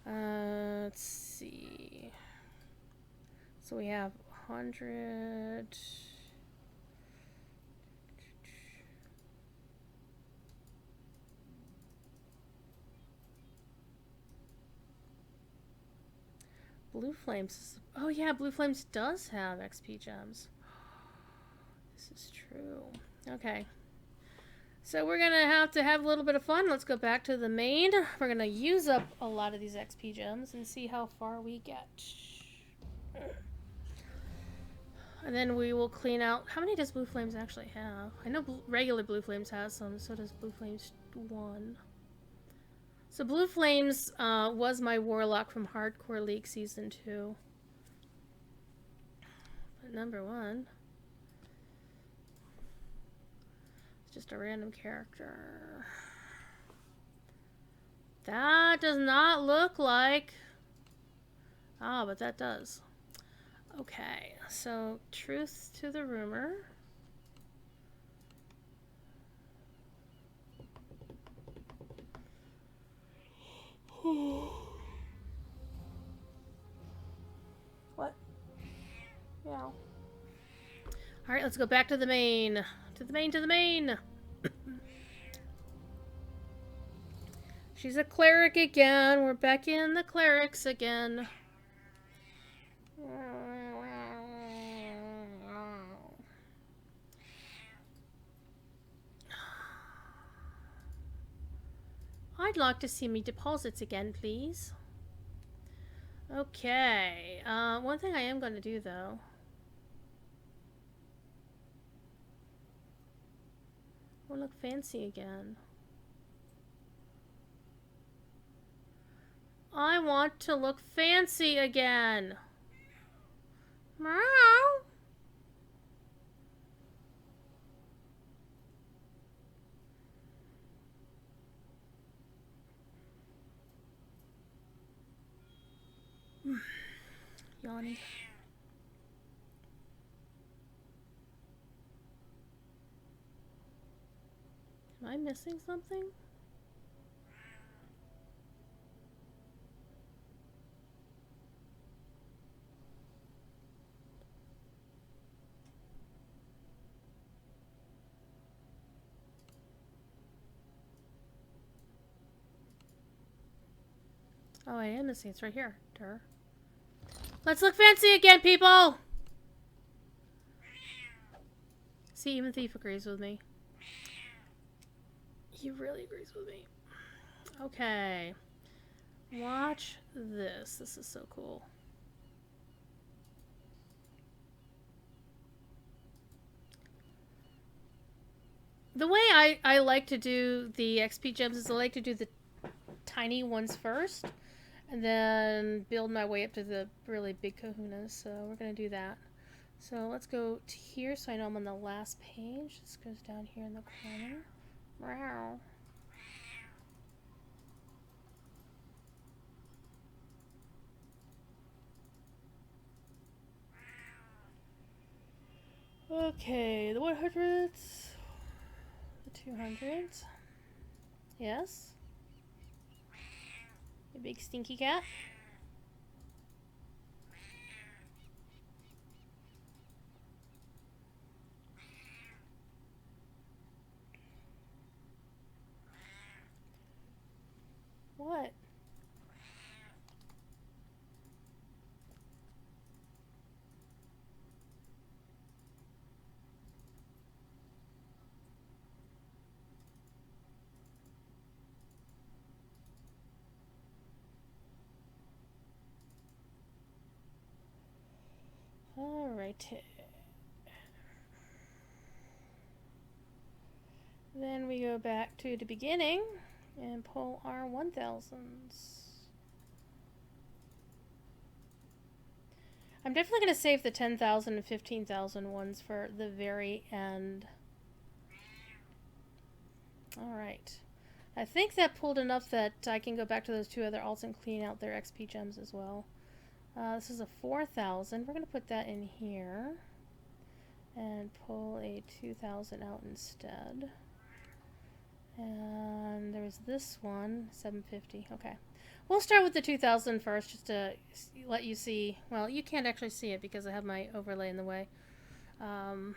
Let's see. So we have 100. Blue Flames. Oh yeah, Blue Flames does have XP gems. This is true. Okay. So we're going to have a little bit of fun. Let's go back to the main. We're going to use up a lot of these XP gems and see how far we get. And then we will clean out... How many does Blue Flames actually have? I know regular Blue Flames has some, so does Blue Flames 1. So Blue Flames was my Warlock from Hardcore League Season 2. But number 1... just a random character. That does not look like... Ah, but that does. Okay, so truth to the rumor. What? Yeah. Alright, let's go back to the main. To the main, to the main! She's a cleric again. We're back in the clerics again. I'd like to see me deposits again, please. Okay. One thing I am going to do, though. I want to look fancy again. I want to look fancy again. Meow. Yawning. Am I missing something? Oh, I am missing. It's right here. Durr. Let's look fancy again, people! See, even Thief agrees with me. He really agrees with me. Okay. Watch this. This is so cool. The way I like to do the XP gems is I like to do the tiny ones first, and then build my way up to the really big kahunas. So we're going to do that. So let's go to here so I know I'm on the last page. This goes down here in the corner. Wow. Okay, the 100s, the 200s. Yes. A big stinky cat. What? Alright. Then we go back to the beginning and pull our 1000s. I'm definitely going to save the 10,000 and 15,000 ones for the very end. Alright. I think that pulled enough that I can go back to those two other alts and clean out their XP gems as well. This is a 4,000. We're going to put that in here and pull a 2,000 out instead. And there's this one, 750. Okay. We'll start with the 2,000 first just to let you see. Well, you can't actually see it because I have my overlay in the way. To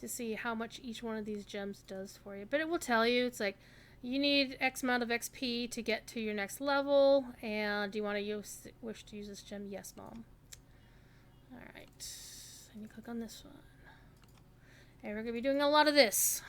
see how much each one of these gems does for you. But it will tell you, it's like, You need X amount of XP to get to your next level, and do you want to wish to use this gem? Yes, Mom. Alright. And you click on this one. And we're going to be doing a lot of this.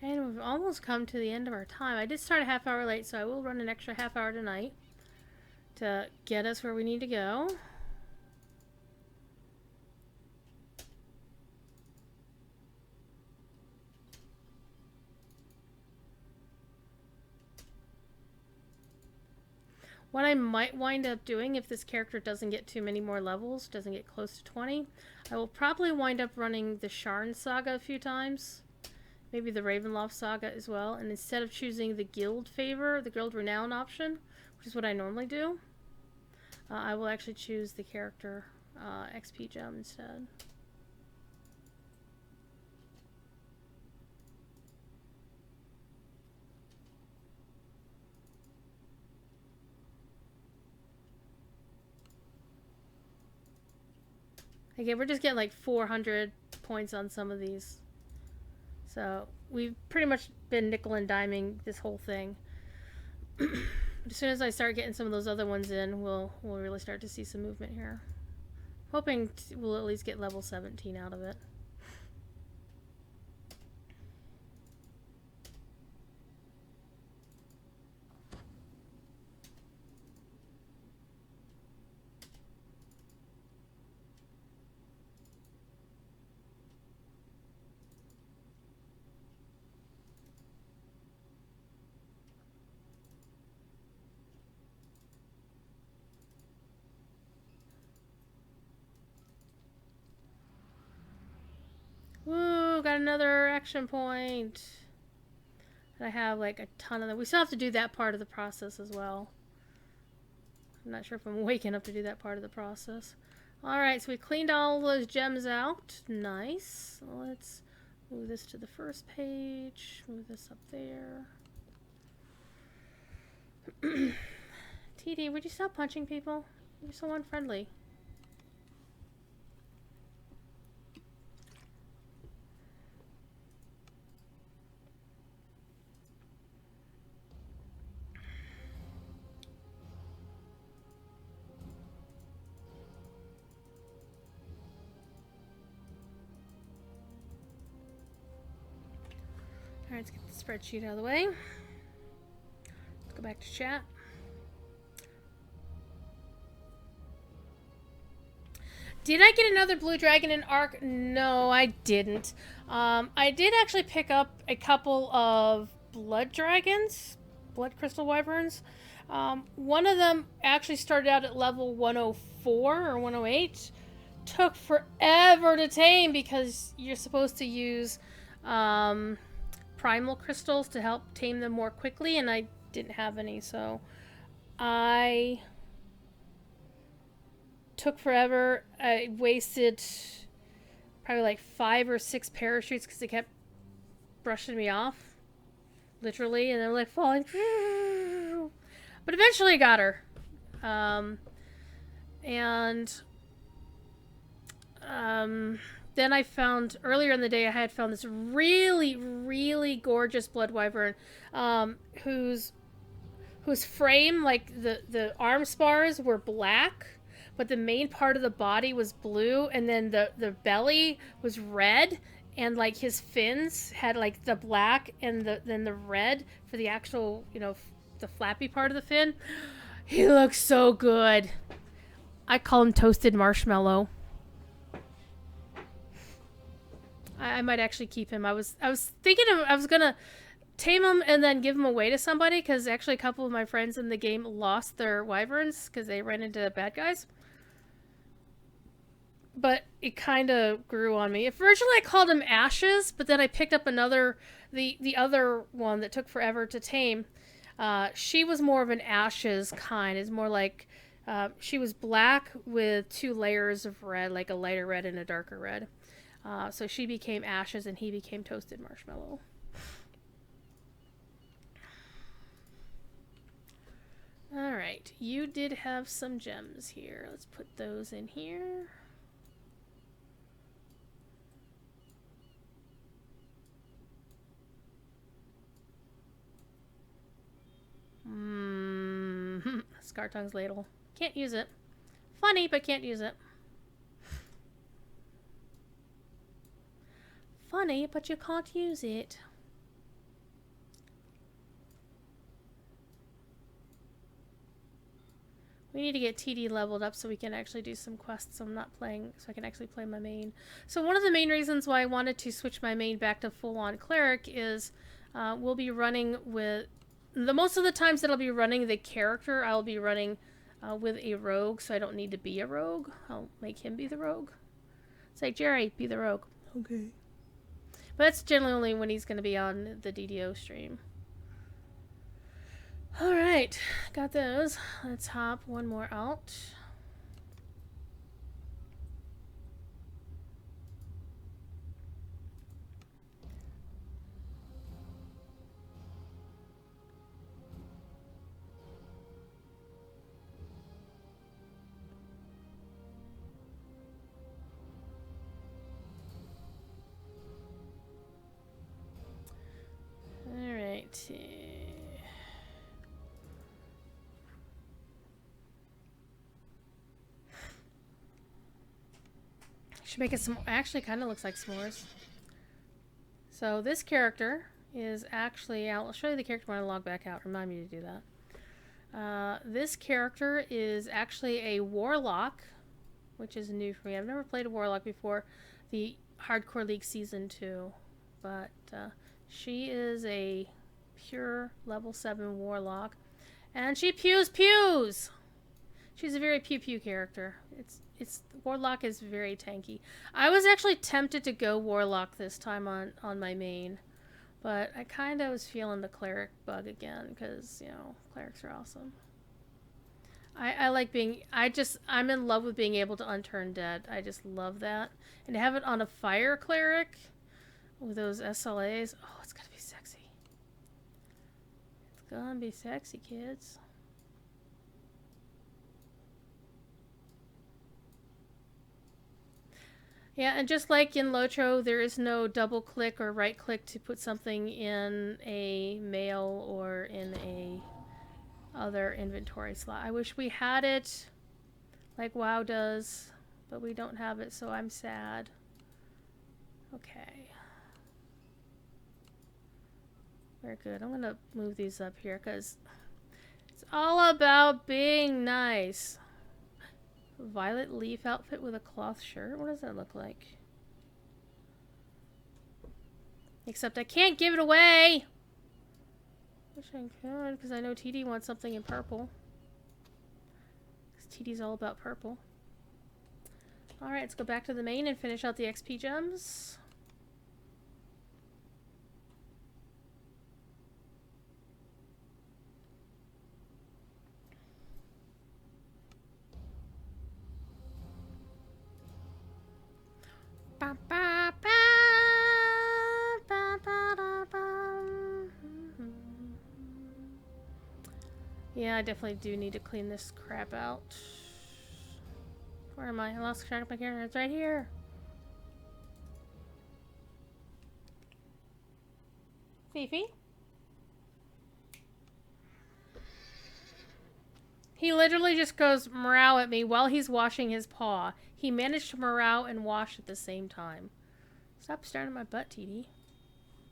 And we've almost come to the end of our time. I did start a half hour late, so I will run an extra half hour tonight to get us where we need to go. What I might wind up doing if this character doesn't get too many more levels, doesn't get close to 20, I will probably wind up running the Sharn saga a few times. Maybe the Ravenloft saga as well. And instead of choosing the guild favor, the guild renown option, which is what I normally do, I will actually choose the character XP gem instead. Again, we're just getting like 400 points on some of these. So we've pretty much been nickel and diming this whole thing. As soon as I start getting some of those other ones in, we'll really start to see some movement here. Hoping we'll at least get level 17 out of it. Woo, got another action point. And I have like a ton of them. We still have to do that part of the process as well. I'm not sure if I'm waking up to do that part of the process. Alright, so we cleaned all those gems out. Nice. Let's move this to the first page. Move this up there. TD, would you stop punching people? You're so unfriendly. Alright, let's get the spreadsheet out of the way. Let's go back to chat. Did I get another blue dragon in Ark? No, I didn't. I did actually pick up a couple of blood dragons, blood crystal wyverns. One of them actually started out at level 104 or 108. Took forever to tame because you're supposed to use primal crystals to help tame them more quickly, and I didn't have any, so I took forever. I wasted probably like 5 or 6 parachutes because they kept brushing me off, literally, and they were like falling. But eventually I got her. Then I found, earlier in the day, I had found this really, really gorgeous blood wyvern, whose frame, like the arm spars were black, but the main part of the body was blue, and then the belly was red, and like his fins had like the black and then the red for the actual, you know, the flappy part of the fin. He looks so good. I call him Toasted Marshmallow. I might actually keep him. I was thinking I was gonna tame them and then give them away to somebody, because actually a couple of my friends in the game lost their wyverns because they ran into bad guys. But it kind of grew on me. Originally I called them Ashes, but then I picked up another, the other one that took forever to tame. She was more of an Ashes kind. It's more like she was black with 2 layers of red, like a lighter red and a darker red. So she became Ashes and he became Toasted Marshmallow. Alright, you did have some gems here. Let's put those in here. Scartong's ladle. Can't use it. Funny, but can't use it. Funny, but you can't use it. We need to get TD leveled up so we can actually do some quests. So I'm not playing, so I can actually play my main. So one of the main reasons why I wanted to switch my main back to full-on cleric is we'll be running with most of the times that I'll be running the character, I'll be running with a rogue, so I don't need to be a rogue. I'll make him be the rogue. It's like, Jerry, be the rogue. Okay. But that's generally only when he's going to be on the DDO stream. Alright, got those. Let's hop one more out. Alright. Should make it some. Actually, kind of looks like s'mores. So this character is actually. I'll show you the character when I log back out. Remind me to do that. This character is actually a warlock, which is new for me. I've never played a warlock before. The Hardcore League Season 2, but she is a pure level 7 warlock, and she pews. She's a very pew character. Warlock is very tanky. I was actually tempted to go Warlock this time on my main, but I kind of was feeling the Cleric bug again because, you know, Clerics are awesome. I like being, I'm in love with being able to unturn dead. I just love that. And to have it on a Fire Cleric with those SLAs, oh, it's gonna be sexy. It's gonna be sexy, kids. Yeah, and just like in Lotro, there is no double click or right click to put something in a mail or in a other inventory slot. I wish we had it like WoW does, but we don't have it, so I'm sad. Okay. Very good. I'm gonna move these up here because it's all about being nice. Violet leaf outfit with a cloth shirt. What does that look like? Except I can't give it away. Wish I could, because I know TD wants something in purple. Because TD's all about purple. Alright, let's go back to the main and finish out the XP gems. Ba, ba, ba, ba, ba, da, ba. Yeah, I definitely do need to clean this crap out. Where am I? I lost track of my character. It's right here. Fifi? He literally just goes meow at me while he's washing his paw. He managed to meow and wash at the same time. Stop staring at my butt, TD.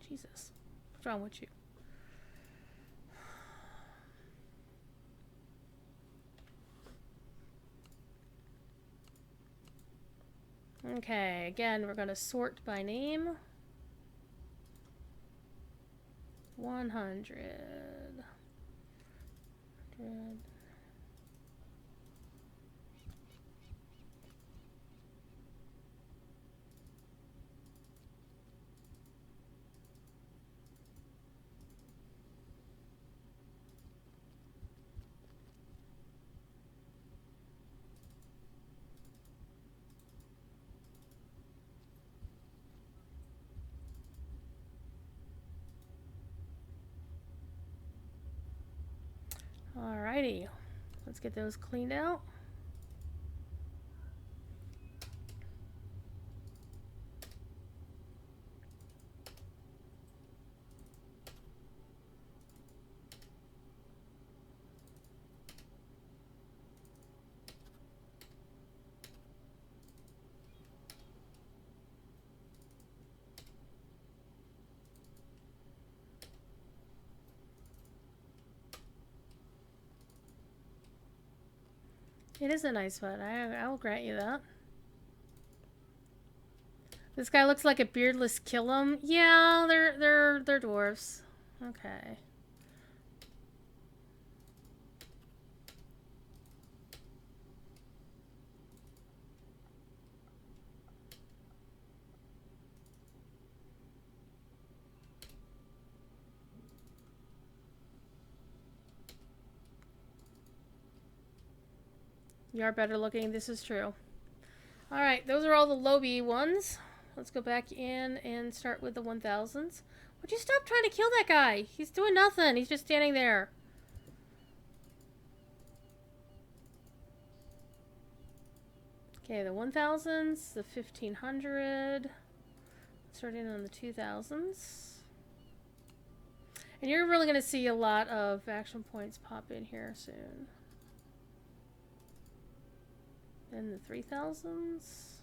Jesus. What's wrong with you? Okay, again, we're going to sort by name. 100. Alrighty, let's get those cleaned out. It is a nice foot. I will grant you that. This guy looks like a beardless Killam. Yeah, they're dwarves. Okay. You are better looking, this is true. Alright, those are all the low-B ones. Let's go back in and start with the 1000s. Would you stop trying to kill that guy? He's doing nothing. He's just standing there. Okay, the 1000s, the 1500. Starting on the 2000s. And you're really going to see a lot of action points pop in here soon. Then the 3000s.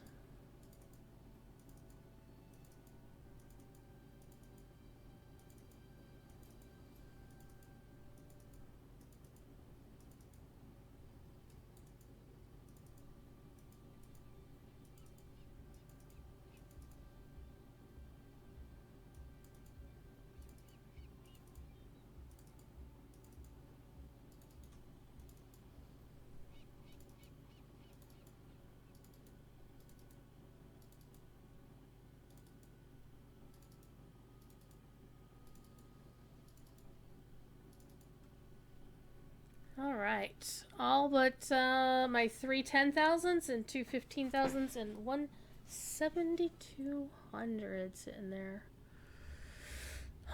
Alright, all but my 3 10,000s and 2 15,000s and 1 7,200 sitting there.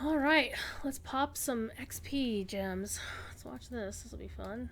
Alright, let's pop some XP gems. Let's watch this, this will be fun.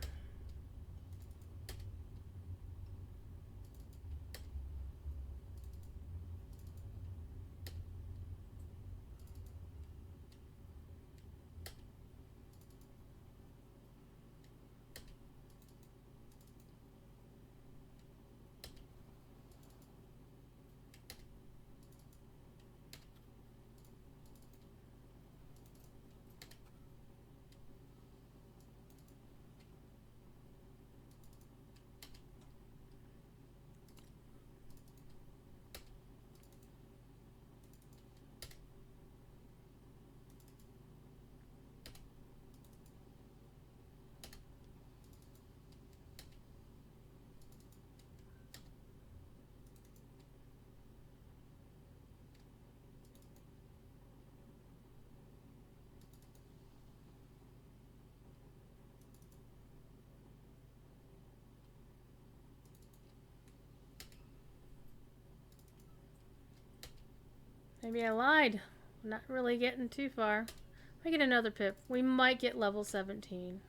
Maybe I lied. I'm not really getting too far. I get another pip. We might get level 17.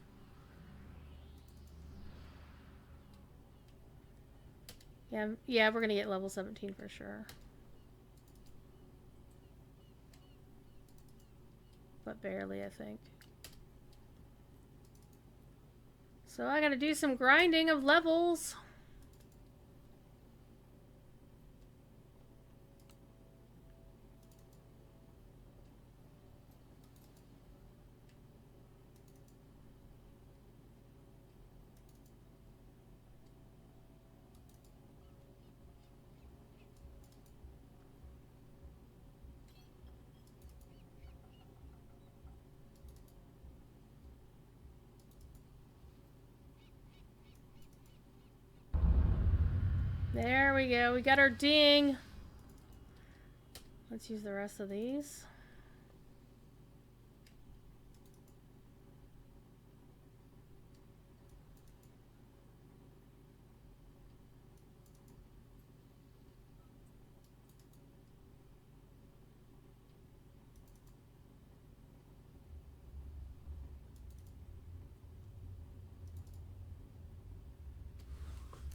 Yeah, we're gonna get level 17 for sure. But barely, I think. So I gotta do some grinding of levels. There we go. We got our ding. Let's use the rest of these.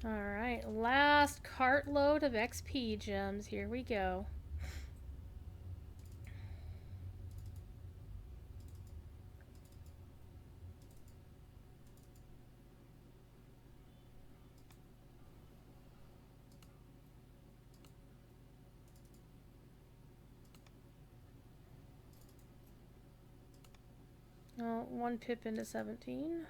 Alright, last cartload of XP gems. Here we go. Oh, 1 pip into 17.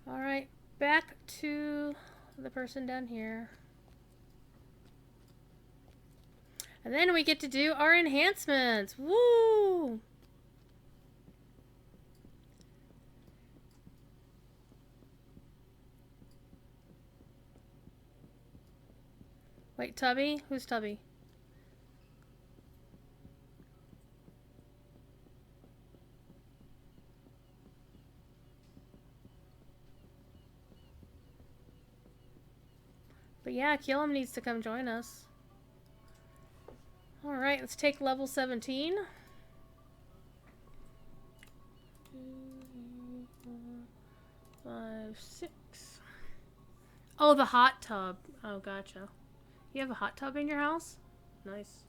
Alright, back to the person down here. And then we get to do our enhancements. Woo! Wait, Tubby? Who's Tubby? But yeah, Killam needs to come join us. Alright, let's take level 17. 2, 3, 4, 5, 6. Oh, the hot tub. Oh, gotcha. You have a hot tub in your house? Nice.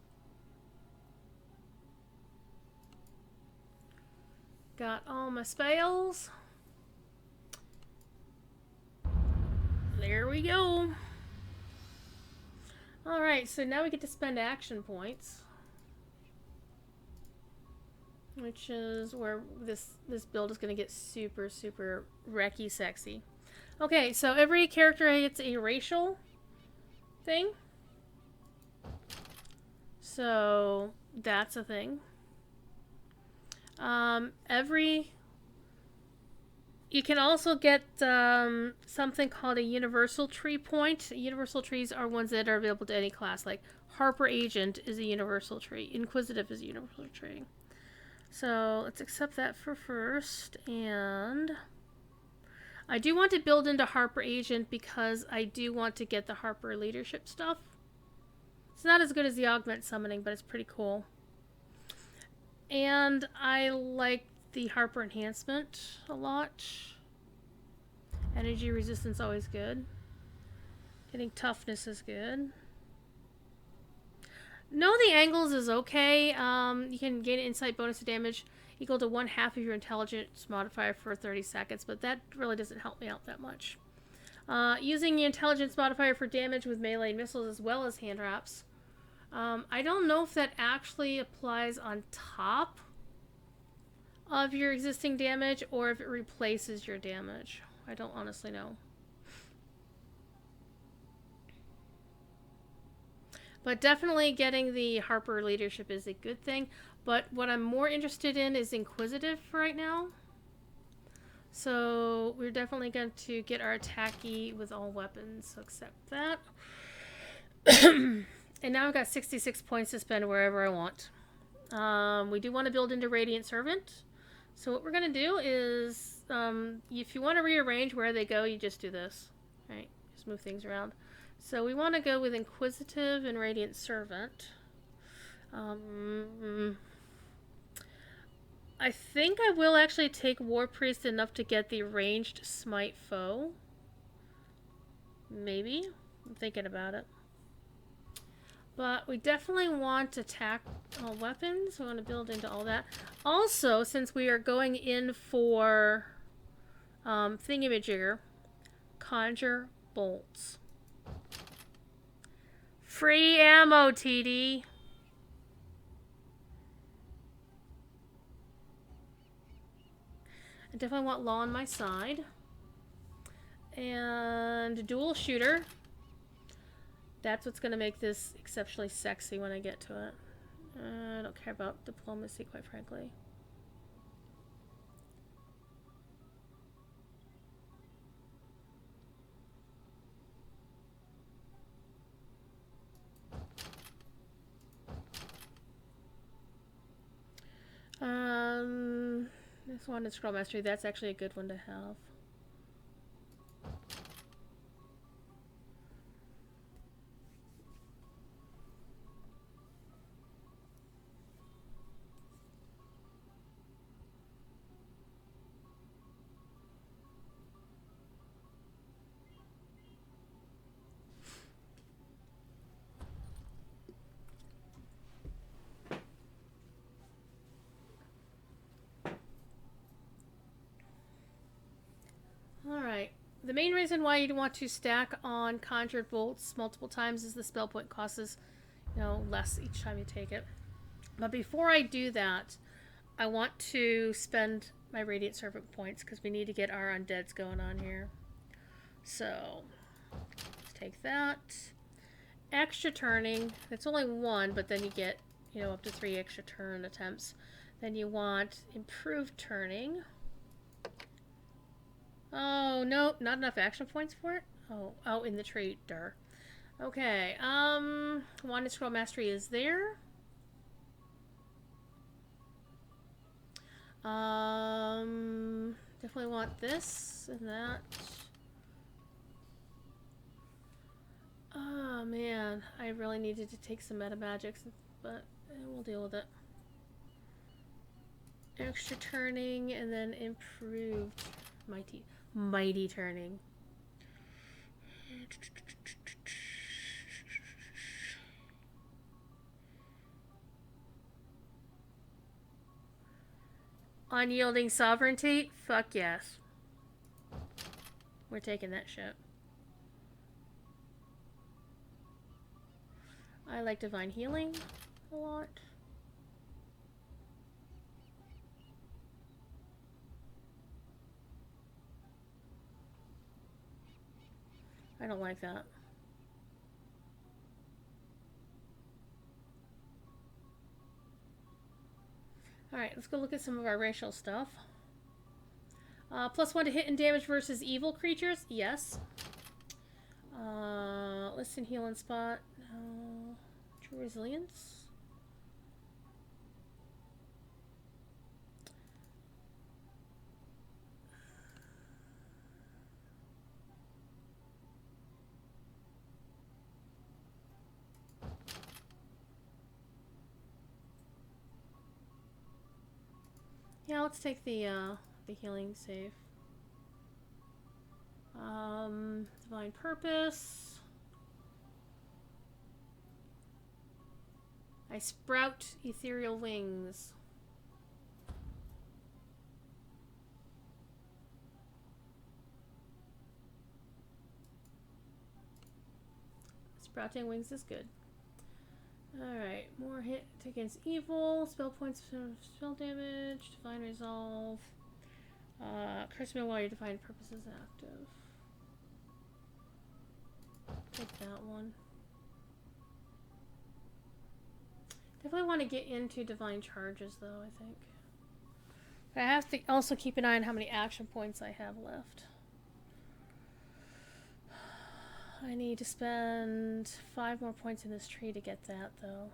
Got all my spells. There we go. Alright, so now we get to spend action points. Which is where this build is going to get super, super wrecky sexy. Okay, so every character gets a racial thing. So that's a thing. You can also get something called a universal tree point. Universal trees are ones that are available to any class. Like Harper Agent is a universal tree. Inquisitive is a universal tree. So let's accept that for first. And I do want to build into Harper Agent because I do want to get the Harper leadership stuff. It's not as good as the augment summoning, but it's pretty cool. And I like the Harper enhancement a lot. Energy resistance always good. Getting toughness is good. Know the angles is okay. You can gain insight bonus to damage equal to 1/2 of your intelligence modifier for 30 seconds, but that really doesn't help me out that much. Using your intelligence modifier for damage with melee missiles as well as hand wraps. I don't know if that actually applies on top of your existing damage or if it replaces your damage. I don't honestly know. But definitely getting the Harper leadership is a good thing. But what I'm more interested in is Inquisitive for right now. So we're definitely going to get our attacky with all weapons. So accept that. And now I've got 66 points to spend wherever I want. We do want to build into Radiant Servant. So what we're going to do is, if you want to rearrange where they go, you just do this. Right? Just move things around. So we want to go with Inquisitive and Radiant Servant. I think I will actually take War Priest enough to get the ranged Smite Foe. Maybe. I'm thinking about it. But we definitely want attack weapons. We want to build into all that. Also, since we are going in for Thingamajigger, Conjure Bolts. Free ammo, TD. I definitely want Law on my side. And dual shooter. That's what's going to make this exceptionally sexy when I get to it. I don't care about diplomacy, quite frankly. This one is Scroll Mastery. That's actually a good one to have. Alright. The main reason why you'd want to stack on Conjured Bolts multiple times is the spell point costs, less each time you take it. But before I do that, I want to spend my Radiant Servant points because we need to get our undeads going on here. So, let's take that. Extra turning. It's only one, but then you get, up to 3 extra turn attempts. Then you want improved turning. Oh, no, not enough action points for it? Oh, in the tree, dur. Okay, Wand and Scroll Mastery is there. Definitely want this and that. Oh, man, I really needed to take some meta magics, but we'll deal with it. Extra turning and then improved mighty turning. Unyielding sovereignty? Fuck yes. We're taking that shit. I like divine healing a lot. I don't like that. Alright, let's go look at some of our racial stuff. +1 to hit and damage versus evil creatures? Yes. Listen, heal and spot. True resilience? Yeah, let's take the healing save. Divine Purpose. I sprout ethereal wings. Sprouting wings is good. Alright, more hit against evil, spell points for spell damage, divine resolve. Curse me while your divine purpose is active. Take that one. Definitely want to get into divine charges though, I think. But I have to also keep an eye on how many action points I have left. I need to spend 5 more points in this tree to get that, though.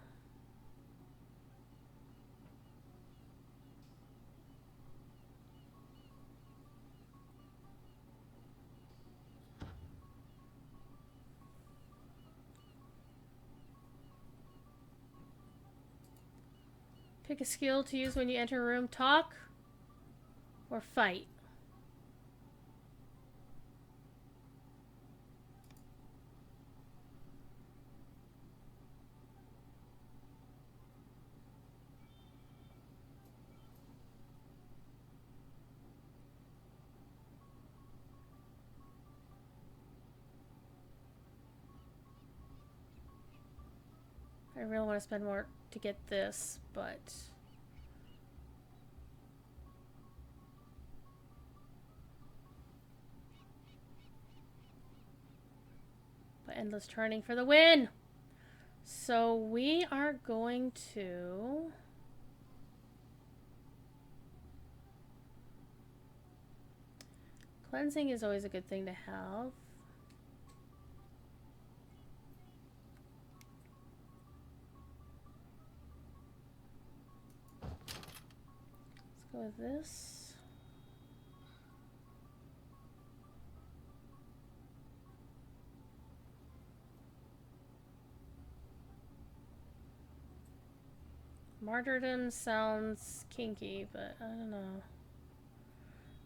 Pick a skill to use when you enter a room. Talk or fight. I really want to spend more to get this, but endless turning for the win. So we are going to... Cleansing is always a good thing to have. Let's go with this. Martyrdom sounds kinky, but I don't know.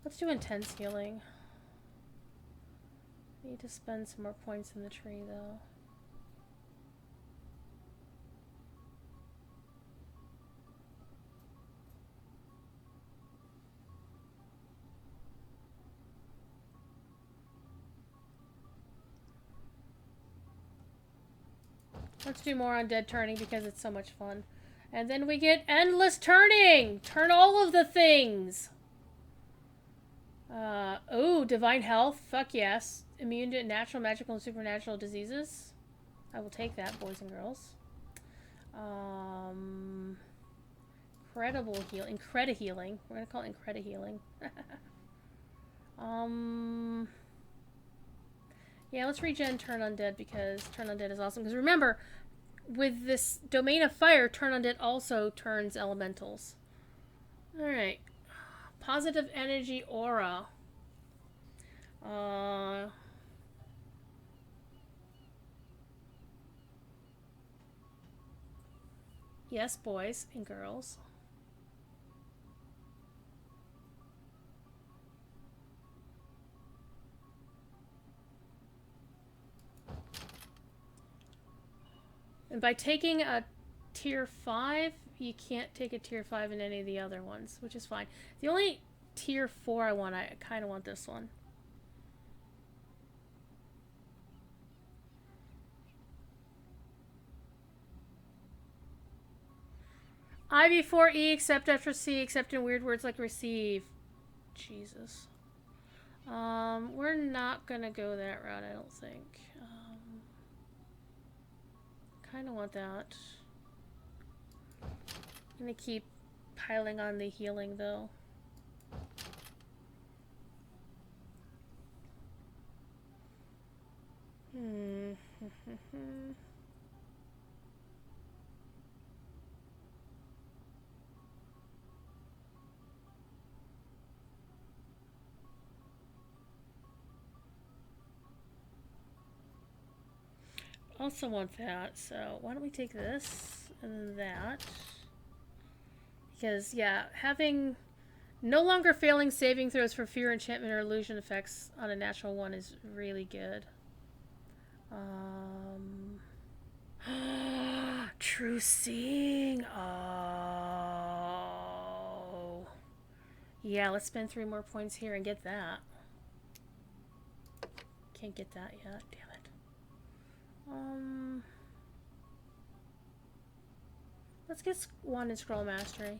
Let's do intense healing. Need to spend some more points in the tree, though. Let's do more undead turning because it's so much fun. And then we get endless turning! Turn all of the things! Oh, divine health. Fuck yes. Immune to natural, magical, and supernatural diseases. I will take that, boys and girls. Incredible healing. Incredi healing. We're gonna call it Incredi healing. Yeah, let's regen Turn Undead because Turn Undead is awesome. Because remember, with this Domain of Fire, Turn Undead also turns elementals. Alright. Positive Energy Aura. Yes, boys and girls. And by taking a tier 5, you can't take a tier 5 in any of the other ones, which is fine. The only tier 4 I want, I kind of want this one. I before E, except after C, except in weird words like receive. Jesus. We're not gonna go that route, I don't think. Kind of want that. I'm gonna keep piling on the healing though. Also want that, so why don't we take this and then that? Because, yeah, having no longer failing saving throws for fear, enchantment, or illusion effects on a natural one is really good. True Seeing. Oh. Yeah, let's spend 3 more points here and get that. Can't get that yet. Damn it. Let's get one in Scroll Mastery.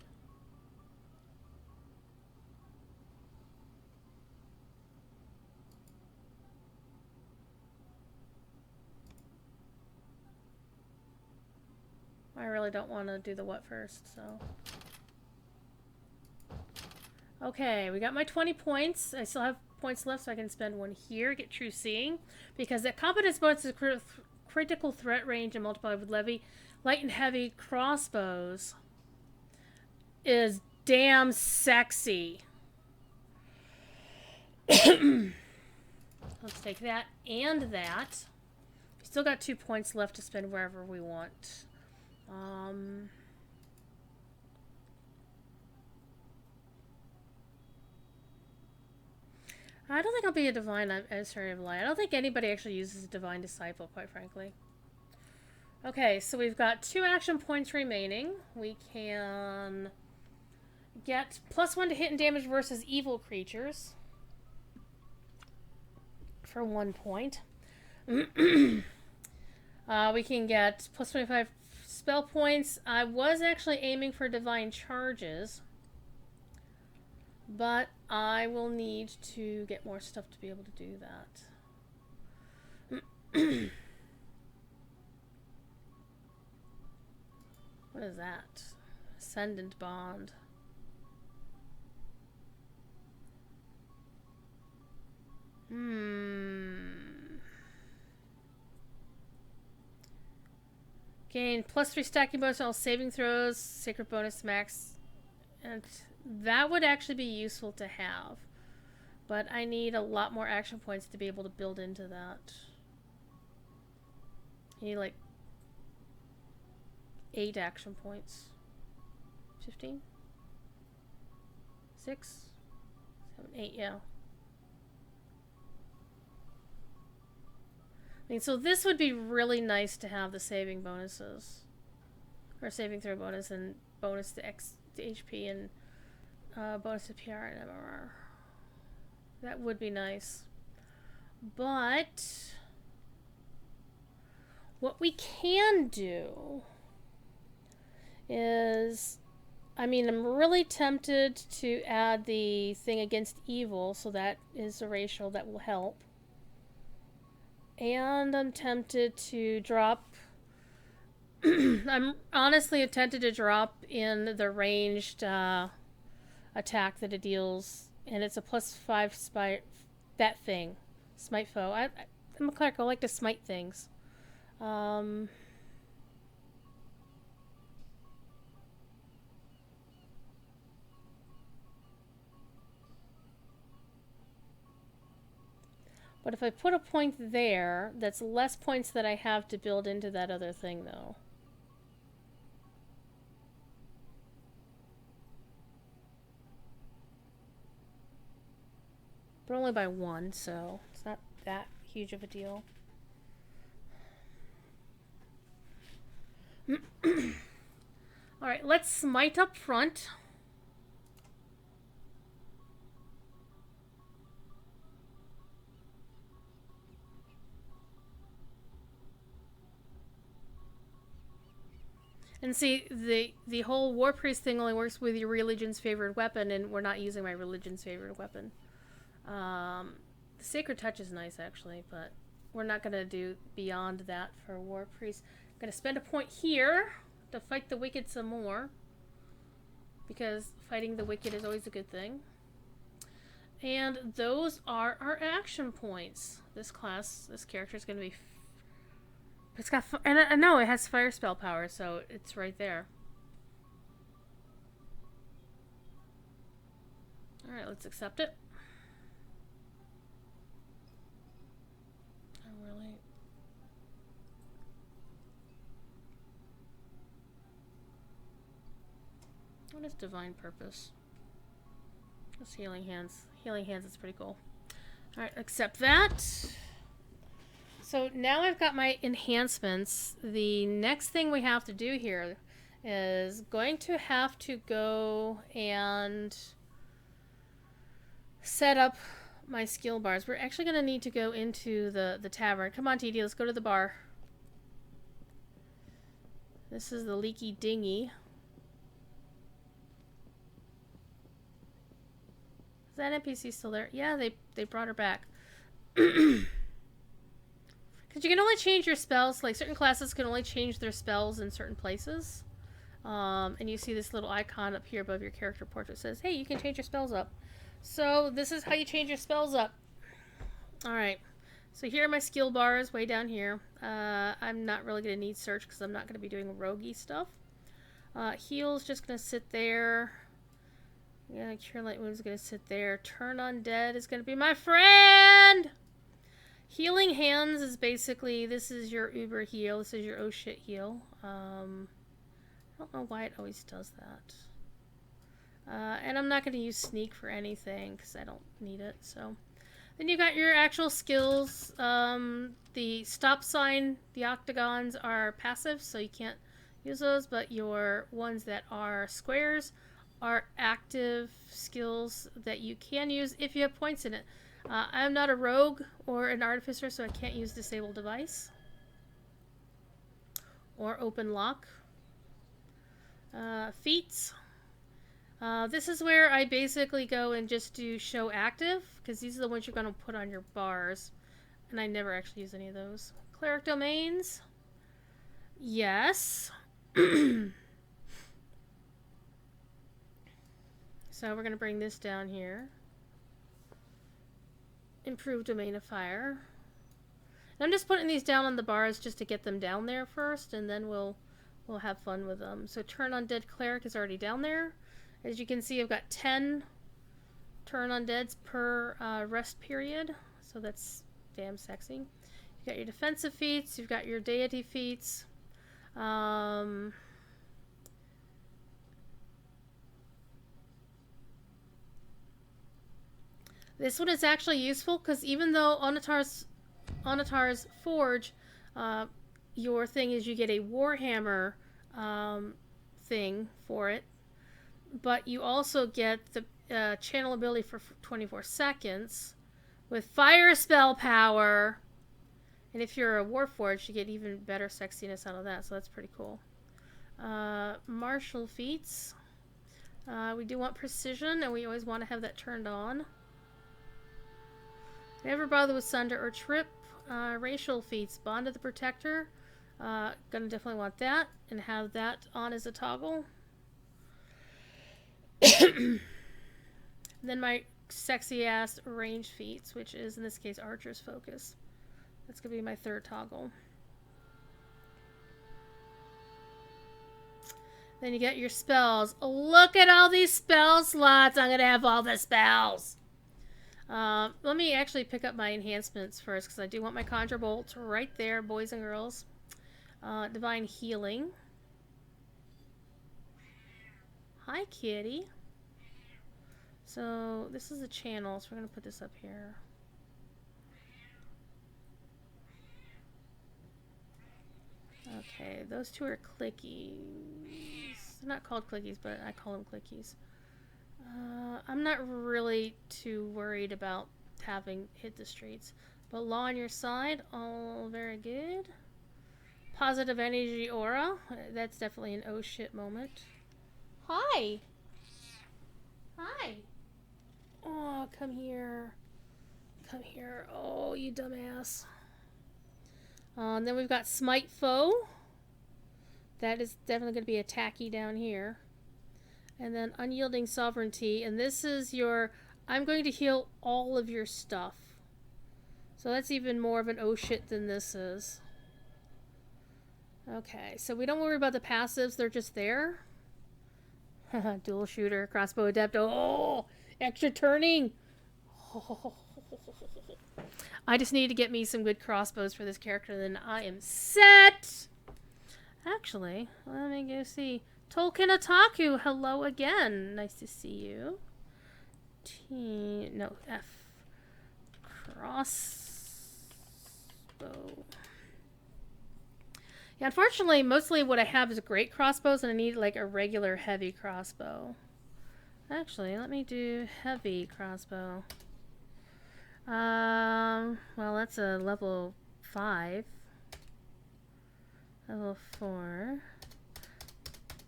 I really don't want to do the what first, so. Okay, we got my 20 points. I still have points left, so I can spend 1 here, get True Seeing, because that competence bonus is critical threat range and multiplied with levy. Light and heavy crossbows is damn sexy. Let's take that and that. We still got 2 points left to spend wherever we want. I don't think I'll be a divine adversary of light. I don't think anybody actually uses a divine disciple, quite frankly. Okay, so we've got 2 action points remaining. We can get +1 to hit and damage versus evil creatures for 1 point. We can get +25 spell points. I was actually aiming for divine charges, but I will need to get more stuff to be able to do that. What is that? Ascendant Bond. Gain +3 stacking bonus on all saving throws, sacred bonus max. And that would actually be useful to have. But I need a lot more action points to be able to build into that. I need like 8 action points. 15? 6? 7, 8, yeah. I mean, so this would be really nice to have the saving bonuses. Or saving throw bonus and bonus to HP and bonus to PR and MRR. That would be nice. But what we can do is, I mean, I'm really tempted to add the thing against evil, so that is a racial that will help. And I'm tempted to drop I'm honestly tempted to drop in the ranged attack that it deals, and it's a +5 smite. That thing, smite foe. I'm a cleric. I like to smite things. But if I put a point there, that's less points that I have to build into that other thing, though. But only by 1, so it's not that huge of a deal. Alright, let's smite up front. And see, the whole War Priest thing only works with your religion's favorite weapon, and we're not using my religion's favorite weapon. The Sacred Touch is nice, actually, but we're not going to do beyond that for War Priest. I'm going to spend a point here to fight the Wicked some more, because fighting the Wicked is always a good thing. And those are our action points. This character is going to be... It's got... And I know it has fire spell power, so it's right there. Alright, let's accept it. What is Divine Purpose? That's Healing Hands. Healing Hands is pretty cool. Alright, accept that. So now I've got my enhancements. The next thing we have to do here is going to have to go and set up my skill bars. We're actually going to need to go into the tavern. Come on, TD, let's go to the bar. This is the Leaky Dinghy. Is that NPC still there? Yeah, they brought her back. Because you can only change your spells. Like, certain classes can only change their spells in certain places. And you see this little icon up here above your character portrait that says, hey, you can change your spells up. So this is how you change your spells up. Alright. So here are my skill bars way down here. I'm not really going to need search because I'm not going to be doing roguey stuff. Heal's just going to sit there. Yeah, Cure Light Wound is going to sit there. Turn Undead is going to be my friend! Healing Hands is basically, this is your Uber heal. This is your oh shit heal. I don't know why it always does that. And I'm not going to use Sneak for anything because I don't need it. So then you got your actual skills. The stop sign, the octagons are passive, so you can't use those. But your ones that are squares are active skills that you can use if you have points in it. I'm not a rogue or an artificer, so I can't use Disable Device or Open Lock. Feats. This is where I basically go and just do Show Active, because these are the ones you're going to put on your bars, and I never actually use any of those. Cleric Domains. Yes. So we're going to bring this down here. Improve Domain of Fire. And I'm just putting these down on the bars just to get them down there first, and then we'll have fun with them. So Turn Undead Cleric is already down there. As you can see, I've got 10 Turn Undeads per rest period, so that's damn sexy. You've got your defensive feats, you've got your deity feats. This one is actually useful because even though Onatar's Forge, your thing is you get a Warhammer thing for it, but you also get the channel ability for 24 seconds with fire spell power. And if you're a Warforged, you get even better sexiness out of that, so that's pretty cool. Martial feats. We do want precision, and we always want to have that turned on. Never bother with Sunder or Trip. Racial feats. Bond of the Protector. Gonna definitely want that, and have that on as a toggle. Then my sexy ass range feats, which is in this case Archer's Focus. That's gonna be my third toggle. Then you get your spells. Look at all these spell slots. I'm gonna have all the spells. Let me actually pick up my enhancements first, because I do want my Conjure Bolt right there, boys and girls. Divine Healing. Hi, kitty. So this is a channel, so we're going to put this up here. Okay, those two are clickies. They're not called clickies, but I call them clickies. I'm not really too worried about having hit the streets. But Law on your side, all very good. Positive energy aura. That's definitely an oh shit moment. Hi! Hi! Oh, come here. Come here. Oh, you dumbass. And then we've got Smite Foe. That is definitely going to be attacky down here. And then Unyielding Sovereignty. And this is your... I'm going to heal all of your stuff. So that's even more of an oh shit than this is. Okay, so we don't worry about the passives. They're just there. Dual shooter, crossbow adept. Oh, extra turning. I just need to get me some good crossbows for this character, then I am set. Actually, let me go see. Tolkien Otaku, hello again. Nice to see you. No, F. Crossbow. Yeah, unfortunately, mostly what I have is great crossbows, and I need like a regular heavy crossbow. Actually, let me do heavy crossbow. Well, that's a level 5. Level 4.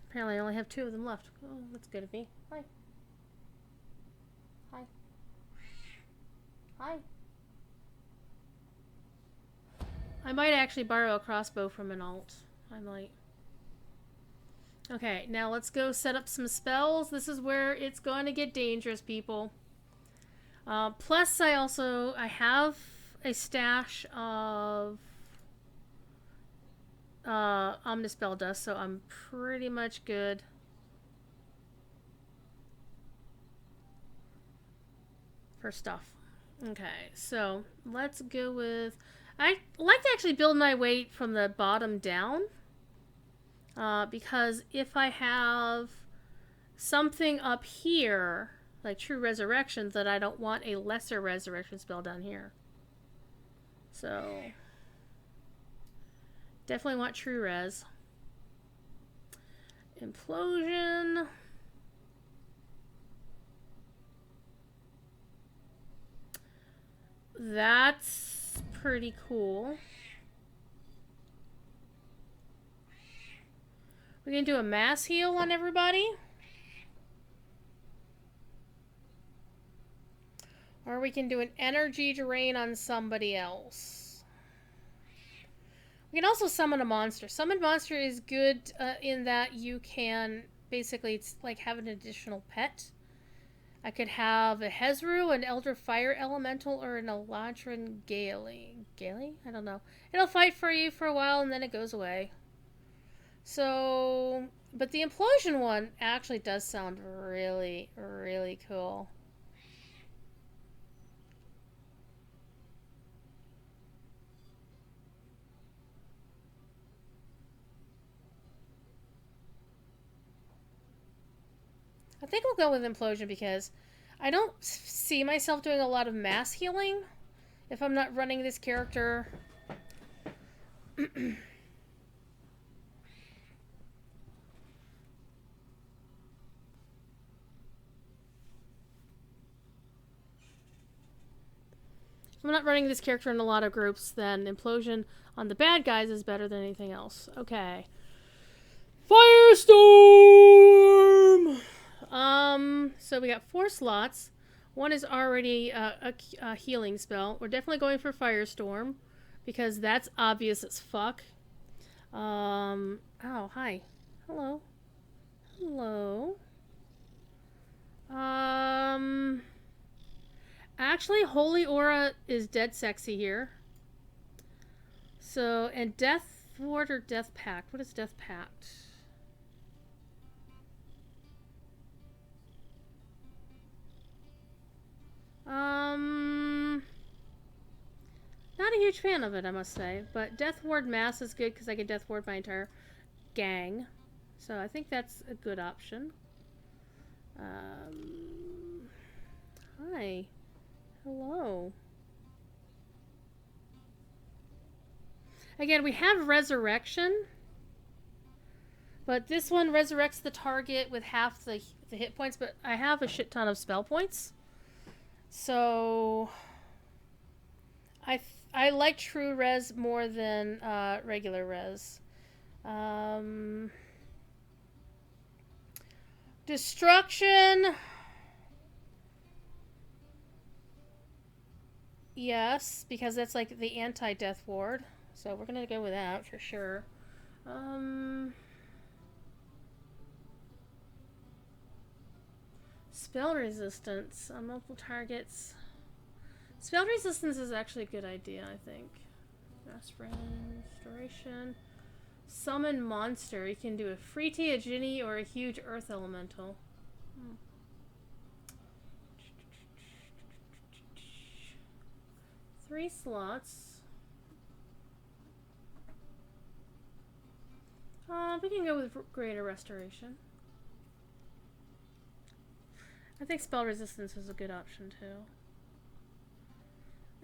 Apparently I only have 2 of them left. Oh, that's good of me. Hi. Hi. Hi. I might actually borrow a crossbow from an alt. I might. Okay, now let's go set up some spells. This is where it's going to get dangerous, people. Plus, I have a stash of Omnispell Dust, so I'm pretty much good. For stuff. Okay, so let's go with... I like to actually build my weight from the bottom down. Because if I have something up here, like True Resurrections, that I don't want a lesser resurrection spell down here. So, definitely want True Res. Implosion. That's pretty cool. We're gonna do a mass heal on everybody. Or we can do an energy drain on somebody else. We can also summon a monster. Summon monster is good in that you can basically, it's like have an additional pet. I could have a Hezru, an Elder Fire Elemental, or an Eladrin Gaily. Gaily? I don't know. It'll fight for you for a while and then it goes away. So, but the Implosion one actually does sound really, really cool. I think we'll go with Implosion because I don't see myself doing a lot of mass healing if I'm not running this character. If I'm not running this character in a lot of groups, then Implosion on the bad guys is better than anything else. Okay. Firestorm! So we got 4 slots. One is already a healing spell. We're definitely going for Firestorm because that's obvious as fuck. Oh, hi. Hello. Hello. Actually, Holy Aura is dead sexy here. So, and Death Ward or Death Pact? What is Death Pact? Not a huge fan of it, I must say. But Death Ward Mass is good because I can Death Ward my entire gang. So I think that's a good option. Hi. Hello. Again, we have Resurrection. But this one resurrects the target with half the hit points. But I have a shit ton of spell points. So I like true res more than regular res. Destruction. Yes, because that's like the anti-death ward. So we're gonna go with that for sure. Spell resistance on multiple targets. Spell resistance is actually a good idea, I think. Restoration. Summon monster. You can do a Freetie, a Ginny, or a huge earth elemental. 3 slots. We can go with Greater Restoration. I think spell resistance is a good option too.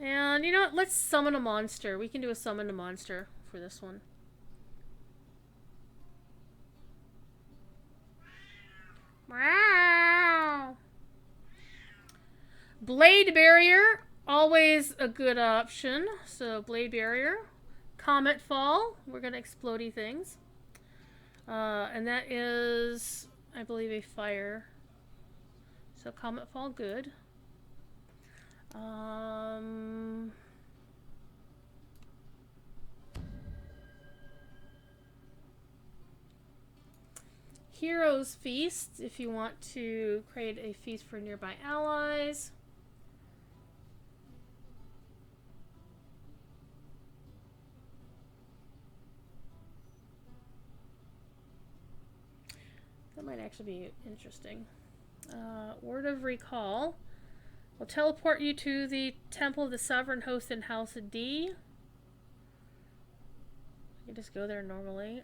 And you know what? Let's summon a monster. We can do a summon a monster for this one. Wow. Blade Barrier, always a good option. So Blade Barrier. Comet Fall, we're going to explodey things. And that is, I believe, a fire. So Comet Fall, good. Hero's Feast, if you want to create a feast for nearby allies. That might actually be interesting. Word of Recall will teleport you to the Temple of the Sovereign Host in House D. You can just go there normally.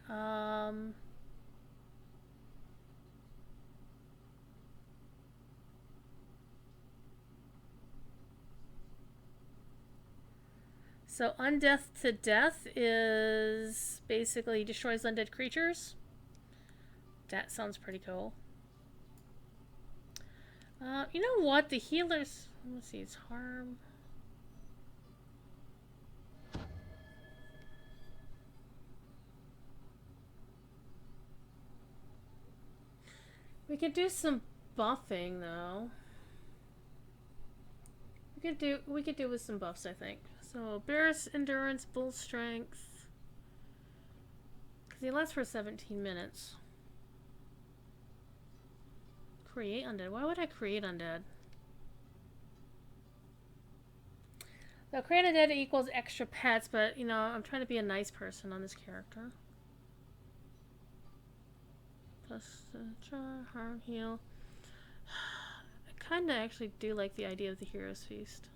So Undeath to Death is basically destroys undead creatures. That sounds pretty cool. You know what? The healers... Let's see, it's harm. We could do some buffing, though. We could do with some buffs, I think. So, Bear's Endurance, Bull Strength. Because he lasts for 17 minutes. Create undead. Why would I create undead? Now, create undead equals extra pets, but, you know, I'm trying to be a nice person on this character. Plus, harm, heal. I kind of actually do like the idea of the Hero's Feast.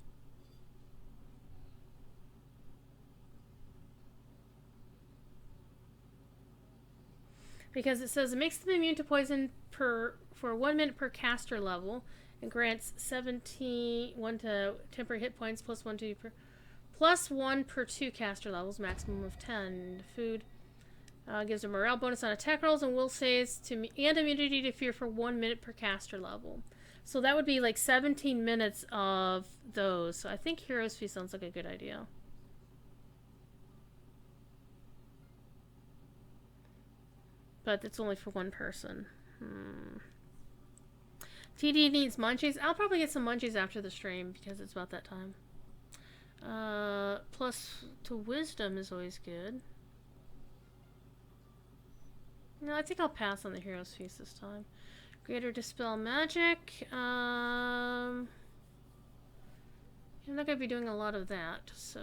Because it says it makes them immune to poison for 1 minute per caster level, and grants 1 to temporary hit points plus 1 per 2 caster levels, maximum of 10. Food gives a morale bonus on attack rolls and will saves and immunity to fear for 1 minute per caster level. So that would be like 17 minutes of those. So I think Hero's Feast sounds like a good idea. But it's only for one person. TD needs munchies. I'll probably get some munchies after the stream because it's about that time. Plus to wisdom is always good. No, I think I'll pass on the Hero's Feast this time. Greater Dispel Magic. I'm not going to be doing a lot of that, so...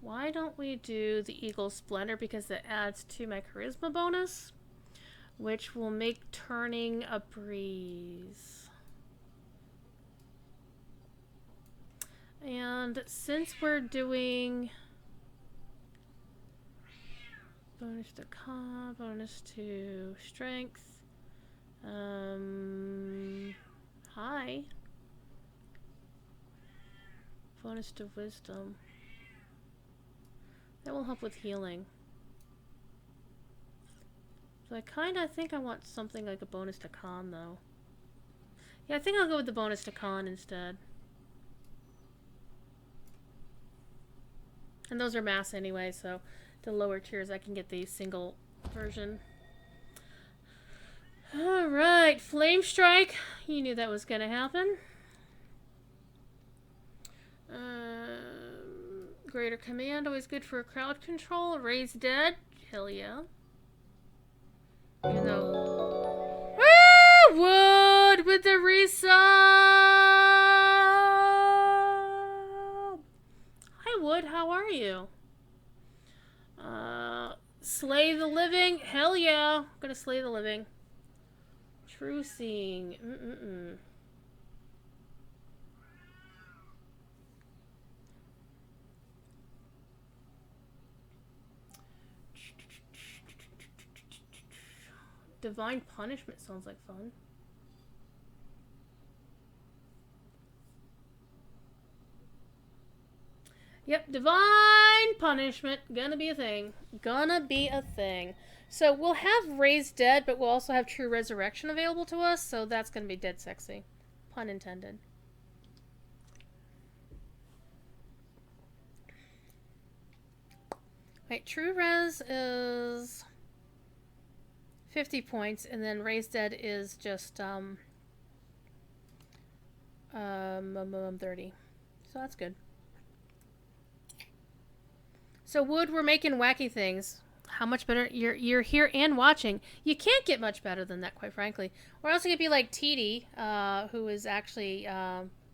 Why don't we do the Eagle Splendor, because it adds to my charisma bonus, which will make turning a breeze. And since we're doing bonus to con, bonus to strength, high, bonus to wisdom. That will help with healing. So I kinda think I want something like a bonus to con, though. Yeah, I think I'll go with the bonus to con instead. And those are mass anyway, so the lower tiers I can get the single version. Alright, Flame Strike. You knew that was gonna happen. Greater Command, always good for crowd control. Raise Dead, hell yeah. Even though... Wood with the resub! Hi Wood, how are you? Slay the Living, hell yeah. I'm gonna slay the living. True Seeing, Divine Punishment sounds like fun. Yep, Divine Punishment. Gonna be a thing. Gonna be a thing. So we'll have Raised Dead, but we'll also have True Resurrection available to us, so that's gonna be dead sexy. Pun intended. Wait, True Res is 50 points, and then Raised Dead is just 30. So that's good. So Wood, we're making wacky things. How much better? You're here and watching. You can't get much better than that, quite frankly. Or else it could be like TD, who is actually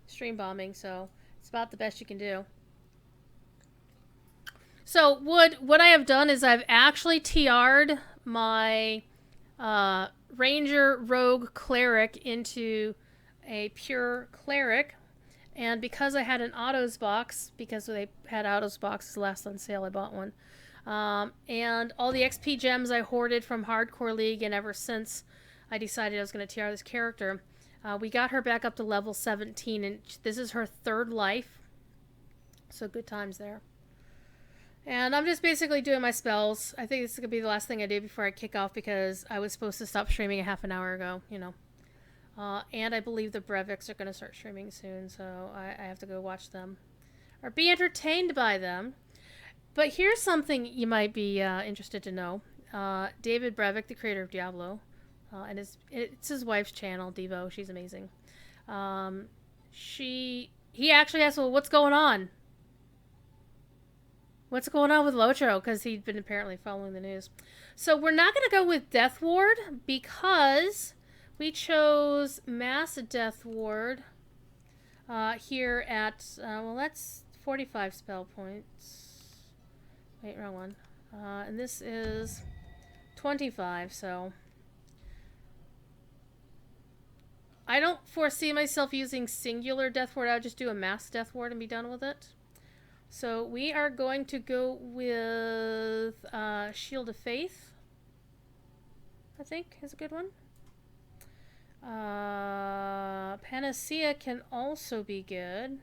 stream bombing, so it's about the best you can do. So Wood, what I have done is I've actually TR'd my Ranger Rogue Cleric into a pure Cleric, and because I had an Autos box, because they had Autos boxes last on sale, I bought one, and all the XP gems I hoarded from Hardcore League, and ever since I decided I was going to TR this character, we got her back up to level 17, and this is her 3rd life, so good times there. And I'm just basically doing my spells. I think this is going to be the last thing I do before I kick off, because I was supposed to stop streaming a half an hour ago, you know. And I believe the Breviks are going to start streaming soon, so I have to go watch them. Or be entertained by them. But here's something you might be interested to know. David Brevik, the creator of Diablo, and it's his wife's channel, Devo. She's amazing. He actually asked, well, what's going on? What's going on with Lotro? Because he'd been apparently following the news. So we're not going to go with Death Ward because we chose Mass Death Ward here at, well, that's 45 spell points. Wait, wrong one. And this is 25, so I don't foresee myself using singular Death Ward. I'll just do a Mass Death Ward and be done with it. So we are going to go with Shield of Faith, I think is a good one. Panacea can also be good.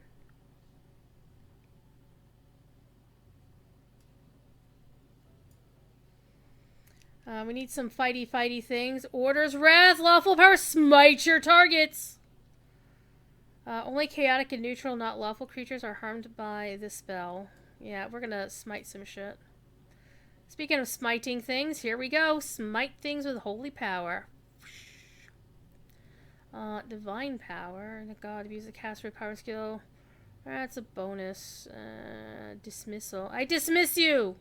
We need some fighty things. Order's Wrath, Lawful Power, smite your targets! Only chaotic and neutral, not lawful creatures are harmed by this spell. Yeah, we're gonna smite some shit. Speaking of smiting things, here we go. Smite things with holy power. Divine power. God, use the caster power skill. That's a bonus. Dismissal. I dismiss you!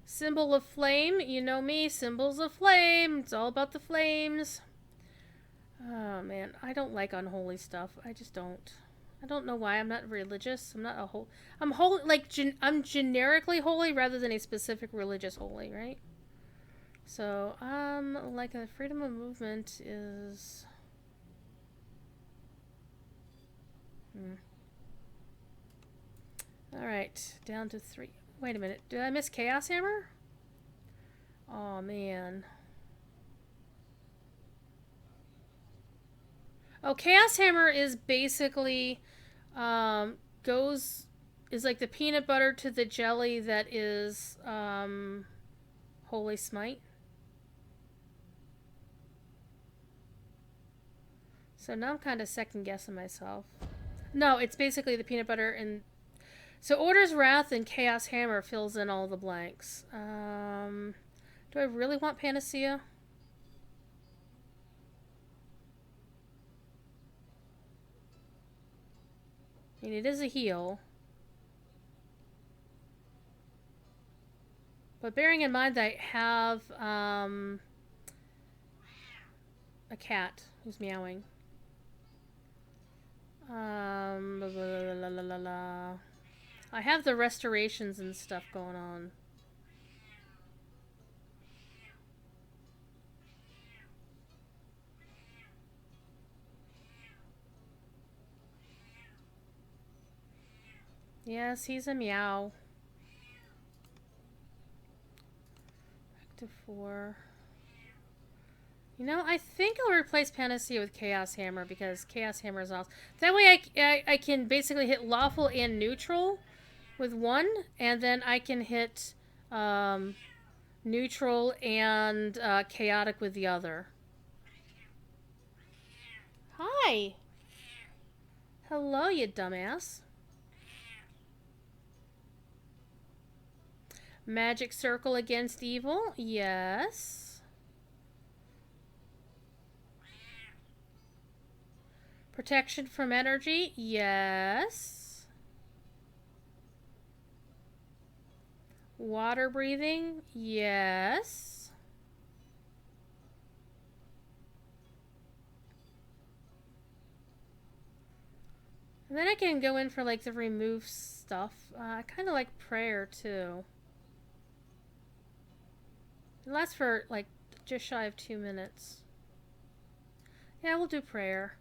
Symbol of Flame. You know me. Symbols of Flame. It's all about the flames. Oh, man. I don't like unholy stuff. I just don't. I don't know why. I'm not religious. I'm not a whole. I'm holy. Like, I'm generically holy rather than a specific religious holy, right? So, like, the freedom of movement is. Alright. Down to 3. Wait a minute. Did I miss Chaos Hammer? Oh, man. Oh, Chaos Hammer is basically, is like the peanut butter to the jelly that is, Holy Smite. So now I'm kind of second guessing myself. No, it's basically the peanut butter and... So Order's Wrath and Chaos Hammer fills in all the blanks. Do I really want Panacea? I mean, it is a heal. But bearing in mind that I have a cat who's meowing. Blah, blah, blah, blah. I have the restorations and stuff going on. Yes, he's a meow. Back to 4. You know, I think I'll replace Panacea with Chaos Hammer because Chaos Hammer is awesome. That way I can basically hit lawful and neutral with one, and then I can hit neutral and chaotic with the other. Hi! Hello, you dumbass. Magic Circle against evil? Yes. Protection from energy? Yes. Water breathing? Yes. And then I can go in for like the remove stuff. I kind of like prayer too. It lasts for like just shy of 2 minutes. Yeah, we'll do prayer.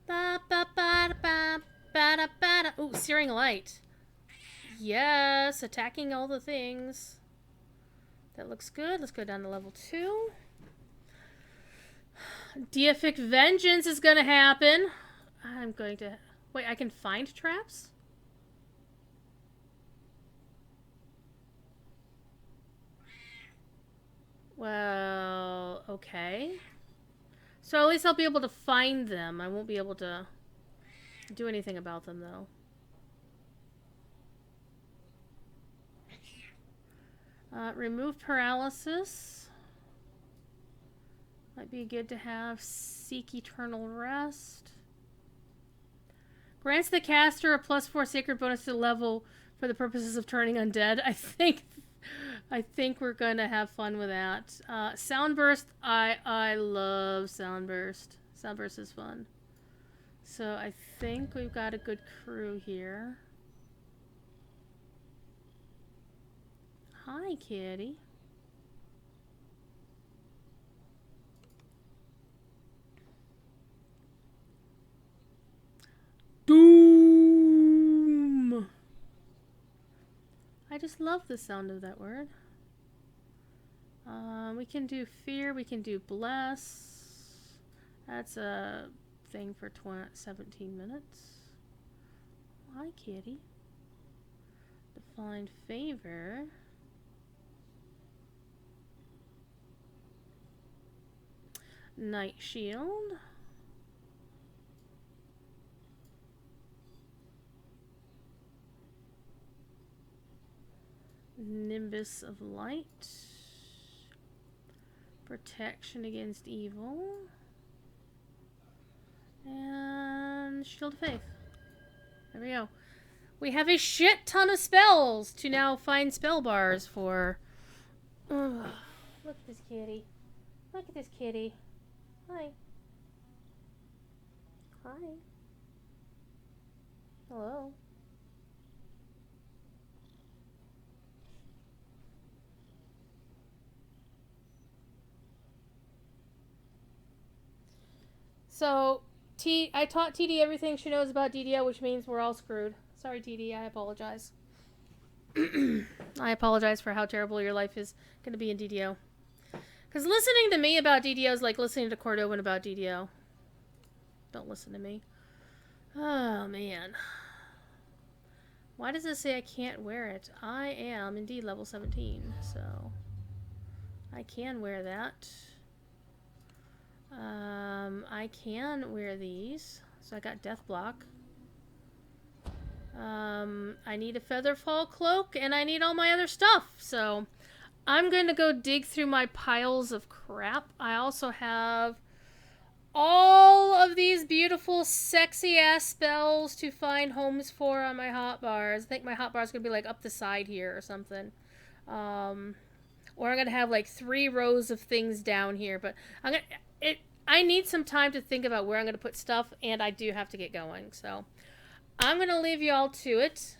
Ba ba ba ba ba da ba da. Ooh, Searing Light. Yes, attacking all the things. That looks good. Let's go down to level 2. Deific Vengeance is going to happen. I'm going to... Wait, I can find traps? Well, okay. So at least I'll be able to find them. I won't be able to do anything about them, though. Remove paralysis. Might be good to have. Seek eternal rest. Grants the caster a +4 sacred bonus to the level for the purposes of turning undead. I think we're gonna have fun with that. Soundburst. I love Soundburst. Soundburst is fun. So I think we've got a good crew here. Hi, kitty. Doom! I just love the sound of that word. We can do fear, we can do bless. That's a thing for 17 minutes. Hi, kitty. Define favor. Night shield. Nimbus of light. Protection against evil. And shield of faith. There we go. We have a shit ton of spells to now find spell bars for. Ugh. Look at this kitty. Look at this kitty. Hi. Hi. Hello. So, I taught TD everything she knows about DDO, which means we're all screwed. Sorry, TD, I apologize. I apologize for how terrible your life is going to be in DDO. Because listening to me about DDO is like listening to Cordovan about DDO. Don't listen to me. Oh, man. Why does it say I can't wear it? I am indeed level 17, so I can wear that. I can wear these. So I got Death Block. I need a Featherfall Cloak, and I need all my other stuff. So I'm going to go dig through my piles of crap. I also have all of these beautiful, sexy-ass spells to find homes for on my hotbars. I think my hotbar's going to be, like, up the side here or something. Or I'm going to have, like, 3 rows of things down here. But I need some time to think about where I'm going to put stuff, and I do have to get going. So I'm going to leave you all to it.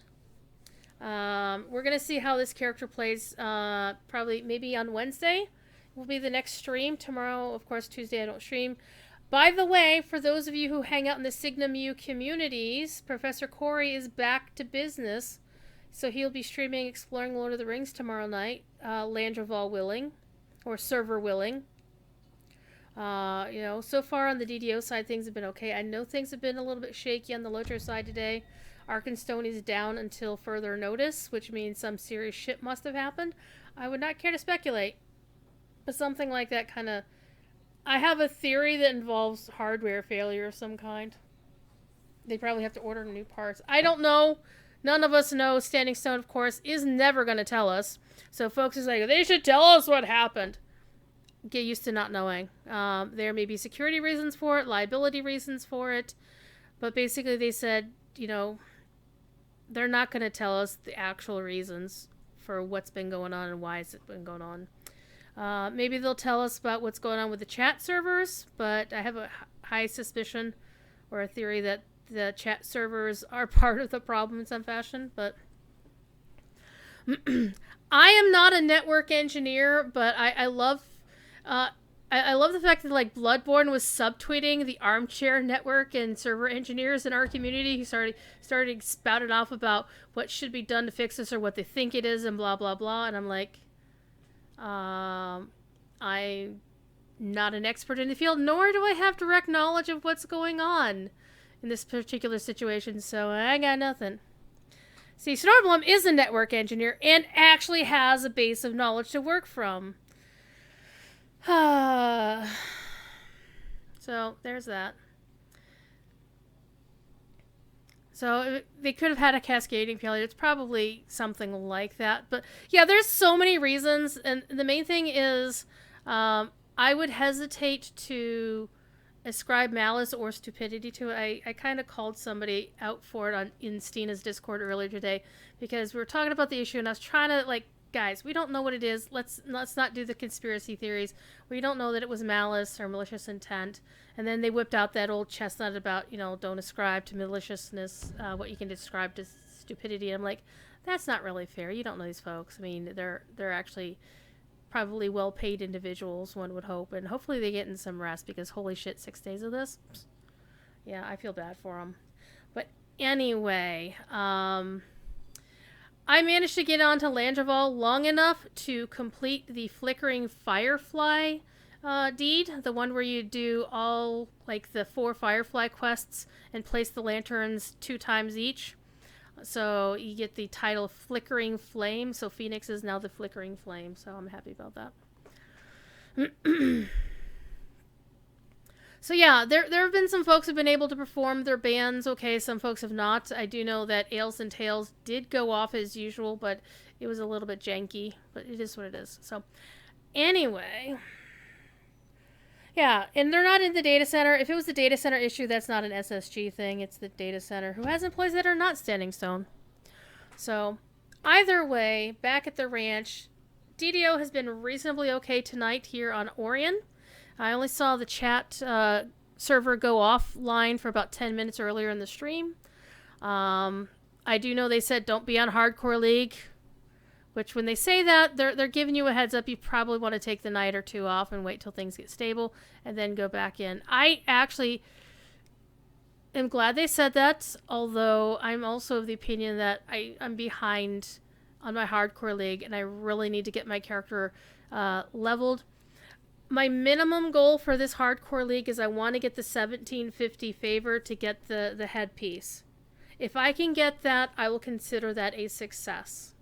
We're going to see how this character plays probably maybe on Wednesday will be the next stream. Tomorrow, of course, Tuesday I don't stream. By the way, for those of you who hang out in the Signum U communities, Professor Corey is back to business. So he'll be streaming Exploring Lord of the Rings tomorrow night, Landroval willing, or server willing. So far on the DDO side, things have been okay. I know things have been a little bit shaky on the Lotro side today. Arkenstone is down until further notice, which means some serious shit must have happened. I would not care to speculate, but something like that kind of... I have a theory that involves hardware failure of some kind. They probably have to order new parts. I don't know. None of us know. Standing Stone, of course, is never going to tell us. So folks is like, they should tell us what happened. Get used to not knowing. There may be security reasons for it, liability reasons for it. But basically they said, they're not going to tell us the actual reasons for what's been going on and why it's been going on. Maybe they'll tell us about what's going on with the chat servers, but I have a high suspicion or a theory that the chat servers are part of the problem in some fashion. But I am not a network engineer, but I love the fact that like Bloodborne was subtweeting the Armchair Network and server engineers in our community who started spouting off about what should be done to fix this or what they think it is and blah blah blah. And I'm like, I'm not an expert in the field, nor do I have direct knowledge of what's going on in this particular situation, so I got nothing. See, Snorblum is a network engineer and actually has a base of knowledge to work from. So there's that. So they could have had a cascading failure. It's probably something like that. But yeah, there's so many reasons. And the main thing is I would hesitate to ascribe malice or stupidity to it. I kind of called somebody out for it in Stina's Discord earlier today because we were talking about the issue and I was trying to, like, guys, we don't know what it is. Let's not do the conspiracy theories. We don't know that it was malice or malicious intent. And then they whipped out that old chestnut about, don't ascribe to maliciousness what you can describe to stupidity. I'm like, that's not really fair. You don't know these folks. I mean, they're actually probably well-paid individuals, one would hope. And hopefully they get in some rest because holy shit, 6 days of this? Yeah, I feel bad for them. But anyway, I managed to get onto Landreval long enough to complete the Flickering Firefly deed, the one where you do all, like, the 4 Firefly quests and place the lanterns 2 times each. So you get the title Flickering Flame, so Phoenix is now the Flickering Flame, so I'm happy about that. So yeah, there have been some folks who've been able to perform their bands okay, some folks have not. I do know that Ails and Tails did go off as usual, but it was a little bit janky, but it is what it is. So anyway, yeah, and they're not in the data center. If it was the data center issue, that's not an SSG thing. It's the data center who has employees that are not Standing Stone. So either way, back at the ranch, DDO has been reasonably okay tonight here on Orien. I only saw the chat server go offline for about 10 minutes earlier in the stream. I do know they said don't be on Hardcore League, which when they say that, they're giving you a heads up. You probably want to take the night or 2 off and wait till things get stable and then go back in. I actually am glad they said that, although I'm also of the opinion that I'm behind on my Hardcore League and I really need to get my character leveled. My minimum goal for this Hardcore League is I want to get the 1750 favor to get the headpiece. If I can get that, I will consider that a success.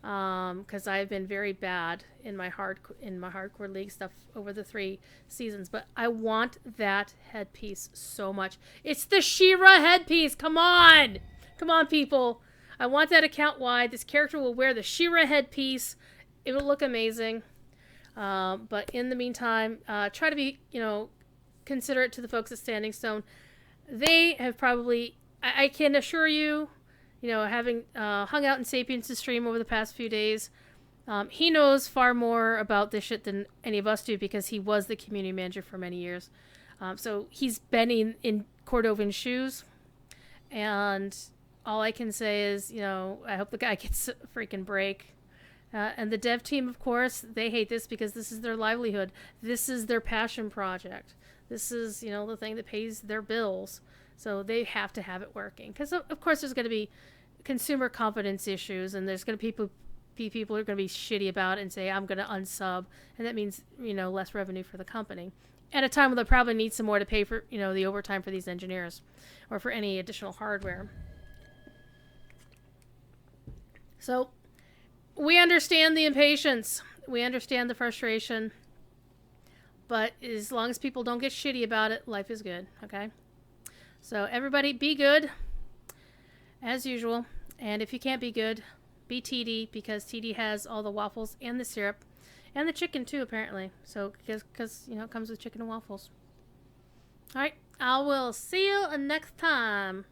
Because I've been very bad in my Hardcore League stuff over the 3 seasons. But I want that headpiece so much. It's the She-Ra headpiece! Come on! Come on, people! I want that account wide. This character will wear the She-Ra headpiece. It will look amazing. But in the meantime, try to be, considerate to the folks at Standing Stone. They have probably, I can assure you, having hung out in Sapiens' stream over the past few days, he knows far more about this shit than any of us do because he was the community manager for many years. So he's been in Cordovan's shoes. And all I can say is, I hope the guy gets a freaking break. And the dev team, of course, they hate this because this is their livelihood. This is their passion project. This is, the thing that pays their bills. So they have to have it working. Because, of course, there's going to be consumer confidence issues, and there's going to be people who are going to be shitty about it and say, I'm going to unsub. And that means, less revenue for the company. At a time when they'll probably need some more to pay for, the overtime for these engineers or for any additional hardware. So we understand the impatience. We understand the frustration. But as long as people don't get shitty about it, life is good, okay? So everybody be good, as usual. And if you can't be good, be TD, because TD has all the waffles and the syrup. And the chicken, too, apparently. So, because it comes with chicken and waffles. All right, I will see you next time.